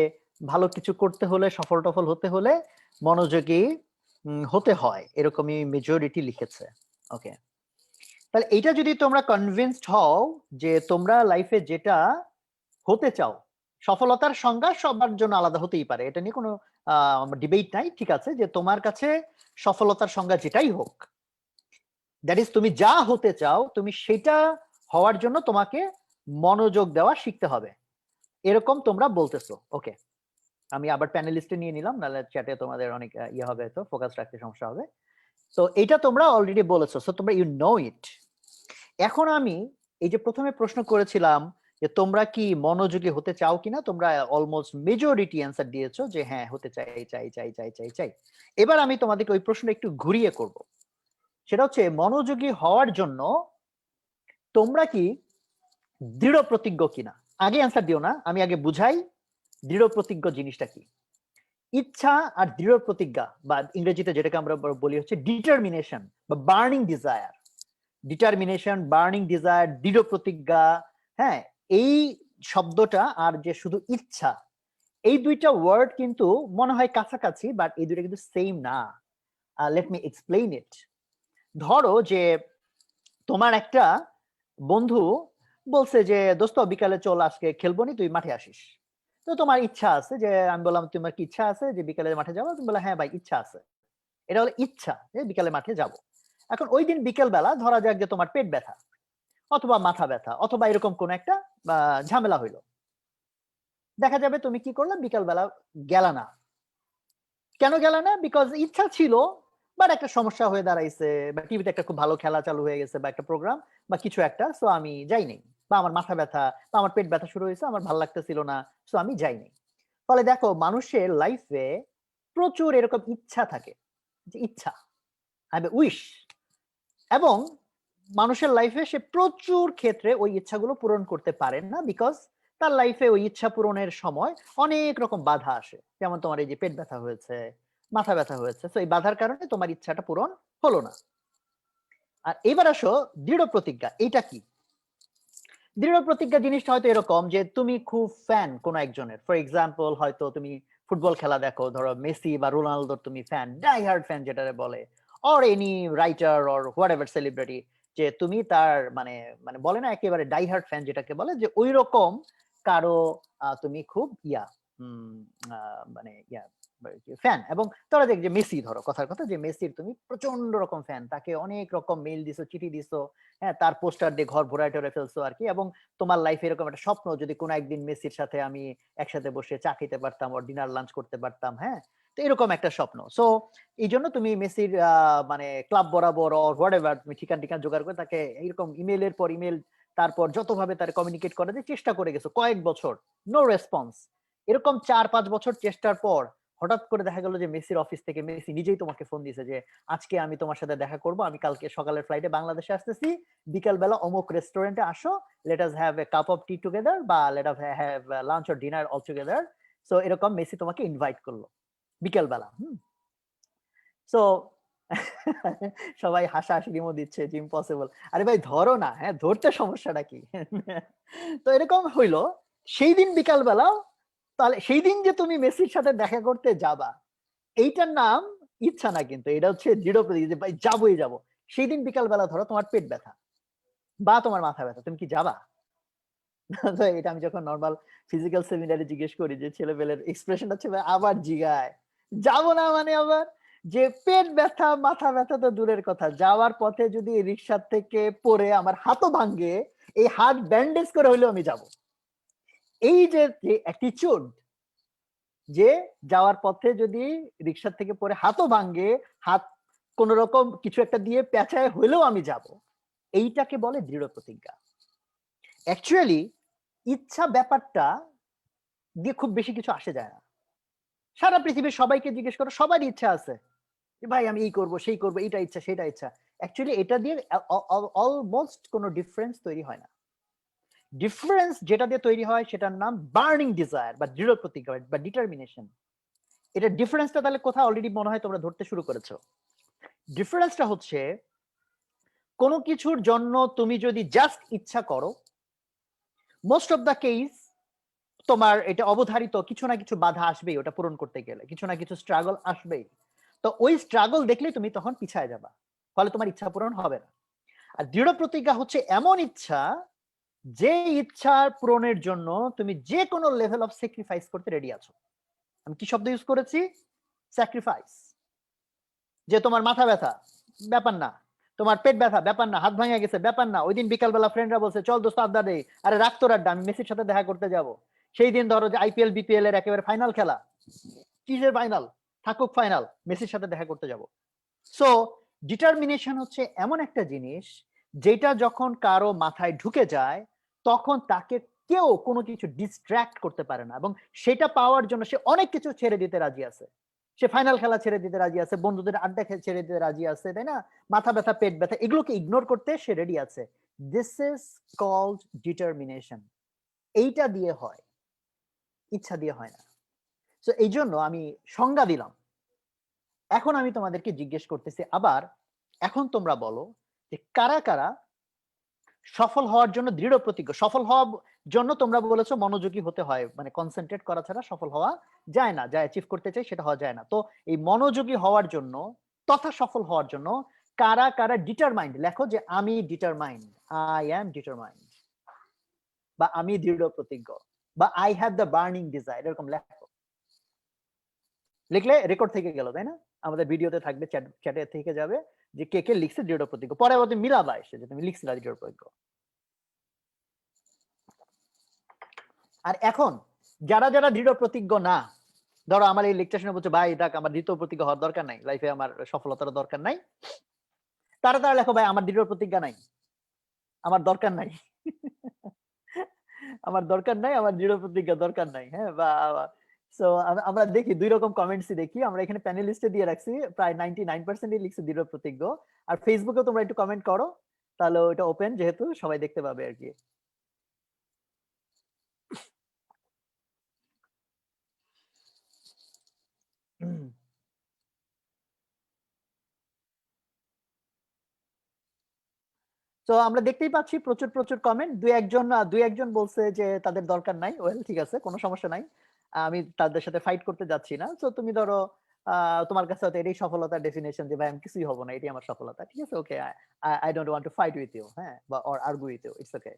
ভালো কিছু করতে হলে, সফল টফল হতে হলে মনোযোগী হতে হয়, এরকমই মেজরিটি লিখেছে। ওকে, তাহলে এটা যদি তোমরা কনভিন্সড হও যে তোমরা লাইফে যেটা হতে চাও, সফলতার সংজ্ঞা সবার জন্য আলাদা হতেই পারে, এটা নিয়ে কোনো ডিবেট নাই, ঠিক আছে, যে তোমার কাছে সফলতার সংজ্ঞা যেটাই হোক, দ্যাট ইজ তুমি যা হতে চাও তুমি সেটা হওয়ার জন্য তোমাকে মনোযোগ দেওয়া শিখতে হবে, এরকম তোমরা বলতেছো। ওকে, আমি আবার প্যানেলিস্টে নিয়ে নিলাম, নাহলে চ্যাটে তোমাদের অনেক ইয়ে হবে, তো ফোকাস রাখতে সমস্যা হবে। তো এটা তোমরা অলরেডি বলেছো, সো তোমরা ইউ নো ইট। এখন আমি এই যে প্রথমে প্রশ্ন করেছিলাম যে তোমরা কি মনোযোগী হতে চাও কিনা, তোমরা অলমোস্ট মেজরিটি অ্যান্সার দিয়েছো যে হ্যাঁ হতে চাই চাই চাই চাই চাই চাই। এবার আমি তোমাদেরকে ওই প্রশ্ন একটু ঘুরিয়ে করব, সেটা হচ্ছে মনোযোগী হওয়ার জন্য তোমরা কি দৃঢ় প্রতিজ্ঞ কিনা। আগে অ্যান্সার দিও না, আমি আগে বুঝাই দৃঢ় প্রতিজ্ঞ জিনিসটা কি। ইচ্ছা আর দৃঢ় প্রতিজ্ঞা, বা ইংরেজিতে যেটাকে আমরা বলি হচ্ছে ডিটারমিনেশন বা burning desire. Determination, burning desire, দৃঢ় প্রতিজ্ঞা, হ্যাঁ, এই শব্দটা আর যে শুধু ইচ্ছা, এই দুইটা ওয়ার্ড কিন্তু মনে হয় কাছাকাছি, বাট এই দুইটা কিন্তু সেম না। লেট মি এক্সপ্লেইন ইট। ধরো যে তোমার একটা বন্ধু বলছে যে দোস্ত বিকালে চল আজকে খেলবো নি, তুই মাঠে আসিস। তো তোমার ইচ্ছা আছে, যে আমি বললাম তোমার কি ইচ্ছা আছে যে বিকালে মাঠে যাবো, তুমি বলে হ্যাঁ ভাই ইচ্ছা আছে, এটা হলো ইচ্ছা যে বিকালে মাঠে যাব। এখন ওই দিন বিকেল বেলা ধরা যাক যে তোমার পেট ব্যথা অথবা মাথা ব্যথা অথবা এরকম কোন একটা ঝামেলা হইলো, দেখা যাবে তুমি কি করলে বিকাল বেলা গেলা না। কেন গেলা না? বিকজ ইচ্ছা ছিল, বাট একটা সমস্যা হয়ে দাঁড়াইছে, বা টিভিতে একটা খুব ভালো খেলা চালু হয়ে গেছে বা একটা প্রোগ্রাম বা কিছু একটা, সো আমি যাইনি, বা আমার মাথা ব্যথা বা আমার পেট ব্যথা শুরু হয়েছে, আমার ভালো লাগতেছিল না, সো আমি যাইনি। ফলে দেখো মানুষের লাইফে প্রচুর এরকম ইচ্ছা থাকে, যে ইচ্ছা, আই হ্যাভ এ উইশ, এবং মানুষের লাইফে সে প্রচুর ক্ষেত্রে ওই ইচ্ছাগুলো পূরণ করতে পারে না, বিকজ তার লাইফে ওই ইচ্ছা পূরণের সময় অনেক রকম বাধা আসে, যেমন তোমার এই যে পেট ব্যথা হয়েছে, মাথা ব্যথা হয়েছে, তো এই বাধার কারণে তোমার ইচ্ছাটা পূরণ হলো না। আর এবার আসো দৃঢ় প্রতিজ্ঞা, এইটা কি? দৃঢ় প্রতিজ্ঞা জিনিসটা হয়তো এরকম যে তুমি খুব ফ্যান কোন একজনের, ফর এক্সাম্পল হয়তো তুমি ফুটবল খেলা দেখো, ধরো মেসি বা রোনালদোর তুমি ফ্যান, ডাই হার্ড ফ্যান যেটারে বলে, or any writer or what ever celebrity, যে তুমি তার মানে মানে বলে না একেবারে ডাই হার্ড ফ্যান যেটাকে বলে, যে ওই রকম কারো তুমি খুব মানে ফ্যান। এবং ধরো যে মেসি, ধরো কথার কথা যে মেসির তুমি প্রচন্ড রকম ফ্যান, তাকে অনেক রকম মেইল দিছো, চিঠি দিছো, হ্যাঁ, তার পোস্টার দিয়ে ঘর ভরায় টরে ফেলছো আর কি। এবং তোমার লাইফে এরকম একটা স্বপ্ন, যদি কোনো একদিন মেসির সাথে আমি একসাথে বসে চা খেতে পারতাম, ওর ডিনার লাঞ্চ করতে পারতাম, হ্যাঁ, তো এরকম একটা স্বপ্ন। সো এই জন্য তুমি মেসির মানে ক্লাব বরাবর অর হোয়াট এভার তুমি ঠিকানা জোগাড় করে তাকে এইরকম ইমেলের পর ইমেল, তারপর যতভাবে তার কমিউনিকেট করার যে চেষ্টা করে গেছো কয়েক বছর, নো রেসপন্স। এরকম 4-5 বছর চেষ্টার পর হঠাৎ করে দেখা গেল যে মেসির অফিস থেকে মেসি নিজেই তোমাকে ফোন দিয়েছে যে আজকে আমি তোমার সাথে দেখা করব, আমি কালকে সকালের ফ্লাইটে বাংলাদেশে আসতেছি, বিকাল বেলা অমুক রেস্টুরেন্টে আসো, let us have a cup of tea together, বা let us have lunch or dinner all together. So এরকম মেসি তোমাকে ইনভাইট করলো বিকেল বেলা। সো সবাই হাসাহাসি ইমো দিচ্ছে যে ইম্পসিবল। আরে ভাই ধরো না, হ্যাঁ ধরতে সমস্যাটা কি? তো এরকম হইলো সেই দিন বিকাল বেলা, তাহলে সেই দিন যে তুমি মেসির সাথে দেখা করতে যাবা, এইটার নাম ইচ্ছা না, কিন্তু এটা হচ্ছে দৃঢ় প্রতিজ্ঞা যে ভাই যাবোই যাবো। সেই দিন বিকাল বেলা ধরো তোমার পেট ব্যথা বা তোমার মাথা ব্যথা, তুমি কি যাবা? তো এটা আমি যখন নর্মাল ফিজিক্যাল সেমিনারে জিজ্ঞেস করি যে ছেলেপেলের এক্সপ্রেশন হচ্ছে ভাই আবার জিগায় যাবো না, মানে আবার যে পেট ব্যথা মাথা ব্যথা তো দূরের কথা, যাওয়ার পথে যদি রিক্সা থেকে পড়ে আমার হাতও ভাঙ্গে, এই হাত ব্যান্ডেজ করে হইলেও আমি যাব। এই যে অ্যাটিটিউড, যে যাওয়ার পথে যদি রিক্সা থেকে পড়ে হাতও ভাঙ্গে, হাত কোন রকম কিছু একটা দিয়ে পেঁচায় হইলেও আমি যাব, এইটাকে বলে দৃঢ় প্রতিজ্ঞা। অ্যাকচুয়ালি ইচ্ছা ব্যাপারটা দিয়ে খুব বেশি কিছু আসে যায় না। সারা পৃথিবীর সবাইকে জিজ্ঞেস করো, সবারই ইচ্ছা আছে যে ভাই আমি এই করব সেই করব, এটা ইচ্ছা সেটা ইচ্ছা। অ্যাকচুয়ালি এটা দিয়ে অলমোস্ট কোনো ডিফারেন্স তৈরি হয় না। ডিফারেন্স যেটা দিয়ে তৈরি হয় সেটার নাম বার্নিং ডিজায়ার বা দৃঢ় প্রতিজ্ঞা বা ডিটারমিনেশন। এটা ডিফারেন্সটা তাহলে কোথায় অলরেডি মনে হয় তোমরা ধরতে শুরু করেছো। ডিফারেন্সটা হচ্ছে কোনো কিছুর জন্য তুমি যদি জাস্ট ইচ্ছা করো, মোস্ট অফ দ্য কেস তোমার এটা অবধারিত কিছু না কিছু বাধা আসবেই, ওটা পূরণ করতে গেলে কিছু না কিছু স্ট্রাগল আসবেই। তো ওই স্ট্রাগল দেখলে তুমি তখন পিছায় যাবা, ফলে তোমার ইচ্ছা পূরণ হবে না। আর দৃঢ় প্রতিজ্ঞা হচ্ছে এমন ইচ্ছা, যে ইচ্ছার পূরণের জন্য তুমি যে কোনো লেভেল অফ স্যাক্রিফাইস করতে রেডি আছো। আমি কি শব্দ ইউজ করেছি? স্যাক্রিফাইস। যে তোমার মাথা ব্যথা, ব্যাপার না, তোমার পেট ব্যথা, ব্যাপার না, হাত ভাঙা গেছে, ব্যাপার না, ওই দিন বিকালবেলা ফ্রেন্ডরা বলছে চল দোস্ত আড্ডা দেই, আরে রাখ তোর আড্ডা, আমি মেসির সাথে দেখা করতে যাব। সেই দিন ধরো যে আইপিএল বিপিএল এর একেবারে ফাইনাল খেলা, কিসের ফাইনাল, থাকুক ফাইনাল, মেসির সাথে দেখা করতে যাব। সো ডিটারমিনেশন হচ্ছে এমন একটা জিনিস যেটা যখন কারো মাথায় ঢুকে যায় তখন তাকে কেউ কোনো কিছু ডিস্ট্র্যাক্ট করতে পারে না, এবং সেটা পাওয়ার জন্য সে অনেক কিছু ছেড়ে দিতে রাজি আছে। সে ফাইনাল খেলা ছেড়ে দিতে রাজি আছে, বন্ধুদের আড্ডা ছেড়ে দিতে রাজি আছে, তাই না, মাথা ব্যথা পেট ব্যথা এগুলোকে ইগনোর করতে সে রেডি আছে। This is called determination. এইটা দিয়ে হয়, ইচ্ছা দিয়ে হয় না। তো এই জন্য আমি সংজ্ঞা দিলাম। এখন আমি তোমাদেরকে জিজ্ঞেস করতেছি আবার, এখন তোমরা বলো যে কারা কারা সফল হওয়ার জন্য দৃঢ় প্রতিজ্ঞ। সফল হওয়ার জন্য তোমরা বলেছো মনোযোগী হতে হয়, মানে কনসেন্ট্রেট করা ছাড়া সফল হওয়া যায় না, যা অ্যাচিভ করতে চাই সেটা হওয়া যায় না। তো এই মনোযোগী হওয়ার জন্য তথা সফল হওয়ার জন্য কারা কারা ডিটারমাইন্ড, লেখো যে আমি ডিটারমাইন্ড, আই অ্যাম ডিটারমাইন্ড, বা আমি দৃঢ় প্রতিজ্ঞ, বা I have the burning desire, এরকম লেখো। লিখলে রেকর্ড থেকে গেল, তাই না, আমাদের ভিডিওতে থাকবে, চ্যাটে থেকে যাবে যে কে কে লিখছে দৃঢ় প্রতিজ্ঞ। পরে আবার তুমি মিলাবা এসে যে তুমি লিখছিলে দৃঢ় প্রতিজ্ঞ। আর এখন যারা যারা দৃঢ় প্রতিজ্ঞ না, ধরো আমার এই লেকচার শুনে বলছে ভাই দেখ আমার দৃঢ় প্রতিজ্ঞ হওয়ার দরকার নাই, লাইফে আমার সফলতার দরকার নাই, তারা তারা লেখো ভাই আমার দৃঢ় প্রতিজ্ঞা নাই, আমার দরকার নাই, আমার দরকার নাই, আমার দৃঢ় প্রতিজ্ঞা দরকার নাই। হ্যাঁ, বা সো আমরা দেখি দুই রকম কমেন্টসই দেখি, আমরা এখানে প্যানেলিস্টে দিয়ে রাখছি প্রায় 99% লিখছে দৃঢ় প্রতিজ্ঞ। আর ফেসবুকে তোমরা একটু কমেন্ট করো, তাহলে ওটা ওপেন যেহেতু সবাই দেখতে পাবে আর কি। তো আমরা দেখতেই পাচ্ছি প্রচুর প্রচুর কমেন্ট। দুই একজন বলছে যে তাদের দরকার নাই। ওয়েল ঠিক আছে, কোনো সমস্যা নাই। আমি তাদের সাথে ফাইট করতে যাচ্ছি না। সো তুমি ধরো তোমার কাছে হয়তো এটাই সফলতার ডেফিনেশন যে ভাই আমি কিছুই হব না, এটাই আমার সফলতা। ঠিক আছে, okay, I don't want to fight with you, হ্যাঁ, বা or argue with you, it's okay.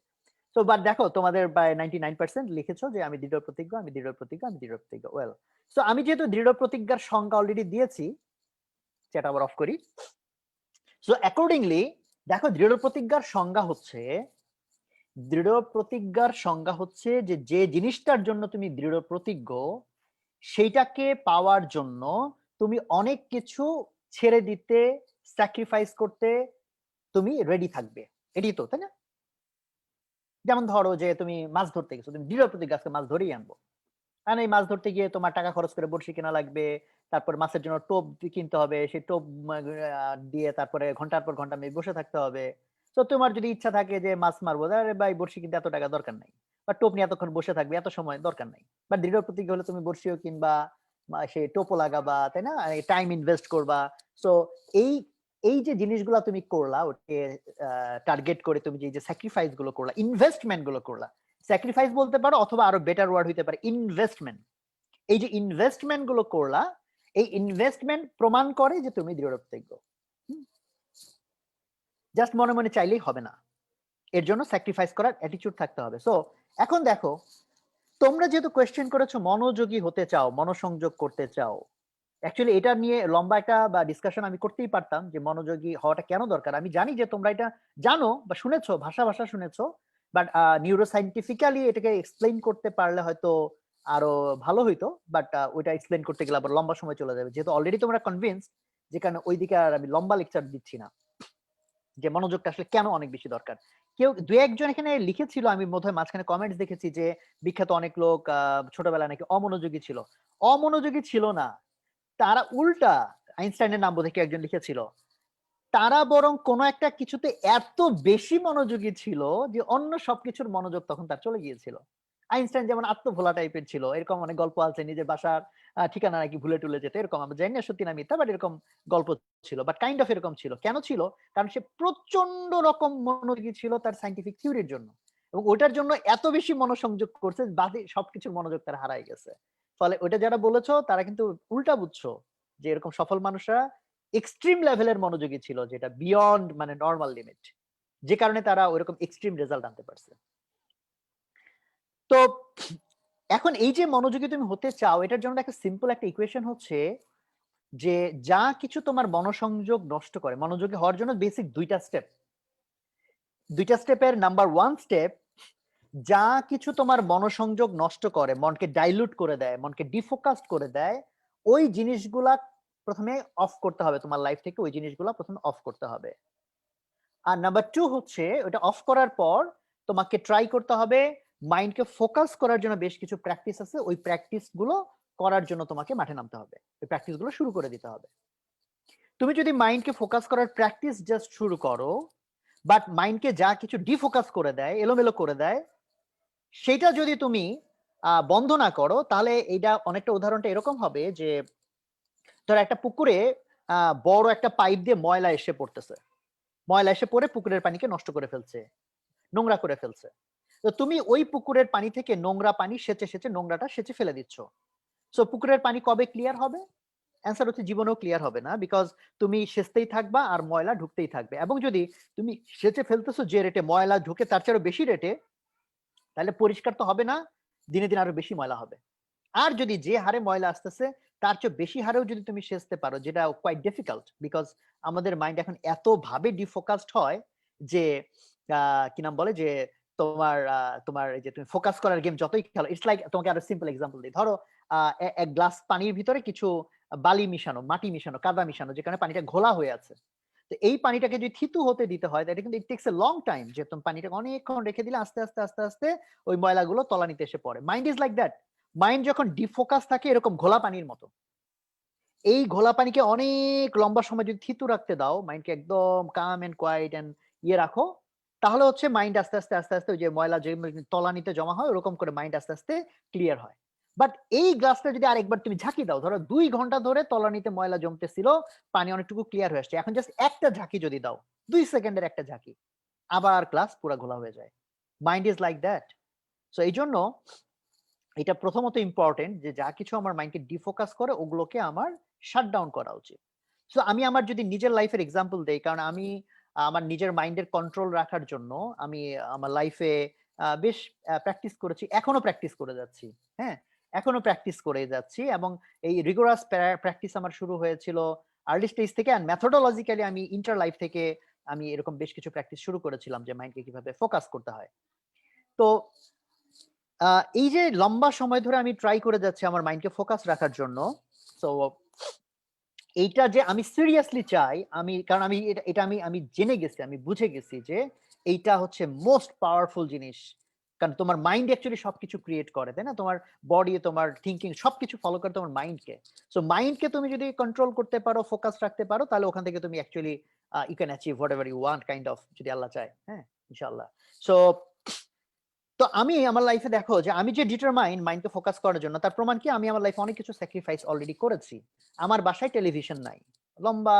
তো বাট দেখো তোমাদের প্রায় 99% লিখেছো যে আমি দৃঢ় প্রতিজ্ঞ, আমি দৃঢ় প্রতিজ্ঞ, আমি দৃঢ় প্রতিজ্ঞ। ওয়েল, সো আমি যেহেতু দৃঢ় প্রতিজ্ঞার সংজ্ঞা অলরেডি দিয়েছি, সেটা আবার অফ করি। সো অ্যাকর্ডিংলি দেখো দৃঢ় প্রতিজ্ঞার সংজ্ঞা হচ্ছে যে যে জিনিসটার জন্য তুমি দৃঢ় প্রতিজ্ঞ সেইটাকে পাওয়ার জন্য তুমি অনেক কিছু ছেড়ে দিতে, স্যাক্রিফাইস করতে তুমি রেডি থাকবে। এটাই তো, তাই না? যেমন ধরো যে তুমি মাছ ধরতে গেছো, তুমি দৃঢ় প্রতিজ্ঞা আজকে মাছ ধরেই আনবো। আর এই মাছ ধরতে গিয়ে তোমার টাকা খরচ করে বড়শি কেনা লাগবে, তারপর মাছের জন্য টোপ কিনতে হবে, সেই টোপ দিয়ে তারপরে ঘন্টার পর ঘন্টা বসে থাকতে হবে। তো তোমার যদি ইচ্ছা থাকে যে মাছ মারবো, আরে ভাই বড়শি কিনতে এত টাকা দরকার নাই, বা টোপ নিয়ে এতক্ষণ বসে থাকবে, এত সময় দরকার নাই। বা দৃঢ় প্রতিজ্ঞা হলে তুমি বড়শিও কিনবা, সেই টোপও লাগাবা, তাই না, টাইম ইনভেস্ট করবা। সো এই এই যে জিনিসগুলা তুমি করলা, ওকে টার্গেট করে তুমি যে স্যাক্রিফাইস গুলো করলা, ইনভেস্টমেন্ট গুলো করলা, স্যাক্রিফাইস বলতে পারো অথবা আরো বেটার ওয়ার্ড হইতে পারে ইনভেস্টমেন্ট। এই যে ইনভেস্টমেন্ট গুলো করলা, এই ইনভেস্টমেন্ট প্রমাণ করে যে তুমি দৃঢ় প্রতিজ্ঞ। জাস্ট মনে মনে চাইলেই হবে না, এর জন্য স্যাক্রিফাইস করার অ্যাটিটিউড থাকতে হবে। সো এখন দেখো, তোমরা যেহেতু কোয়েশ্চেন করেছো মনোযোগী হতে চাও, মনোসংযোগ করতে চাও, অ্যাকচুয়ালি এটা নিয়ে লম্বা একটা বা ডিসকাশন আমি করতেই পারতাম যে মনোযোগী হওয়াটা কেন দরকার। আমি জানি যে তোমরা এটা জানো বা শুনেছো, ভাষা ভাষা শুনেছো, বাট নিউরোসাইন্টিফিক্যালি এটাকে এক্সপ্লেইন করতে পারলে হয়তো আরো ভালো হইতো। বাট ওইটা এক্সপ্লেইন করতে গেলে আবার লম্বা সময় চলে যাবে, যেহেতু অলরেডি তোমরা কনভিন্স, যে কারণে ওইদিকে আর আমি লম্বা লেকচার দিচ্ছি না যে মনোযোগটা আসলে কেন অনেক বেশি দরকার। কেউ দুই একজন এখানে লিখেছিল, আমি বোধহয় মাঝখানে কমেন্টস দেখেছি যে বিখ্যাত অনেক লোক ছোটবেলায় নাকি অমনোযোগী ছিল। অমনোযোগী ছিল না, তারা উল্টা, আইনস্টাইনের নাম বোধহয় কেউ একজন লিখেছিল, তারা বরং কোনো একটা কিছুতে এত বেশি মনোযোগী ছিল যে অন্য সবকিছুর মনোযোগ তখন তার চলে গিয়েছিল। আইনস্টাইন যেমন আত্মভোলা টাইপের ছিল, এরকম অনেক গল্প আছে, নিজের বাসার ঠিকানা নাকি ভুলে টুলে যেত, এরকম আমরা জানি না সত্যি না মিথ্যা, বাট এরকম গল্প ছিল, বাট কাইন্ড অফ এরকম ছিল। কেন ছিল? কারণ সে প্রচন্ড রকম মনোযোগী ছিল তার সাইন্টিফিক থিওরির জন্য, এবং ওটার জন্য এত বেশি মনোসংযোগ করছে বাকি সবকিছুর মনোযোগ তার হারাই গেছে। ফলে ওটা যারা বলেছো তারা কিন্তু উল্টা বুঝছো, যে এরকম সফল মানুষরা এক্সট্রিম লেভেলের মনোযোগী ছিল, যেটা বিয়ন্ড মানে নর্মাল লিমিট, যে কারণে তারা ওইরকম এক্সট্রিম রেজাল্ট আনতে পারছে। তো এখন এই যে মনোযোগী তুমি হতে চাও, এটার জন্য একটা সিম্পল একটা ইকুয়েশন হচ্ছে যে যা কিছু তোমার মনোসংযোগ নষ্ট করে, মনোযোগী হওয়ার জন্য বেসিক দুইটা স্টেপের নাম্বার 1 স্টেপ, যা কিছু তোমার মনোসংযোগ নষ্ট করে, মনকে ডাইলুট করে দেয়, মনকে ডিফোকাসড করে দেয়, ওই জিনিসগুলা প্রথমে অফ করতে হবে তোমার লাইফ থেকে, ওই জিনিসগুলা প্রথমে অফ করতে হবে। আর নাম্বার 2 হচ্ছে ওটা অফ করার পর তোমাকে ট্রাই করতে হবে মাইন্ডকে ফোকাস করার জন্য বেশ কিছু প্র্যাকটিস আছে, ওই প্র্যাকটিস গুলো করার জন্য তোমাকে মাঠে নামতে হবে, ওই প্র্যাকটিস গুলো শুরু করে দিতে হবে। তুমি যদি মাইন্ডকে ফোকাস করার প্র্যাকটিস জাস্ট শুরু করো, বাট মাইন্ডকে যা কিছু ডিফোকাস করে দেয়, এলোমেলো করে দেয়, সেটা যদি তুমি বন্ধ না করো, তাহলে এটা অনেকটা উদাহরণটা এরকম হবে যে ধর একটা পুকুরে বড় একটা পাইপ দিয়ে ময়লা এসে পড়তেছে, ময়লা এসে পড়ে পুকুরের পানিকে নষ্ট করে ফেলছে, নোংরা করে ফেলছে। তো তুমি ওই পুকুরের পানি থেকে নোংরা পানি সেচে নোংরাটা সেচে ফেলে দিচ্ছ। সো পুকুরের পানি কবে ক্লিয়ার হবে? অ্যান্সার হচ্ছে জীবনেও ক্লিয়ার হবে না, বিকজ তুমি সেচতেই থাকবা আর ময়লা ঢুকতেই থাকবে। এবং যদি তুমি সেচে ফেলতেছো যে রেটে, ময়লা ঢুকে তার চেয়ে বেশি রেটে, তাহলে পরিষ্কার তো হবে না, দিনে দিন আরো বেশি ময়লা হবে। আর যদি যে হারে ময়লা আসতেছে তার চেয়ে বেশি হারেও যদি তুমি সেচতে পারো, যেটা কোয়াইট ডিফিকাল্ট, বিকজ আমাদের মাইন্ড এখন এত ভাবে ডিফোকাসড হয় যে কি নাম বলে যে তোমার এই যে তুমি ফোকাস করার গেম যতই খেলো, ইটস লাইক, তোমাকে আরো সিম্পল এক্সাম্পল দিই, ধরো এক গ্লাস পানির ভিতরে কিছু বালি মিশানো, মাটি মিশানো, কাদা মিশানো, যেখানে পানিটা ঘোলা হয়ে আছে। তো এই পানিটাকে যদি থিতু হতে দিতে হয়, এটা কিন্তু ইট টেকস এ লং টাইম, যে তুমি পানিটাকে অনেকক্ষণ রেখে দিলে আস্তে আস্তে আস্তে আস্তে ওই ময়লাগুলো তলানিতে এসে পড়ে। Mind is like that. Mind যখন ডিফোকাস থাকে এরকম ঘোলা পানির মতো, এই ঘোলা পানিকে অনেক লম্বা সময় যদি থিতু রাখতে দাও, মাইন্ডকে একদম কাম এন্ড কোয়াইট এন্ড রাখো, তাহলে হচ্ছে মাইন্ড আস্তে আস্তে আস্তে আস্তে ওই যে ময়লা যে তলানিতে জমা হয় ওরকম করে মাইন্ড আস্তে আস্তে ক্লিয়ার হয়। বাট এই গ্লাসটা যদি আরেকবার তুমি ঝাঁকি দাও, ধরো 2 ঘন্টা ধরে তলানিতে ময়লা জমতেছিল, পানি অনেকটুকু ক্লিয়ার হয়ে আসছে, এখন জাস্ট একটা ঝাঁকি যদি দাও, 2 সেকেন্ডের একটা ঝাঁকি, আবার গ্লাস পুরো ঘোলা হয়ে যায়। Mind is like that. So এই জন্য এটা প্রথমত ইম্পর্টেন্ট যে যা কিছু আমার মাইন্ডকে ডিফোকাস করে ওগুলোকে আমার শাট ডাউন করা উচিত। সো আমি আমার যদি নিজের লাইফের এক্সাম্পল দেই, কারণ আমি আমার নিজের মাইন্ডের কন্ট্রোল রাখার জন্য আমি আমার লাইফে বেশ প্র্যাকটিস করেছি, এখনো প্র্যাকটিস করে যাচ্ছি। হ্যাঁ, এখনো প্র্যাকটিস করে যাচ্ছি, এবং এই রিগোরাস প্র্যাকটিস আমার শুরু হয়েছিল আর্লি স্টেজ থেকে, অ্যান্ড মেথোডোলজিক্যালি আমি ইন্টার লাইফ থেকে আমি এরকম বেশ কিছু প্র্যাকটিস শুরু করেছিলাম যে মাইন্ডকে কিভাবে ফোকাস করতে হয়। তো এই যে লম্বা সময় ধরে আমি ট্রাই করে যাচ্ছি আমার মাইন্ডকে ফোকাস রাখার জন্য, সো এইটা যে আমি সিরিয়াসলি চাই, আমি কারণ আমি এটা আমি জেনে গেছি, আমি বুঝে গেছি যে এইটা হচ্ছে মোস্ট পাওয়ারফুল জিনিস। কারণ তোমার মাইন্ড অ্যাকচুয়ালি সবকিছু ক্রিয়েট করে, তাই না? তোমার বডি, তোমার থিঙ্কিং সবকিছু ফলো করে তোমার মাইন্ডকে। সো মাইন্ডকে তুমি যদি কন্ট্রোল করতে পারো, ফোকাস রাখতে পারো, তাহলে ওখান থেকে তুমি actually you can achieve whatever you want, kind of, যদি আল্লাহ চায়। হ্যাঁ, ইনশাআল্লাহ। সো তো আমি আমার লাইফে দেখো যে আমি যে ডিটারমাইন মাইন্ডকে ফোকাস করার জন্য, তার প্রমাণ কি, আমি আমার লাইফে অনেক কিছু স্যাক্রিফাইস অলরেডি করেছি। আমার বাসায় টেলিভিশন নাই, লম্বা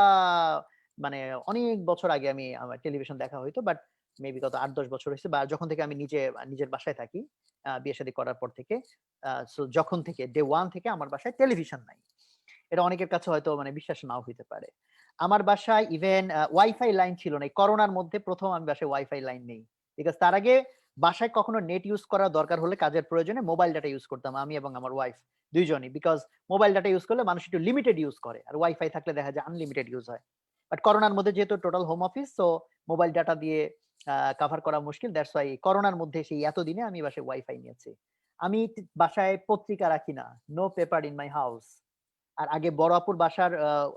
মানে অনেক বছর আগে আমি আমার টেলিভিশন দেখা হইতো, বাট মেবি গত 8-10 বছর হয়েছে, বা যখন থেকে আমি নিজের বাসায় থাকি, বিয়ে শাদী করার পর থেকে, সো যখন থেকে ডে ওয়ান থেকে আমার বাসায় টেলিভিশন নাই। এটা অনেকের কাছে হয়তো মানে বিশ্বাস নাও হইতে পারে। আমার বাসায় ইভেন ওয়াইফাই লাইন ছিল না। এই করোনার মধ্যে প্রথম আমি বাসায় ওয়াইফাই লাইন নেই, বিকজ তার আগে বাসায় কখনো নেট ইউজ করার দরকার হলে কাজের প্রয়োজনে মোবাইল ডাটা ইউজ করতাম আমি এবং আমার ওয়াইফ দুইজনই, বিকজ মোবাইল ডাটা ইউজ করলে মানুষ একটু লিমিটেড ইউজ করে, আর ওয়াইফাই থাকলে দেখা যায় আনলিমিটেড ইউজ হয়। বাট করোনার মধ্যে যেহেতু total home office, so mobile data দিয়ে কভার করা মুশকিল, দ্যাটস ওয়াই করোনার মধ্যে সেই এতদিনে আমি বাসায় ওয়াইফাই নিয়েছি। আমি বাসায় পত্রিকা রাখি না, no paper in my house. আর আগে বড় আপুর বাসার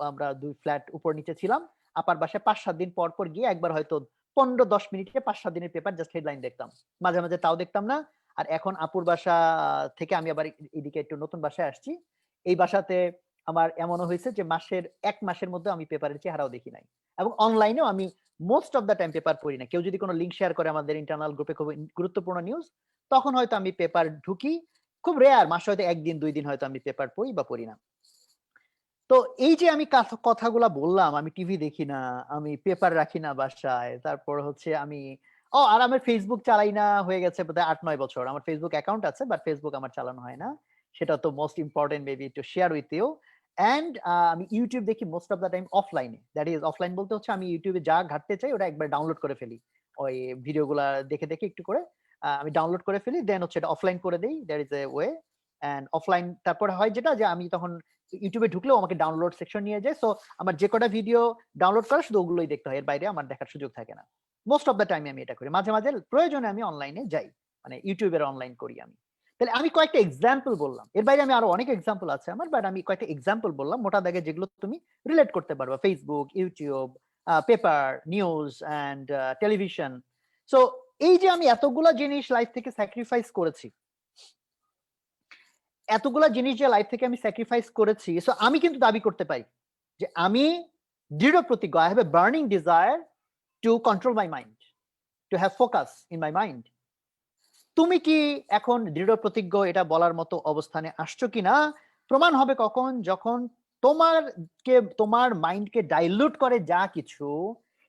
আমরা 2 ফ্ল্যাট উপর নিচে ছিলাম, আপার বাসায় 5-7 দিন পর পর গিয়ে একবার হয়তো 15-10 মিনিটে 5-7 দিনের পেপার জাস্ট হেডলাইন দেখতাম, মাঝে মাঝে তাও দেখতাম না। আর এখন আপুর বাসা থেকে আমি আবার এদিকে একটু নতুন বাসায় আসছি, এই বাসাতে আমার এমনও হয়েছে যে মাসের 1 মাসের মধ্যে আমি পেপারের চেহারাও দেখি নাই, এবং অনলাইনেও আমি most of the time paper পড়ি না। কেউ যদি কোনো লিঙ্ক শেয়ার করে আমাদের ইন্টারনাল গ্রুপে খুব গুরুত্বপূর্ণ নিউজ, তখন হয়তো আমি পেপার ঢুকি, খুব রেয়ার, মাসে হয়তো 1 দিন 2 দিন হয়তো আমি পেপার পড়ি বা পড়ি না। তো এই যে আমি কথাগুলা বললাম, আমি টিভি দেখি না, আমি পেপার রাখি না বাসায়, তারপর হচ্ছে আমি আর আমার ফেসবুক চালাই না হয়ে গেছে বোধহয় 8-9 বছর। আমার ফেসবুক অ্যাকাউন্ট আছে, বাট ফেসবুক আমার চালানো হয় না। সেটা তো most important maybe to share with you. And আমি ইউটিউব দেখি মোস্ট অফ দ্য টাইম অফলাইনে। দ্যাট ইজ, অফলাইন বলতে হচ্ছে আমি ইউটিউবে যা ঘাটতে চাই ওটা একবার ডাউনলোড করে ফেলি, ওই ভিডিওগুলা দেখে দেখে একটু করে আমি ডাউনলোড করে ফেলি, দেন হচ্ছে এটা অফলাইন করে দেই। That is a way. And offline তারপরে হয় যেটা, যে আমি তখন ইউটিউবে ঢুকলেও আমাকে ডাউনলোড সেকশন নিয়ে যায়, সো আমার যে কটা ভিডিও ডাউনলোড করা শুধু ওগুলোই দেখতে হয়, এর বাইরে আমার দেখার সুযোগ থাকে না। মোস্ট অফ দ্য টাইম আমি এটা করি, মাঝে মাঝে প্রয়োজনে আমি অনলাইনে যাই, মানে ইউটিউবের অনলাইন করি আমি। তাহলে আমি কয়েকটা এক্সাম্পল বললাম, এর বাইরে আমি আরো অনেক এক্সাম্পল আছে আমার, বাট আমি কয়েকটা এক্সাম্পল বললাম মোটা দাগে, যেগুলো তুমি রিলেট করতে পারবা, Facebook, YouTube, paper, news and television. So এই যে আমি এতগুলা জিনিস লাইফ থেকে স্যাক্রিফাইস করেছি, এতগুলা জিনিস যে লাইফ থেকে আমি স্যাক্রিফাইস করেছি, সো আমি কিন্তু দাবি করতে পারি যে আমি দৃঢ় প্রতিজ্ঞ, I have a burning desire to control my mind, to have focus in my mind. তুমি কি এখন দৃঢ় প্রতিজ্ঞ এটা বলার মতো অবস্থানে আসছো কিনা? প্রমাণ হবে কখন? যখন তোমার মাইন্ডকে ডাইলুট করে যা কিছু,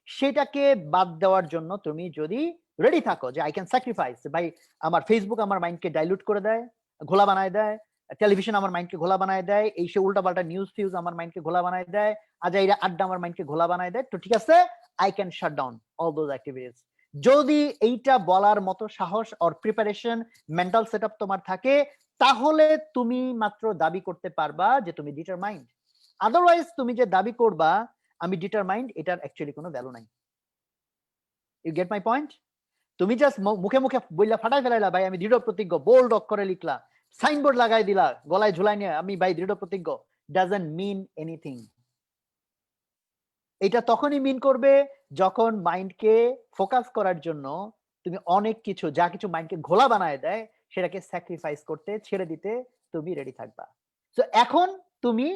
সেটাকে বাদ দেওয়ার জন্য তুমি যদি রেডি থাকো যে আই ক্যান স্যাক্রিফাইস। ভাই, আমার ফেসবুক আমার মাইন্ডকে ডাইলুট করে দেয়, ঘোলা বানায় দেয়, টেলিভিশন আমার মাইন্ডকে ঘোলা বানায় দেয়, এই সে উল্টাপাল্টা নিউজ ফিউজ আমার মাইন্ডকে ঘোলা বানায় দেয়, আজাইরা আড্ডা আমার মাইন্ডকে ঘোলা বানায় দেয়, তো ঠিক আছে, I can shut down all those activities. যদি এইটা বলার মতো সাহস অর প্রিপারেশন, মেন্টাল সেটআপ তোমার থাকে, তাহলে তুমি মাত্র দাবি করতে পারবা যে তুমি ডিটারমাইন্ড। আদারওয়াইজ তুমি যে দাবি করবা আমি ডিটারমাইন্ড, এটার অ্যাকচুয়ালি কোনো ভ্যালু নাই। You get my point? তুমি জাস্ট মুখে মুখে বইলা ফাটাই ফেলাইলা ভাই আমি দৃঢ় প্রতিজ্ঞ, বোল্ড অক্ষরে লিখলা, সাইনবোর্ড লাগাই দিলা, গলায় ঝুলাই নিয়ে আমি ভাই দৃঢ় প্রতিজ্ঞ, ডাজন্ট মিন এনিথিং। এটা তখনই মিন করবে যখন মাইন্ডকে ফোকাস করার জন্য তুমি অনেক কিছু, যা কিছু মাইন্ডকে ঘোলা বানায় দেয়, সেটাকে স্যাক্রিফাইস করতে, ছেড়ে দিতে তুমি রেডি থাকবা। তো এখন তুমি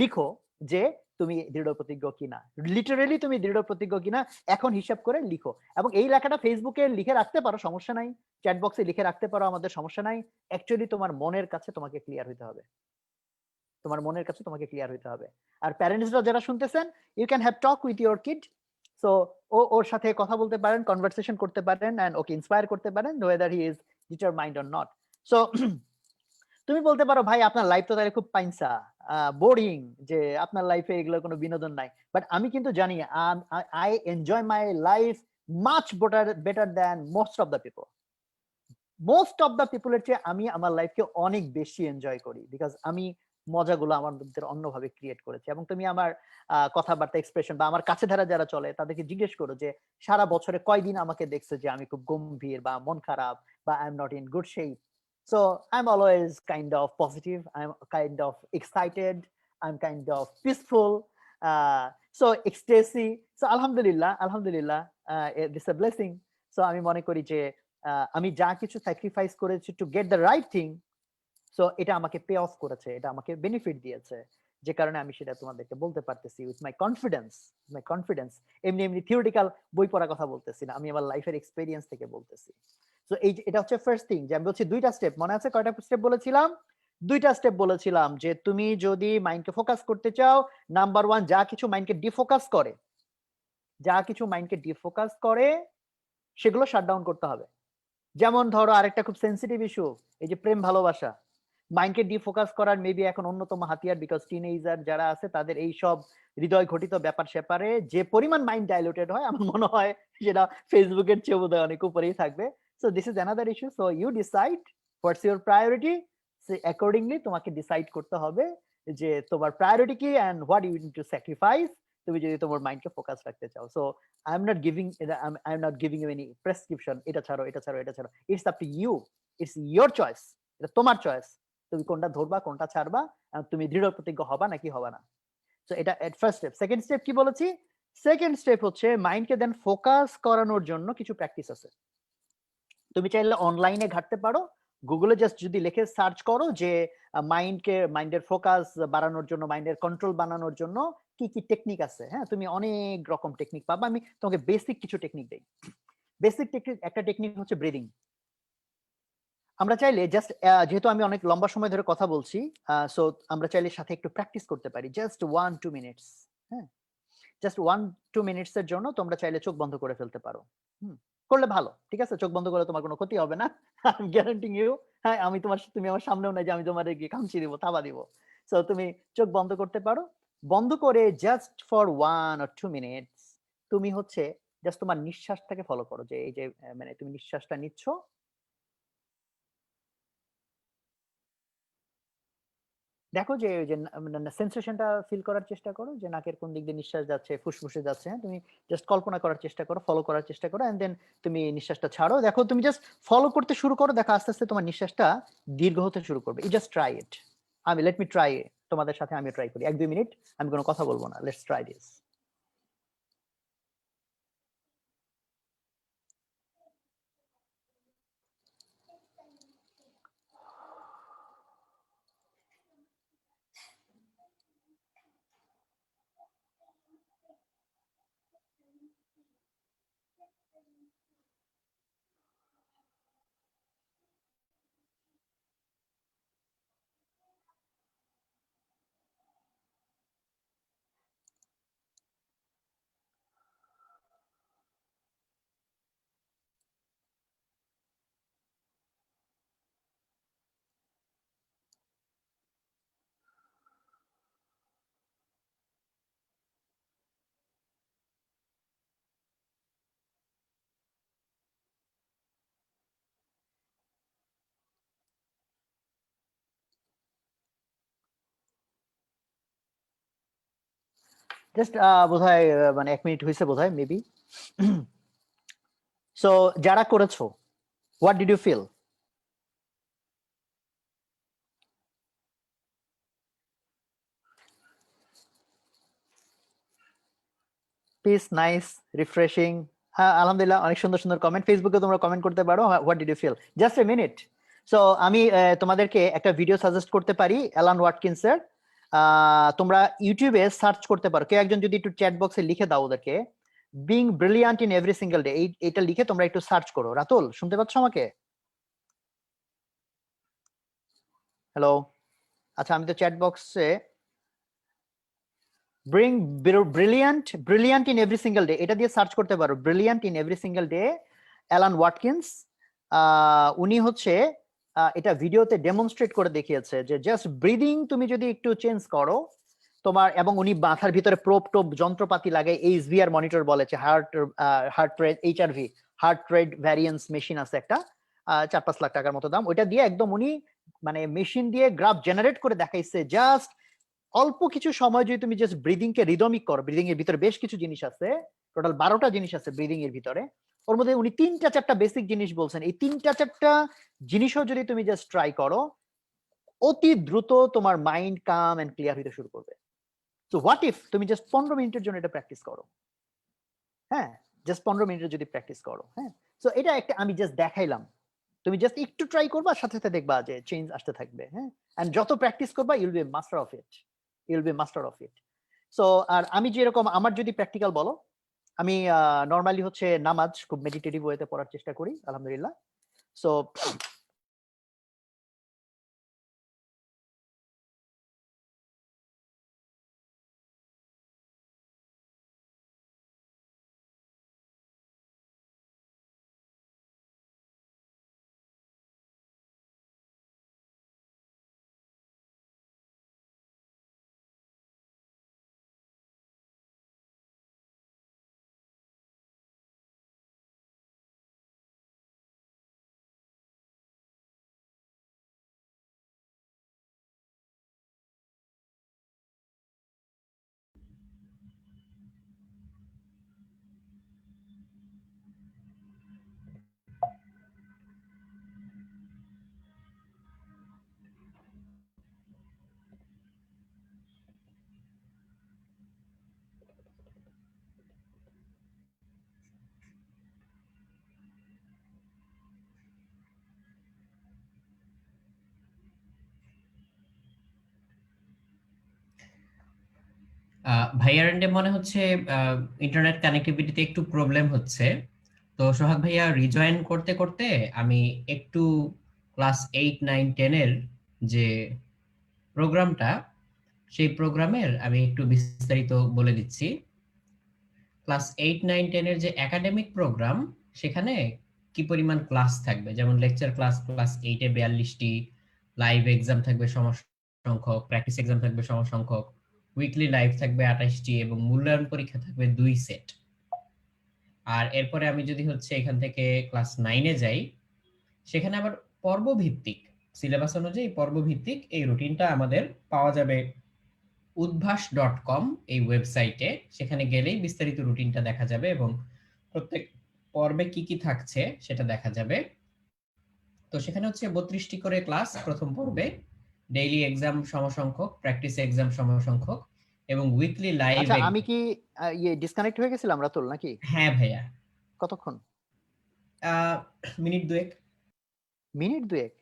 লিখো যে তুমি দৃঢ় প্রতিজ্ঞ কিনা, লিটারেলি তুমি দৃঢ় প্রতিজ্ঞ কিনা এখন হিসাব করে লিখো। এবং এই লেখাটা ফেসবুকে লিখে রাখতে পারো, সমস্যা নাই, চ্যাট বক্সে লিখে রাখতে পারো, আমাদের সমস্যা নাই। অ্যাকচুয়ালি তোমার মনের কাছে তোমাকে ক্লিয়ার হইতে হবে, তোমার মনের কাছে তোমাকে ক্লিয়ার হইতে হবে। আর প্যারেন্টসরা যারা শুনতেছেন, you can have talk with your kid. So ওর সাথে কথা বলতে পারেন, কনভারসেশন করতে পারেন, এন্ড ওকে ইন্সপায়ার করতে পারেন whether he is determined or not. So তুমি বলতে পারো ভাই আপনার লাইফ তো তাহলে খুব পাইনসা, বোরিং, যে আপনার লাইফে এগুলো কোনো বিনোদন নাই। বাট আমি কিন্তু জানি I enjoy my life much better than most of the people. Most of the পিপলের চেয়ে আমি আমার লাইফকে অনেক বেশি এনজয় করি, বিকজ আমি মজাগুলো আমার মধ্যে অন্যভাবে ক্রিয়েট করেছি। এবং তুমি আমার কথাবার্তা, এক্সপ্রেশন বা আমার কাছে ধারা যারা চলে তাদেরকে জিজ্ঞেস করো যে সারা বছরে কয়দিন আমাকে দেখছে যে আমি খুব গম্ভীর বা মন খারাপ বা I am not in good shape. So I'm always kind of positive, I'm kind of excited, I'm kind of peaceful, so ecstasy. So alhamdulillah this is a blessing. So আমি মনে করি যে আমি যা কিছু স্যাক্রিফাইস করেছি to get the right thing, so এটা আমাকে পে অফ করেছে, এটা আমাকে বেনিফিট দিয়েছে, যে কারণে আমি সেটা তোমাদেরকে বলতে পারতেছি উইথ মাই কনফিডেন্স। এমনি থিওরিটিক্যাল বই পড়ার কথা বলতেছি না, আমি আমার লাইফের এক্সপেরিয়েন্স থেকে বলতেছি। সো এটা হচ্ছে ফার্স্ট থিং, যে আমি বলছি দুইটা স্টেপ, মনে আছে কয়টা স্টেপ বলেছিলাম? দুইটা স্টেপ বলেছিলাম, যে তুমি যদি মাইন্ডকে ফোকাস করতে চাও, নাম্বার 1, যা কিছু মাইন্ডকে ডিফোকাস করে সেগুলো শাটডাউন করতে হবে। যেমন ধরো আরেকটা খুব সেন্সিটিভ ইস্যু, এই যে প্রেম ভালোবাসা, মাইন্ডকে ডিফোকাস করার মেবি এখন অন্যতম হাতিয়ার, বিকজ টিনেজার যারা আছে তাদের এই সব হৃদয় ঘটিত ব্যাপার স্যাপারে যে পরিমাণ মাইন্ড ডাইলুটেড হয়, আমার মনে হয় সেটা ফেসবুকের চেয়ে বোধহয় অনেক উপরেই থাকবে। So this is another issue. So you decide what's your priority, accordingly তোমাকে ডিসাইড করতে হবে যে তোমার প্রায়োরিটি কি and what you need to sacrifice, তুমি যদি তোমার মাইন্ডকে ফোকাস রাখতে চাও। So I am not giving you any prescription, এটা ছাড়ো, it's up to you, it's your choice, এটা তোমার চয়েস, তুমি কোনটা ধরবা কোনটা ছাড়বা, তুমি দৃঢ় প্রতিজ্ঞ হবা নাকি হবা না। সো এটা ফার্স্ট স্টেপ। সেকেন্ড স্টেপ কি বলেছি? সেকেন্ড স্টেপ হচ্ছে মাইন্ডকে দেন ফোকাস করানোর জন্য কিছু প্র্যাকটিস আছে। তুমি চাইলে অনলাইনে ঘাটতে পারো, গুগলে জাস্ট যদি লিখে সার্চ করো যে মাইন্ডের ফোকাস বাড়ানোর জন্য, মাইন্ডের কন্ট্রোল বানানোর জন্য কি কি টেকনিক আছে, হ্যাঁ তুমি অনেক রকম টেকনিক পাবা। আমি তোমাকে বেসিক কিছু টেকনিক দেই। বেসিক টেকনিক, একটা টেকনিক হচ্ছে ব্রিদিং। আমরা চাইলে জাস্ট, যেহেতু আমি অনেক লম্বা সময় ধরে কথা বলছি, সো আমরা চাইলে সাথে একটু প্র্যাকটিস করতে পারি, জাস্ট 1-2 মিনিটস। হ্যাঁ, জাস্ট 1-2 মিনিটস এর জন্য তোমরা চাইলে চোখ বন্ধ করে ফেলতে পারো। করলে ভালো, ঠিক আছে, চোখ বন্ধ করে তোমার কোনো ক্ষতি হবে না, আই এম গ্যারান্টিং ইউ। হ্যাঁ, তুমি আমার সামনেও নাই যে আমি তোমার গিয়ে কামচি দিব, থাবা দিব। সো তুমি চোখ বন্ধ করতে পারো, বন্ধ করে জাস্ট ফর 1 or 2 মিনিটস তুমি হচ্ছে জাস্ট তোমার নিঃশ্বাসটাকে ফলো করো, যে এই যে মানে তুমি নিঃশ্বাসটা নিচ্ছ, দেখো যে ওই যে সেন্সেশনটা ফিল করার চেষ্টা করো, যে নাকের কোন দিক দিয়ে নিঃশ্বাস যাচ্ছে, ফুসফুসে যাচ্ছে। হ্যাঁ, তুমি জাস্ট কল্পনা করার চেষ্টা করো, ফলো করার চেষ্টা করো, এন্ড দেন তুমি নিঃশ্বাসটা ছাড়ো। দেখো তুমি জাস্ট ফলো করতে শুরু করো, দেখো আস্তে আস্তে তোমার নিঃশ্বাসটা দীর্ঘ হতে শুরু করবে। You just try it. Let me try, তোমাদের সাথে আমি ট্রাই করি 1-2 মিনিট, আমি কোনো কথা বলবো না, লেটস ট্রাই দিস। জাস্ট বোধহয় মানে 1 মিনিট হয়েছে বোধহয়, মেবি। সো যারা করেছো, what did you feel? Peace, nice, refreshing. হ্যাঁ, আলহামদুলিল্লাহ, অনেক সুন্দর সুন্দর কমেন্ট। ফেসবুকে তোমরা কমেন্ট করতে পারো, what did you feel, just a minute. So আমি তোমাদেরকে একটা ভিডিও সাজেস্ট করতে পারি অ্যালান ওয়াটকিন্সের, তোমরা ইউটিউবে সার্চ করতে পারো, কেউ একজন যদি একটু চ্যাট বক্সে লিখে দাও ওদেরকে, being brilliant in every single day, এইটা লিখে তোমরা একটু সার্চ করো। রাতুল, শুনতে পাচ্ছ আমাকে? হ্যালো, আচ্ছা আমি তো চ্যাট বক্সে brilliant in every single day এটা দিয়ে সার্চ করতে পারো, brilliant in every single day, Alan Watkins. উনি হচ্ছে এটা ভিডিওতে ডেমনস্ট্রেট করে দেখিয়েছে যে জাস্ট ব্রিদিং তুমি যদি একটু চেঞ্জ করো তোমার, এবং উনি মাথার ভিতরে প্রোব টোপ যন্ত্রপাতি লাগায়, এইচভিআর মনিটর বলেছে, heart rate HRV, heart rate variance machine আছে একটা, 4-5 লাখ টাকার মতো দাম, ওইটা দিয়ে একদম উনি মানে মেশিন দিয়ে গ্রাফ জেনারেট করে দেখাইছে। জাস্ট অল্প কিছু সময় যদি তুমি জাস্ট ব্রিদিং কে রিদমিক করো, ব্রিদিং এর ভিতরে বেশ কিছু জিনিস আছে, টোটাল 12টা জিনিস আছে ব্রিদিং এর ভিতরে, ওর মধ্যে উনি 3-4টা বেসিক জিনিস বলছেন, এই 3-4টা জিনিসও যদি তুমি জাস্ট ট্রাই করো, অতি দ্রুত তোমার মাইন্ড কাম এন্ড ক্লিয়ার হতে শুরু করবে। সো হোয়াট ইফ তুমি জাস্ট 15 মিনিটের জন্য এটা প্র্যাকটিস করো, হ্যাঁ, জাস্ট 15 মিনিটের যদি প্র্যাকটিস করো, হ্যাঁ। সো এটা একটা আমি জাস্ট দেখাইলাম, তুমি জাস্ট একটু ট্রাই করবা, সাথে সাথে দেখবা যে চেঞ্জ আসতে থাকবে, হ্যাঁ। এন্ড যত প্র্যাকটিস করবা you'll be master of it, you'll be master of it. So আর আমি যেরকম আমার যদি প্র্যাকটিক্যাল বলো, আমি নরমালি হচ্ছে নামাজ খুব মেডিটেটিভ ওয়েতে পড়ার চেষ্টা করি আলহামদুলিল্লাহ। সো ভাইয়ার এন্ডে মনে হচ্ছে ইন্টারনেট কানেক্টিভিটিতে একটু প্রবলেম হচ্ছে। তো সোহাগ ভাইয়া রিজয়েন করতে করতে আমি একটু ক্লাস 8, 9, 10 এর যে প্রোগ্রামটা, সেই প্রোগ্রামের আমি একটু বিস্তারিত বলে দিচ্ছি। ক্লাস 8, 9, 10 এর যে একাডেমিক প্রোগ্রাম, সেখানে কি পরিমাণ ক্লাস থাকবে, যেমন লেকচার ক্লাস ক্লাস 8-এ 42টি, লাইভ এক্সাম থাকবে সমসংখ্যক, প্র্যাকটিস এক্সাম থাকবে সমসংখ্যক, উইকলি লাইভ থাকবে 28টি, এবং মূল্যায়ন পরীক্ষা থাকবে 2 সেট। আর এরপরে আমি যদি হচ্ছে এখান থেকে ক্লাস 9-এ যাই, সেখানে আবার পর্বভিত্তিক, সিলেবাস অনুযায়ী পর্বভিত্তিক এই রুটিনটা আমাদের পাওয়া যাবে udbhash.com এই ওয়েবসাইটে। সেখানে গেলেই বিস্তারিত রুটিনটা দেখা যাবে এবং প্রত্যেক পর্বে কি কি থাকছে সেটা দেখা যাবে। তো সেখানে হচ্ছে 32টি করে ক্লাস প্রথম পর্বে, ডেইলি এক্সাম সমসংখ্যক, প্র্যাকটিস এক্সাম সমসংখ্যক, এবং উইকলি লাইভ। আচ্ছা আমি কি ডিসকানেক্ট হয়ে গেছিলাম রাতুল নাকি? হ্যাঁ ভাইয়া। কতক্ষণ? মিনিট দুয়েক। মিনিট দুয়েক?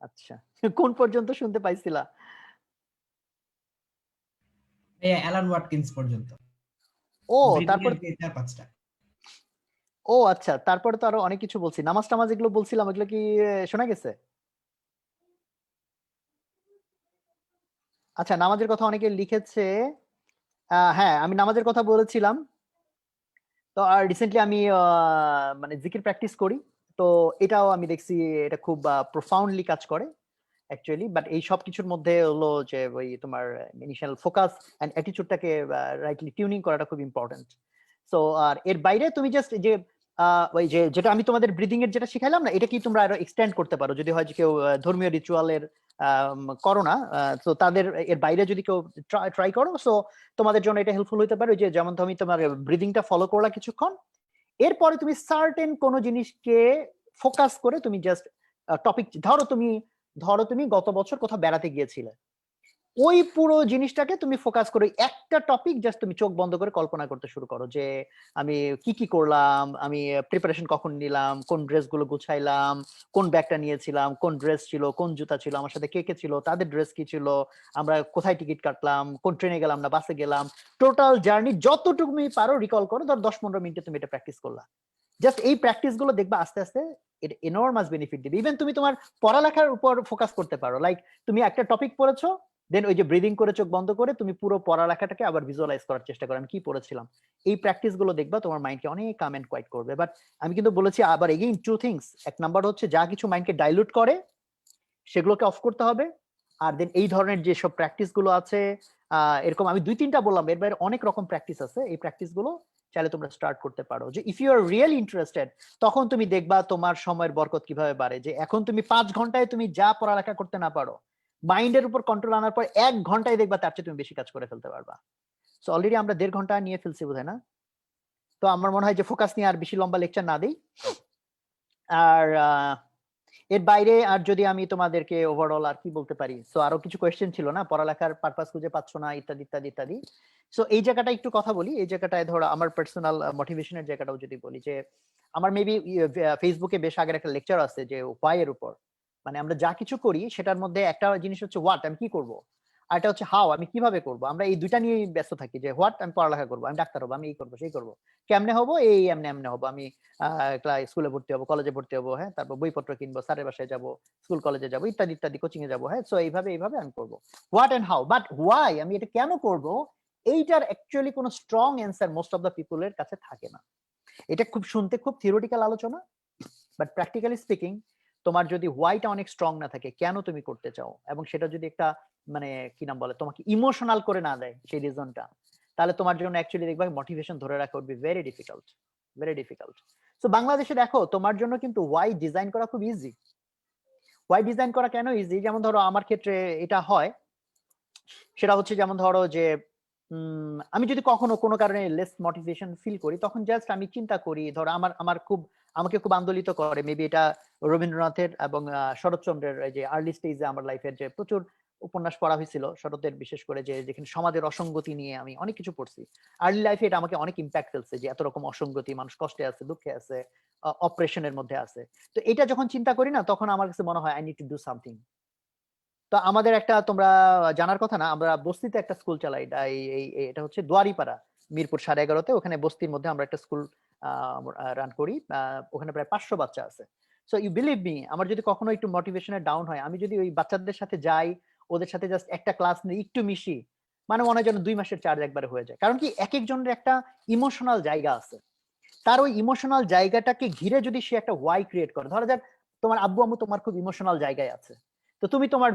আচ্ছা, কোন পর্যন্ত শুনতে পাইছিলা? ভাইয়া অ্যালান ওয়াটকিন্স পর্যন্ত। ও তারপর, 4-5টা। ও আচ্ছা, তারপরে তো আরো অনেক কিছু বলছি, নামাজ টামাজ এগুলো বলছিলাম, এগুলো কি শোনা গেছে? আচ্ছা নামাজের কথা অনেকে লিখেছে, হ্যাঁ আমি নামাজের কথা বলেছিলাম। তো আর রিসেন্টলি আমি মানে জিকির প্র্যাকটিস করি, তো এটাও আমি দেখছি এটা খুব প্রফাউন্ডলি কাজ করে অ্যাকচুয়ালি। বাট এই সব কিছুর মধ্যে হলো যে ওই তোমার ইনিশিয়াল ফোকাস এন্ড অ্যাটিটিউডটাকে রাইটলি টিউনিং করাটা খুব ইম্পর্টেন্ট। সো আর এর বাইরে তুমি জাস্ট যে ওই যে যেটা আমি তোমাদের ব্রিদিং এর যেটা শিখাইলাম না, এটা কি তোমরা আরো এক্সটেন্ড করতে পারো, যদি হয় যে কেউ ধর্মীয় রিচুয়ালের করো না, তো তাদের এর বাইরে যদি কেউ ট্রাই করো, সো তোমাদের জন্য এটা হেল্পফুল হতে পারে। যে যেমন তুমি তোমার ব্রিদিংটা ফলো করলা কিছুক্ষণ, এরপরে তুমি সার্টেন কোনো জিনিসকে ফোকাস করে তুমি জাস্ট টপিক, ধরো তুমি গত বছর কোথাও বেড়াতে গিয়েছিলে, ওই পুরো জিনিসটাকে তুমি ফোকাস করে একটা টপিক জাস্ট তুমি চোখ বন্ধ করে কল্পনা করতে শুরু করো যে আমি কি করলাম, আমি প্রিপারেশন কখন নিলাম, কোন ড্রেসগুলো গুছাইলাম, কোন ব্যাগটা নিয়েছিলাম, কোন ড্রেস ছিল, কোন জুতা ছিল, আমার সাথে কে কে ছিল, তাদের ড্রেস কি ছিল, আমরা কোথায় টিকিট কাটলাম, কোন ট্রেনে গেলাম না বাসে গেলাম, টোটাল জার্নি যতটুকু তুমি পারো রিকল করো। ধর 10-15 মিনিটে তুমি এটা প্র্যাকটিস করলা। জাস্ট এই প্র্যাকটিস গুলো দেখবা আস্তে আস্তে এটা এনর্মাস বেনিফিট দিবে। ইভেন তুমি তোমার পড়ালেখার উপর ফোকাস করতে পারো। লাইক তুমি একটা টপিক পড়েছো, দেন ওই যে ব্রিদিং করে চোখ বন্ধ করে তুমি পুরো পড়ালেখাটাকে আবার ভিজুয়ালাইজ করার চেষ্টা করো আমি কি পড়েছিলাম। এই প্র্যাকটিস গুলো দেখবা তোমার মাইন্ডকে অনেক কাম এন্ড কোয়াইট করবে। বাট আমি কিন্তু বলেছি আবার এগেইন টু থিংস। এক নাম্বার হচ্ছে যা কিছু মাইন্ডকে ডাইলুট করে সেগুলোকে অফ করতে হবে। আর দেন এই ধরনের যেসব প্র্যাকটিস গুলো আছে এরকম আমি 2-3টা বললাম, এর বাইরে অনেক রকম প্র্যাকটিস আছে। এই প্র্যাকটিস গুলো চাইলে তোমরা স্টার্ট করতে পারো। যে if you are really interested তখন তুমি দেখবা তোমার সময়ের বরকত কিভাবে বাড়ে। যে এখন তুমি 5 ঘন্টায় তুমি যা পড়ালেখা করতে না পারো, মাইন্ডের উপর কন্ট্রোল আনার পর 1 ঘন্টায় দেখবা তার চেয়ে তুমি বেশি কাজ করে ফেলতে পারবা। সো অলরেডি আমরা 1.5 ঘন্টা নিয়ে ফেলছি বোধহয় না? তো আমার মনে হয় যে ফোকাস নিয়ে আর বেশি লম্বা লেকচার না দেই। আর এর বাইরে আর যদি আমি তোমাদেরকে ওভারঅল আর কি বলতে পারি। সো আরো কিছু কোয়েশ্চেন ছিল না, পড়ালেখার পারপাস খুঁজে পাচ্ছ না ইত্যাদি ইত্যাদি ইত্যাদি। সো এই জায়গাটা একটু কথা বলি। এই জায়গাটায় ধরো আমার পার্সোনাল মোটিভেশনের জায়গাটাও যদি বলি যে আমার মেবি ফেসবুকে বেশ আগের একটা লেকচার আছে যে হোয়াই এর উপর। মানে আমরা যা কিছু করি সেটার মধ্যে একটা জিনিস হচ্ছে হোয়াট, আমি কি করব, আর এটা হচ্ছে হাউ, আমি কিভাবে করব। আমরা এই দুইটা নিয়ে ব্যস্ত থাকি যে হোয়াট আমি পড়ালেখা করবো, আমি ডাক্তার হবো, আমি এই করবো সেই করবো, কেমনে হবো, এই এমনে এমনে হবো, আমি স্কুলে ভর্তি হবো, কলেজে ভর্তি হবো, হ্যাঁ, তারপর বইপত্র কিনবো, স্যারের বাসায় যাবো, স্কুল কলেজে যাবো ইত্যাদি ইত্যাদি, কোচিং এ যাবো, হ্যাঁ। সো এইভাবে এইভাবে আমি করবো what and how. But why, আমি এটা কেন করব, এইটার অ্যাকচুয়ালি কোনো strong answer most of the পিপলের কাছে থাকে না। এটা খুব শুনতে খুব থিওরিটিক্যাল আলোচনা, বাট প্র্যাকটিক্যালি স্পিকিং তোমার যদি হোয়াইটা অনেক স্ট্রং না থাকে, কেন তুমি করতে চাও, এবং সেটা যদি একটা মানে কি নাম বলে তোমাকে ইমোশনাল করে না দেয় সেই রিজনটা, তাহলে তোমার জন্য অ্যাকচুয়ালি দেখবা মোটিভেশন ধরে রাখা would be very difficult, very difficult. So বাংলাদেশে দেখো তোমার জন্য কিন্তু ওয়াই ডিজাইন করা খুব ইজি। ওয়াই ডিজাইন করা কেন ইজি, যেমন ধরো আমার ক্ষেত্রে এটা হয়, সেটা হচ্ছে যেমন ধরো যে আমি যদি কখনো কোনো কারণে লেস মোটিভেশন ফিল করি, তখন জাস্ট আমি চিন্তা করি, ধরো আমার খুব আমাকে খুব আন্দোলিত করে মেবি এটা রবীন্দ্রনাথের এবং শরৎচন্দ্রের যে আর্লি স্টেজে আমার লাইফের যে প্রচুর উপন্যাস পড়া হয়েছিল শরতের, বিশেষ করে যে যেখানে সমাজের অসঙ্গতি নিয়ে আমি অনেক কিছু পড়ছি। আর্লি লাইফে এটা আমাকে অনেক ইম্প্যাক্ট ফেলছে যে এত রকম অসঙ্গতি, মানুষ কষ্টে আছে, দুঃখে আছে, অপারেশনের মধ্যে আছে। তো এটা যখন চিন্তা করি না, তখন আমার কাছে মনে হয় I need to do something. তো আমাদের একটা তোমরা জানার কথা না, আমরা বস্তিতে একটা স্কুল চালাই, এটা হচ্ছে দুয়ারিপাড়া, মিরপুর 11.5-তে, ওখানে বস্তির মধ্যে আমরা একটা স্কুল রান করি। ওখানে প্রায় 500 বাচ্চা আছে। সো ইউ বিলিভ মি, আমার যদি কখনো একটু মোটিভেশনের ডাউন হয়, আমি যদি ওই বাচ্চাদের সাথে যাই, ওদের সাথে জাস্ট একটা ক্লাস নিয়ে একটু মিশি, মানে মনে হয় যেন 2 মাসের চার্জ একবারে হয়ে যায়। কারণ কি, এক একজনের একটা ইমোশনাল জায়গা আছে, তার ওই ইমোশনাল জায়গাটাকে ঘিরে যদি সে একটা ওয়াই ক্রিয়েট করে, ধরা যাক তোমার আব্বু আম্মু তোমার খুব ইমোশনাল জায়গায় আছে, তো তুমি তোমার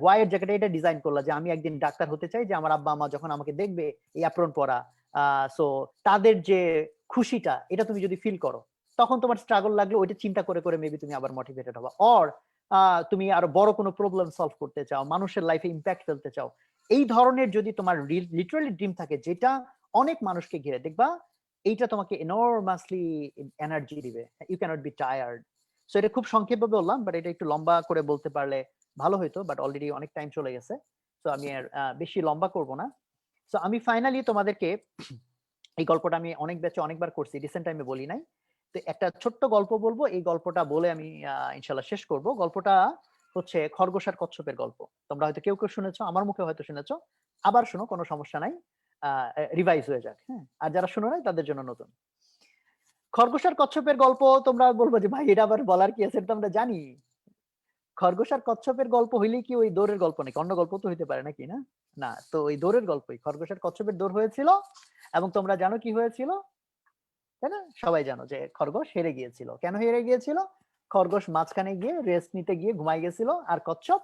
ওয়াই এর জায়গাটা এটা ডিজাইন করলা যে আমি একদিন ডাক্তার হতে চাই, যে আমার আব্বা আম্মা যখন আমাকে দেখবে এই অ্যাপ্রন পরা, সো তাদের যে খুশিটা এটা তুমি যদি ফিল করো, তখন তোমার স্ট্রাগল লাগলে ওইটা চিন্তা করে করে মেবি তুমি আবার মোটিভেটেড হবা। অর তুমি আরো বড় কোনো প্রবলেম সলভ করতে চাও, মানুষের লাইফে ইম্প্যাক্ট ফেলতে চাও, এই ধরনের যদি তোমার লিটারালি ড্রিম থাকে যেটা অনেক মানুষকে ঘিরে, দেখবা এইটা তোমাকে এনরমাসলি এনার্জি দিবে, you can't be tired. So এটা খুব সংক্ষেপে বললাম, বাট এটা একটু লম্বা করে বলতে পারলে ভালো হইতো, বাট অলরেডি অনেক টাইম চলে গেছে। সো আমি আর বেশি লম্বা করব না। সো আমি ফাইনালি তোমাদেরকে এই গল্পটা আমি অনেক ব্যাচে অনেকবার করছি, রিসেন্ট টাইমে বলি নাই। তো একটা ছোট্ট গল্প বলবো, এই গল্পটা বলে আমি ইনশাল্লাহ শেষ করব। গল্পটা হচ্ছে খরগোশ আর কচ্ছপের গল্প। তোমরা হয়তো কেউ কেউ শুনেছো, আমার মুখে হয়তো শুনেছো, আবার শোনো, কোনো সমস্যা নাই, রিভাইজ হয়ে যাক, হ্যাঁ। আর যারা শুনো নাই তাদের জন্য নতুন। খরগোশ আর কচ্ছপের গল্প, তোমরা বলবো যে ভাই এটা আবার বলার কি আছে, এটা তো আমরা জানি। খরগোশ আর কচ্ছপের গল্প হইলে কি ওই দৌড়ের গল্প নাকি, অন্য গল্প তো হইতে পারে নাকি, না? না, তো ওই দৌড়ের গল্পই, খরগোশ আর কচ্ছপের দৌড় হয়েছিল, এবং তোমরা জানো কি হয়েছিল, তাই না? সবাই জানো যে খরগোশ হেরে গিয়েছিল। কেন হেরে গিয়েছিল? খরগোশ মাঝখানে গিয়ে রেস্ট নিতে গিয়ে ঘুমাই গেছিল, আর কচ্ছপ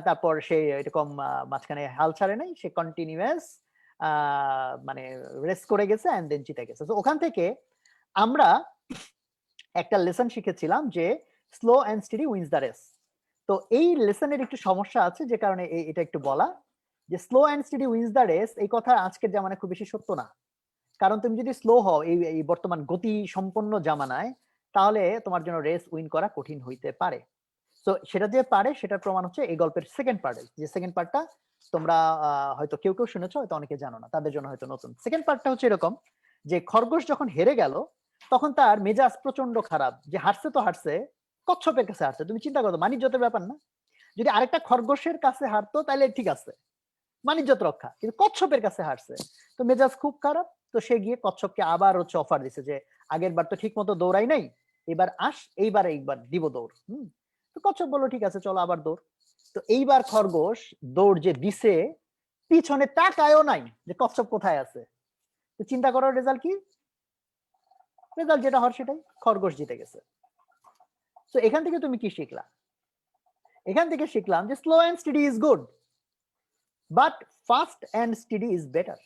তারপর সে এরকম মাঝখানে হাল ছাড়ে নাই, সে কন্টিনিউয়াস মানে রেস্ট করে গেছে এন্ড দেন জিতে গেছে। তো ওখান থেকে আমরা একটা লেসন শিখেছিলাম যে slow and steady wins the race. তো এই লেসনের একটু সমস্যা আছে, যে কারণে এটা একটু বলা, যে slow and steady wins the race, এই কথা আজকের জামানায় খুব বেশি সত্য না। কারণ তুমি যদি স্লো হও এই বর্তমান গতি সম্পন্ন জামানায়, তাহলে তোমার জন্য রেস উইন করা কঠিন হইতে পারে। তো সেটা যে পারে সেটার প্রমাণ হচ্ছে এই গল্পের সেকেন্ড পার্টে, যে সেকেন্ড পার্টটা তোমরা হয়তো কেউ কেউ শুনেছো, হয়তো অনেকে জানো না, তাদের জন্য হয়তো নতুন। সেকেন্ড পার্টটা হচ্ছে এরকম যে খরগোশ যখন হেরে গেল তখন তার মেজাজ প্রচন্ড খারাপ, যে হারছে তো হারছে, কচ্ছপের কাছে হারছে। তুমি চিন্তা করো, মানিজ্যতের ব্যাপার না? যদি আরেকটা খরগোশের কাছে হারতো তাহলে ঠিক আছে, মানিজ্যত রক্ষা, কিন্তু কচ্ছপের কাছে হারছে, তো মেজাজ খুব খারাপ। তো সে গিয়ে কচ্ছপকে আবার হচ্ছে অফার দিছে যে আগের বার তো ঠিক মতো দৌড়াই নাই, এবার এইবার দিব দৌড়। তো কচ্ছপ বললো ঠিক আছে চলো আবার দৌড়। তো এইবার খরগোশ দৌড় যে দিছে, পিছনে তাকায়ও নাই যে কচ্ছপ কোথায় আছে। তো চিন্তা করার রেজাল্ট কি? রেজাল্ট যেটা হওয়ার সেটাই, খরগোশ জিতে গেছে। তো এখান থেকে তুমি কি শিখলা? এখান থেকে শিখলাম যে slow and steady is good, but fast and steady is better.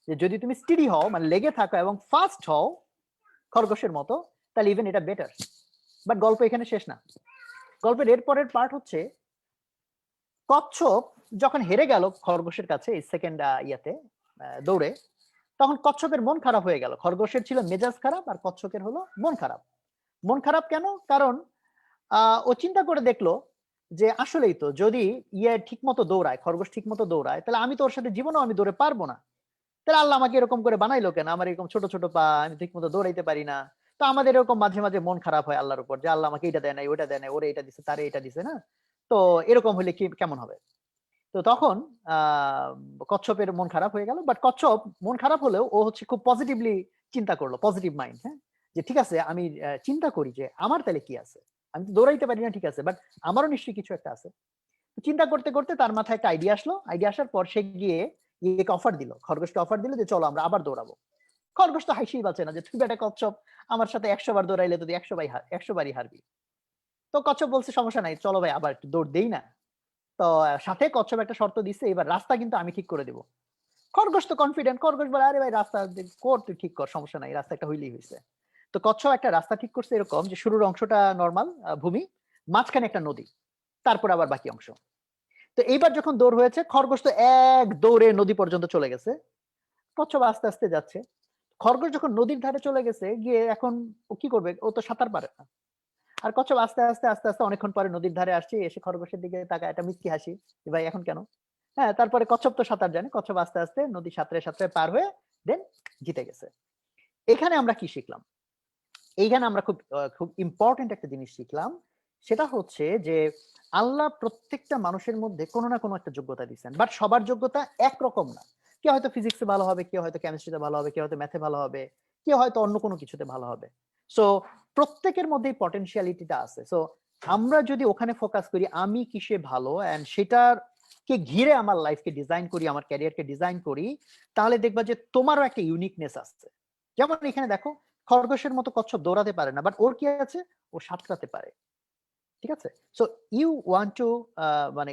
যে যদি তুমি স্টেডি হও, মানে লেগে থাকো এবং ফাস্ট হও খরগোশের মতো, তাহলে ইভেন এটা বেটার। বাট গল্প এখানে শেষ না। গল্পের এরপরের পার্ট হচ্ছে কচ্ছপ যখন হেরে গেল খরগোশের কাছে এই সেকেন্ড দৌড়ে, তখন কচ্ছপের মন খারাপ হয়ে গেল। খরগোশের ছিল মেজাজ খারাপ আর কচ্ছপের হলো মন খারাপ। মন খারাপ কেন? কারণ ও চিন্তা করে দেখলো যে আসলেই তো যদি ঠিক মতো দৌড়ায়, খরগোশ ঠিক মতো দৌড়ায়, তাহলে আমি তো ওর সাথে জীবনেও আমি দৌড়ে পারবো না। তাহলে আল্লাহ আমাকে এরকম করে বানাইলো কেন? আমার এরকম ছোট ছোট পা, আমি ঠিক মতো দৌড়াইতে পারি না। তো আমাদের এরকম মাঝে মাঝে মন খারাপ হয় আল্লাহর উপর, যে আল্লাহ আমাকে এটা দেয় নাই, ওটা দেয় নাই, ওরে এটা দিছে, তারে এটা দিছে না। তো এরকম হলে কি কেমন হবে? তো তখন কচ্ছপের মন খারাপ হয়ে গেল। বাট কচ্ছপ মন খারাপ হলেও ও হচ্ছে খুব পজিটিভলি চিন্তা করলো, পজিটিভ মাইন্ড। হ্যাঁ, যে ঠিক আছে আমি চিন্তা করি যে আমার তাহলে কি আছে, আমি তো দৌড়াইতে পারি না ঠিক আছে, বাট আমারও নিশ্চয়ই কিছু একটা আছে। চিন্তা করতে করতে তার মাথায় একটা আইডিয়া আসলো। আইডিয়া আসার পর সে গিয়ে অফার দিল, খরগোশকে অফার দিল যে চলো আমরা আবার দৌড়াবো। খরগোশ তো হাসিই বাঁচে না, যে তুই বেটা কচ্ছপ আমার সাথে 100 বার দৌড়াইলে তুই 100 বারই হারবি। তো কচ্ছপ বলছে সমস্যা নাই, চলো ভাই আবার একটু দৌড় দেই না। তো সাথে কচ্ছপ একটা শর্ত দিচ্ছে, এবার রাস্তা কিন্তু আমি ঠিক করে দেবো। খরগোশ তো কনফিডেন্ট, খরগোশ বলে আরে ভাই রাস্তা কর, তুই ঠিক কর, সমস্যা নাই, রাস্তা একটা হইলেই হয়েছে। তো কচ্ছপ একটা রাস্তা ঠিক করছে এরকম যে শুরুর অংশটা নর্মাল ভূমি, মাঝখানে একটা নদী, তারপর আবার বাকি অংশ। তো এইবার যখন দৌড় হয়েছে, খরগোশ তো এক দৌড়ে নদী পর্যন্ত চলে গেছে, কচ্ছপ আস্তে আস্তে যাচ্ছে। খরগোশ যখন নদীর ধারে চলে গেছে, গিয়ে এখন ও কি করবে? ও তো সাঁতার পারে না। আর কচ্ছপ আস্তে আস্তে আস্তে আস্তে অনেকক্ষণ পরে নদীর ধারে আসছে, এসে খরগোশের দিকে তাকায় একটা মিষ্টি হাসি, যে ভাই এখন কেন? হ্যাঁ, তারপরে কচ্ছপ তো সাঁতার জানে, কচ্ছপ আস্তে আস্তে নদী সাঁতরে সাঁতরে পার হয়ে দেন জিতে গেছে। এখানে আমরা কি শিখলাম? এইখানে আমরা খুব ইম্পর্টেন্ট একটা জিনিস শিখলাম, সেটা হচ্ছে যে আল্লাহ প্রত্যেকটা মানুষের মধ্যে কোনো না কোনো একটা যোগ্যতা দিচ্ছেন, বাট সবার যোগ্যতা একরকম না। কেউ হয়তো ফিজিক্সে ভালো হবে, কেউ হয়তো কেমিস্ট্রিতে ভালো হবে, কেউ হয়তো ম্যাথে ভালো হবে, কেউ হয়তো অন্য কোনো কিছুতে ভালো হবে। সো প্রত্যেকের মধ্যেই পটেনশিয়ালিটিটা আছে। সো আমরা যদি ওখানে ফোকাস করি আমি কিসে ভালো, এন্ড সেটার কে ঘিরে আমার লাইফকে ডিজাইন করি, আমার ক্যারিয়ারকে ডিজাইন করি, তাহলে দেখবা যে তোমারও একটা ইউনিকনেস আছে। যেমন এখানে দেখো, খরগোশের মতো কচ্ছপ দৌড়াতে পারে না, বাট ওর কি আছে? ও সাঁতরাতে পারে। ঠিক আছে? সো ইউ ওয়ান্ট টু মানে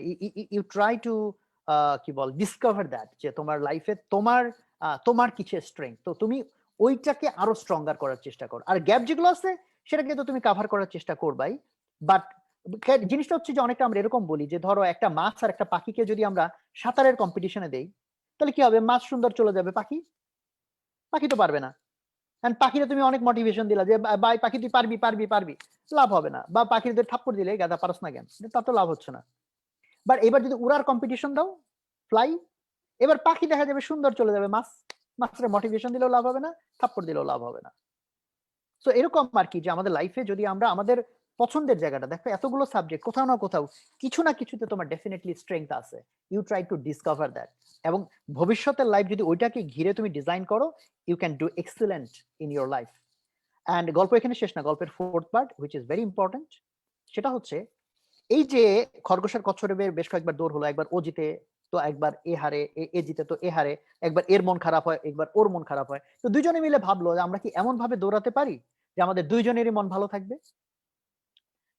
ইউ ট্রাই টু কি বল ডিসকভার দ্যাট, যে তোমার লাইফে তোমার কিছু স্ট্রেংথ, তো তুমি ওইটাকে আরো স্ট্রঙ্গার করার চেষ্টা করো। আর গ্যাপ যেগুলো আছে সেটাকে তো তুমি কভার করার চেষ্টা করবাই। বাট জিনিসটা হচ্ছে যে অনেকটা আমরা এরকম বলি যে ধরো একটা মাছ আর একটা পাখিকে যদি আমরা সাঁতারের কম্পিটিশনে দেই, তাহলে কি হবে? মাছ সুন্দর চলে যাবে, পাখি পাখি তো পারবে না। এন্ড পাখিরে তুমি অনেক মোটিভেশন দিলা যে ভাই পাখি তুই পারবি পারবি পারবি, লাভ হবে না। বা পাখিদের থাপ্পড় দিলে গাদা পারস না কেন, তা তো লাভ হচ্ছে না। বাট এবার যদি উড়ার কম্পিটিশন দাও, ফ্লাই, এবার পাখি দেখা যাবে সুন্দর চলে যাবে, মাছের মোটিভেশন দিলেও লাভ হবে না, থাপ্পড় দিলেও লাভ হবে না। সো এরকম আর কি, যে আমাদের লাইফে যদি আমরা আমাদের পছন্দের জায়গাটা দেখো, এতগুলো সাবজেক্ট কোথাও না কোথাও কিছু না কিছুতে তোমার ডেফিনেটলি স্ট্রেংথ আছে, you try to discover that. এবং ভবিষ্যতের লাইফ যদি ওইটাকে ঘিরে তুমি ডিজাইন করো, you can do excellent in your life. And গল্প এখানে শেষ না, গল্পের fourth part which is very important, সেটা হচ্ছে এই যে খরগোশের কচ্ছপের বেশ কয়েকবার দৌড় হলো, একবার ও জিতে তো একবার এ হারে, এ জিতে তো এ হারে, একবার এর মন খারাপ হয়, একবার ওর মন খারাপ হয়। তো দুইজনে মিলে ভাবলো যে আমরা কি এমন ভাবে দৌড়াতে পারি যে আমাদের দুইজনেরই মন ভালো থাকবে।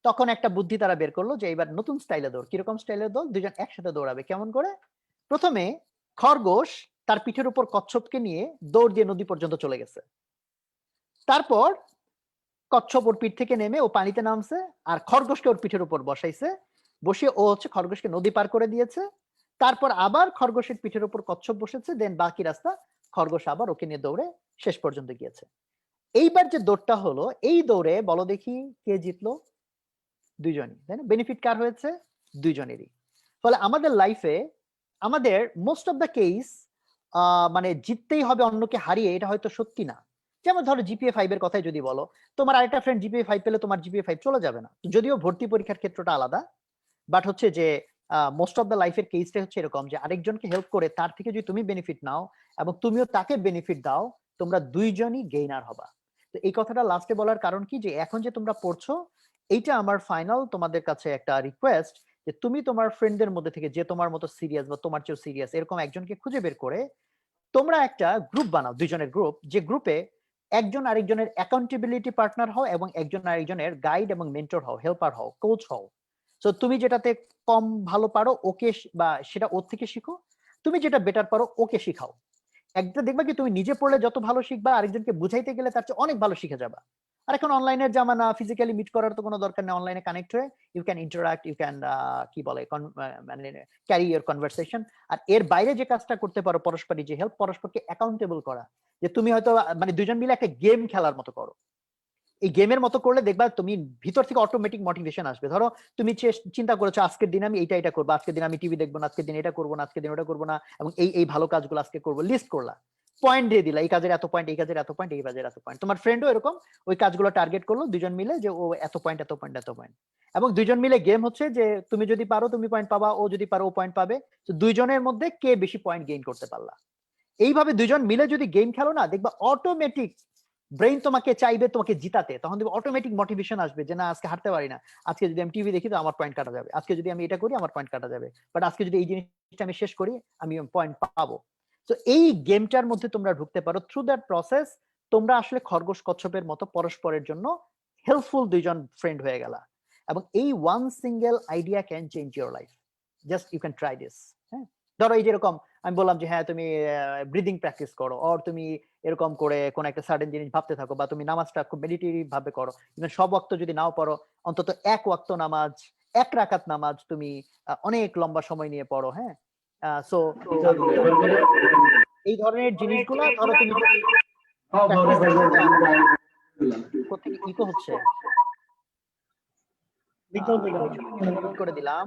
তখন একটা বুদ্ধি তারা বের করলো যে এবার নতুন স্টাইলে দৌড়। কিরকম স্টাইলে দৌড়? দুইজন একসাথে দৌড়াবে। কেমন করে? প্রথমে খরগোশ তার পিঠের উপর কচ্ছপকে নিয়ে দৌড় দিয়ে নদী পর্যন্ত চলে গেছে। তারপর কচ্ছপ ওর পিঠ থেকে নেমে ও পানিতে নামছে, আর খরগোশকে ওর পিঠের উপর বসাইছে, বসিয়ে ও হচ্ছে খরগোশকে নদী পার করে দিয়েছে। তারপর আবার খরগোশের পিঠের উপর কচ্ছপ বসেছে, দেন বাকি রাস্তা খরগোশ আবার ওকে নিয়ে দৌড়ে শেষ পর্যন্ত গিয়েছে। এইবার যে দৌড়টা হলো, এই দৌড়ে বলো দেখি কে জিতলো? দুইজনই, তাই না? বেনিফিট কার হয়েছে? দুইজনেরই। ফলে আমাদের লাইফে আমাদের মোস্ট অফ দ্য কেস মানে জিততেই হবে অন্যকে হারিয়ে, এটা হয়তো সত্যি না। যেমন ধরো জিপিএ 5 এর কথাই যদি বলো, তোমার আরেকটা ফ্রেন্ড জিপিএ 5 পেলে তোমার জিপিএ 5 চলে যাবে না। যদিও ভর্তি পরীক্ষার ক্ষেত্রটা আলাদা, বাট হচ্ছে যে মোস্ট অফ দ্য লাইফের কেসটা হচ্ছে এরকম যে আরেকজনকে হেল্প করে তার থেকে যদি তুমি বেনিফিট নাও এবং তুমিও তাকে বেনিফিট দাও, তোমরা দুইজনই গেইনার হবা। তো এই কথাটা লাস্টে বলার কারণ কি, যে এখন যে তোমরা পড়ছো, এইটা আমার ফাইনাল তোমাদের কাছে একটা রিকোয়েস্ট, যে তুমি তোমার ফ্রেন্ডদের মধ্যে থেকে যে তোমার মতো সিরিয়াস বা তোমার চেয়েও সিরিয়াস এরকম একজনকে খুঁজে বের করে তোমরা একটা গ্রুপ বানাও, দুইজনের গ্রুপ, যে গ্রুপে একজন আরেকজনের অ্যাকাউন্টেবিলিটি পার্টনার হও এবং একজন আরেকজনের গাইড এবং মেন্টর হও, হেল্পার হও, কোচ হও। তো তুমি যেটাতে কম ভালো পারো ওকে বা সেটা ওর থেকে শিখো, তুমি যেটা বেটার পারো ওকে শিখাও। একটা দেখবা কি তুমি নিজে পড়লে যত ভালো শিখবা, আরেকজনকে বুঝাইতে গেলে তার চেয়ে অনেক ভালো শিখে যাবা। আর এখন অনলাইনের জামানা, ফিজিক্যালি মিট করার তো কোনো দরকার নেই, অনলাইনে কানেক্ট হয়ে you can interact, you can কি বলে মানে ক্যারি ইউর কনভারসেশন। আর এর বাইরে যে কাজটা করতে পারো, পরস্পরের যে হেল্প, পরস্পরকে অ্যাকাউন্টেবল করা, যে তুমি হয়তো মানে দুজন মিলে একটা গেম খেলার মতো করো। এই গেমের মতো করলে দেখবা তুমি ভিতর থেকে অটোমেটিক মোটিভেশন আসবে। ধরো তুমি চিন্তা করেছো আজকের দিন আমি এটা করবো, আজকের দিন আমি টিভি দেখবো না, আজকের দিন এটা করবো না, আজকের দিন ওটা করবো না, এবং এই এই ভালো কাজগুলো আজকে করবো, লিস্ট করলা, পয়েন্ট দিয়ে দিলা, এই কাজের এত পয়েন্ট, এই কাজের এত পয়েন্ট, এই কাজের এত পয়েন্ট। তোমার ফ্রেন্ডও এরকম ওই কাজগুলো টার্গেট করলো, দুজন মিলে যে ও এত পয়েন্ট, এত পয়েন্ট, এত পয়েন্ট। এবং দুজন মিলে গেম হচ্ছে যে তুমি যদি পারো তুমি পয়েন্ট পাবা, ও যদি পারো ও পয়েন্ট পাবে। তো দুইজনের মধ্যে কে বেশি পয়েন্ট গেইন করতে পারলা। এইভাবে দুজন মিলে যদি গেম খেলো না, দেখবা অটোমেটিক ব্রেইন তোমাকে চাইবে তোমাকে জিতাতে, তখন দেখবে অটোমেটিক মোটিভেশন আসবে যে না আজকে হারতে পারি না, আজকে যদি আমি টিভি দেখি তো আমার পয়েন্ট কাটা যাবে, আজকে যদি আমি এটা করি আমার পয়েন্ট কাটা যাবে, বাট আজকে যদি এই জিনিসটা আমি শেষ করি আমি পয়েন্ট পাবো। তো এই গেমটার মধ্যে তোমরা ঢুকতে পারো। থ্রু দ্যাট প্রসেস তোমরা আসলে খরগোশ কচ্ছপের মতো পরস্পরের জন্য হেল্পফুল দুইজন ফ্রেন্ড হয়ে গেলা। এবং এই one single idea can change your life. Just you can try this. হ্যাঁ, ধরো এই যেরকম আমি বললাম যে হ্যাঁ তুমি ব্রিদিং প্র্যাকটিস করো, অর তুমি এরকম করে কোন একটা সার্টেন জিনিস ভাবতে থাকো, বা তুমি নামাজটা খুব মেডিটেটিভ ভাবে করো। ইভেন সব ওয়াক্ত যদি নাও পড়ো, অন্তত এক ওয়াক্ত নামাজ, এক রাকাত নামাজ তুমি অনেক লম্বা সময় নিয়ে পড়ো। হ্যাঁ, সো এই ধরনের জিনিসগুলো ধরো তুমি যদি কোথেকে ইকো হচ্ছে করে দিলাম।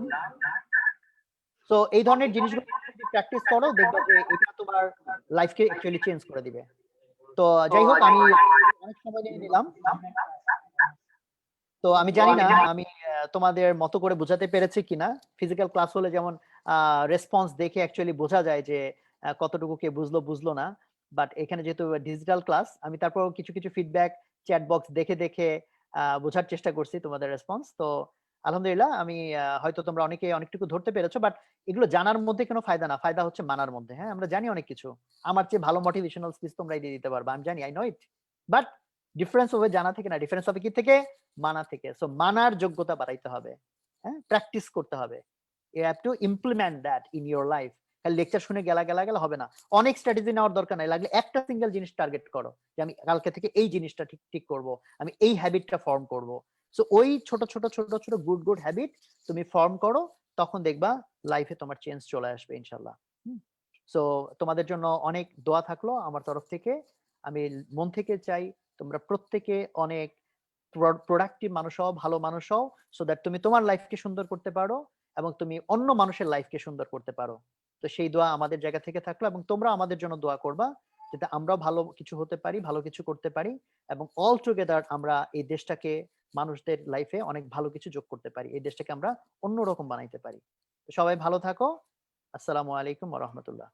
তো এই ধরনের জিনিসগুলো যদি প্র্যাকটিস করো, দেখবে যে এটা তোমার লাইফকে অ্যাকচুয়ালি চেঞ্জ করে দিবে। তো যাই হোক, আমি অনেক সময় নিয়ে নিলাম। তো আমি জানি না আমি তোমাদের মতো করে বোঝাতে পেরেছি কিনা। ফিজিক্যাল ক্লাস হলে যেমন রেসপন্স দেখে অ্যাকচুয়ালি বোঝা যায় যে কতটুকু কে বুঝলো বুঝলো না, বাট এখানে যেহেতু ডিজিটাল ক্লাস, আমি তারপর কিছু কিছু ফিডব্যাক চ্যাট বক্স দেখে দেখে বোঝার চেষ্টা করছি তোমাদের রেসপন্স। তো আলহামদুলিল্লাহ, আমি হয়তো তোমরা অনেকে অনেকটুকু ধরতে পেরেছো, বাট এগুলো জানার মধ্যে কোনো ফায়দা না, ফায়দা হচ্ছে মানার মধ্যে। হ্যাঁ, আমরা জানি অনেক কিছু, আমার চেয়ে ভালো মোটিভেশনাল স্পিচ তোমরাই দিয়ে দিতে পারবা, আমি জানি, I know it, but difference হবে জানা থেকে না, ডিফারেন্স হবে কি থেকে? মানা থেকে। সো মানার যোগ্যতা বাড়াইতে হবে, হ্যাঁ, প্র্যাকটিস করতে হবে। You have to implement that in your life. Lecture শুনে গেলা গেলা গেলা হবে না, অনেক স্ট্র্যাটেজি নেওয়ার দরকার নাই, লাগলে একটা সিঙ্গেল জিনিস টার্গেট করো, যে আমি কালকে থেকে এই জিনিসটা ঠিক ঠিক করব, আমি এই হ্যাবিটটা ফর্ম করব। সো ওই ছোট ছোট ছোট ছোট গুড গুড হ্যাবিট তুমি ফর্ম করো, তখন দেখবা লাইফে তোমার চেঞ্জ চলে আসবে ইনশাল্লাহ। সো তোমাদের জন্য অনেক দোয়া থাকলো আমার তরফ থেকে। আমি মন থেকে চাই তোমরা প্রত্যেকে অনেক প্রোডাক্টিভ মানুষ হও, ভালো মানুষ হও, সো দ্যাট তুমি তোমার লাইফকে সুন্দর করতে পারো এবং তুমি অন্য মানুষের লাইফকে সুন্দর করতে পারো। তো সেই দোয়া আমাদের জায়গা থেকে থাকলো, এবং তোমরা আমাদের জন্য দোয়া করবা যাতে আমরাও ভালো কিছু হতে পারি, ভালো কিছু করতে পারি, এবং অল টুগেদার আমরা এই দেশটাকে, মানুষদের লাইফে অনেক ভালো কিছু যোগ করতে পারি, এই দেশটাকে আমরা অন্যরকম বানাইতে পারি। তো সবাই ভালো থাকো। আসসালামু আলাইকুম ওয়া রাহমাতুল্লাহ।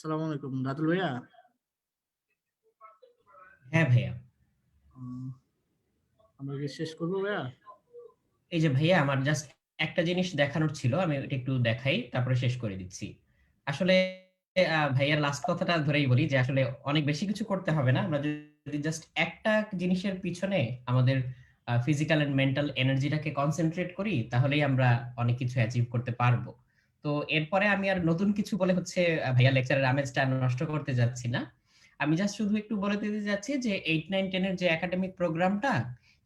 আসসালামু আলাইকুম রাতুল ভাইয়া। হ্যাঁ ভাইয়া। উম, আমরা কি শেষ করবো ভাইয়া? এই যে ভাইয়া আমার জাস্ট একটা জিনিস দেখানোর ছিল, আমি ওটা একটু দেখাই তারপরে শেষ করে দিচ্ছি। আসলে ভাইয়ার লাস্ট কথাটা ধরেই বলি যে আসলে অনেক বেশি কিছু করতে হবে না, আমরা যদি জাস্ট একটা জিনিসের পিছনে আমাদের ফিজিক্যাল এন্ড মেন্টাল এনার্জিটাকে কনসেন্ট্রেট করি, তাহলেই আমরা অনেক কিছু অ্যাচিভ করতে পারবো। তো এরপরে আমি আর নতুন কিছু বলে হচ্ছে ভাইয়া লেকচারের আমেজটা নষ্ট করতে যাচ্ছি না। আমি জাস্ট শুধু একটু বলে দিতে যাচ্ছি যে 8, 9, 10 এর যে একাডেমিক প্রোগ্রামটা,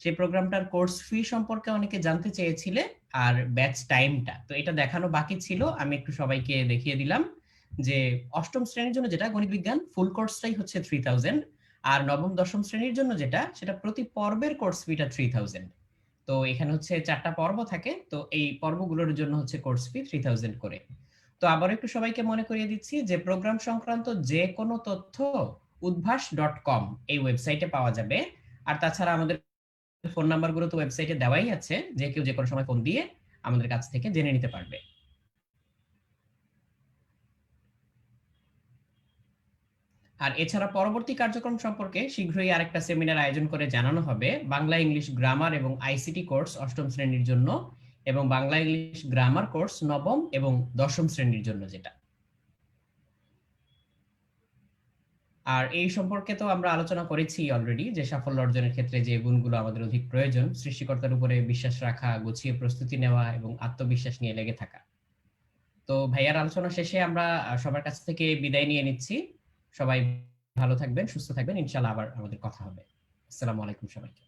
সেই প্রোগ্রামটার কোর্স ফি সম্পর্কে অনেকে জানতে চেয়েছিলে, আর ব্যাচ টাইমটা তো এটা দেখানো বাকি ছিল, আমি একটু সবাইকে দেখিয়ে দিলাম যে অষ্টম শ্রেণীর জন্য যেটা গণিত বিজ্ঞান ফুল কোর্সটাই হচ্ছে 3000, আর নবম দশম শ্রেণীর জন্য যেটা সেটা প্রতি পর্বের কোর্স ফিটা 3000। তো এখানে হচ্ছে 4টা পর্ব থাকে, তো এই পর্বগুলোর জন্য হচ্ছে কোর্স ফি 3000 করে। তো আবার একটু সবাইকে মনে করিয়ে দিচ্ছি যে প্রোগ্রাম সংক্রান্ত যে কোনো তথ্য udbhash.com এই ওয়েবসাইটে পাওয়া যাবে। আর তাছাড়া আমাদের ফোন নাম্বারগুলো তো ওয়েবসাইটে দেওয়াই আছে, যে কেউ যে কোনো সময় ফোন দিয়ে আমাদের কাছ থেকে জেনে নিতে পারবে। আর এছাড়া পরবর্তী কার্যক্রম সম্পর্কে শীঘ্রই আরেকটা সেমিনার আয়োজন করে জানানো হবে, বাংলা ইংলিশ গ্রামার এবং আইসিটি কোর্স অষ্টম শ্রেণীর জন্য, এবং বাংলা ইংলিশ গ্রামার কোর্স নবম এবং দশম শ্রেণীর জন্য যেটা। আর এই সম্পর্কে তো আমরা আলোচনা করেছি অলরেডি, যে সাফল্য অর্জনের ক্ষেত্রে যে গুণগুলো আমাদের অধিক প্রয়োজন, সৃষ্টিকর্তার উপরে বিশ্বাস রাখা, গুছিয়ে প্রস্তুতি নেওয়া এবং আত্মবিশ্বাস নিয়ে লেগে থাকা। তো ভাইয়ার আলোচনা শেষে আমরা সবার কাছ থেকে বিদায় নিয়ে নিচ্ছি। সবাই ভালো থাকবেন, সুস্থ থাকবেন, ইনশাআল্লাহ আবার আমাদের কথা হবে। আসসালামু আলাইকুম সবাইকে।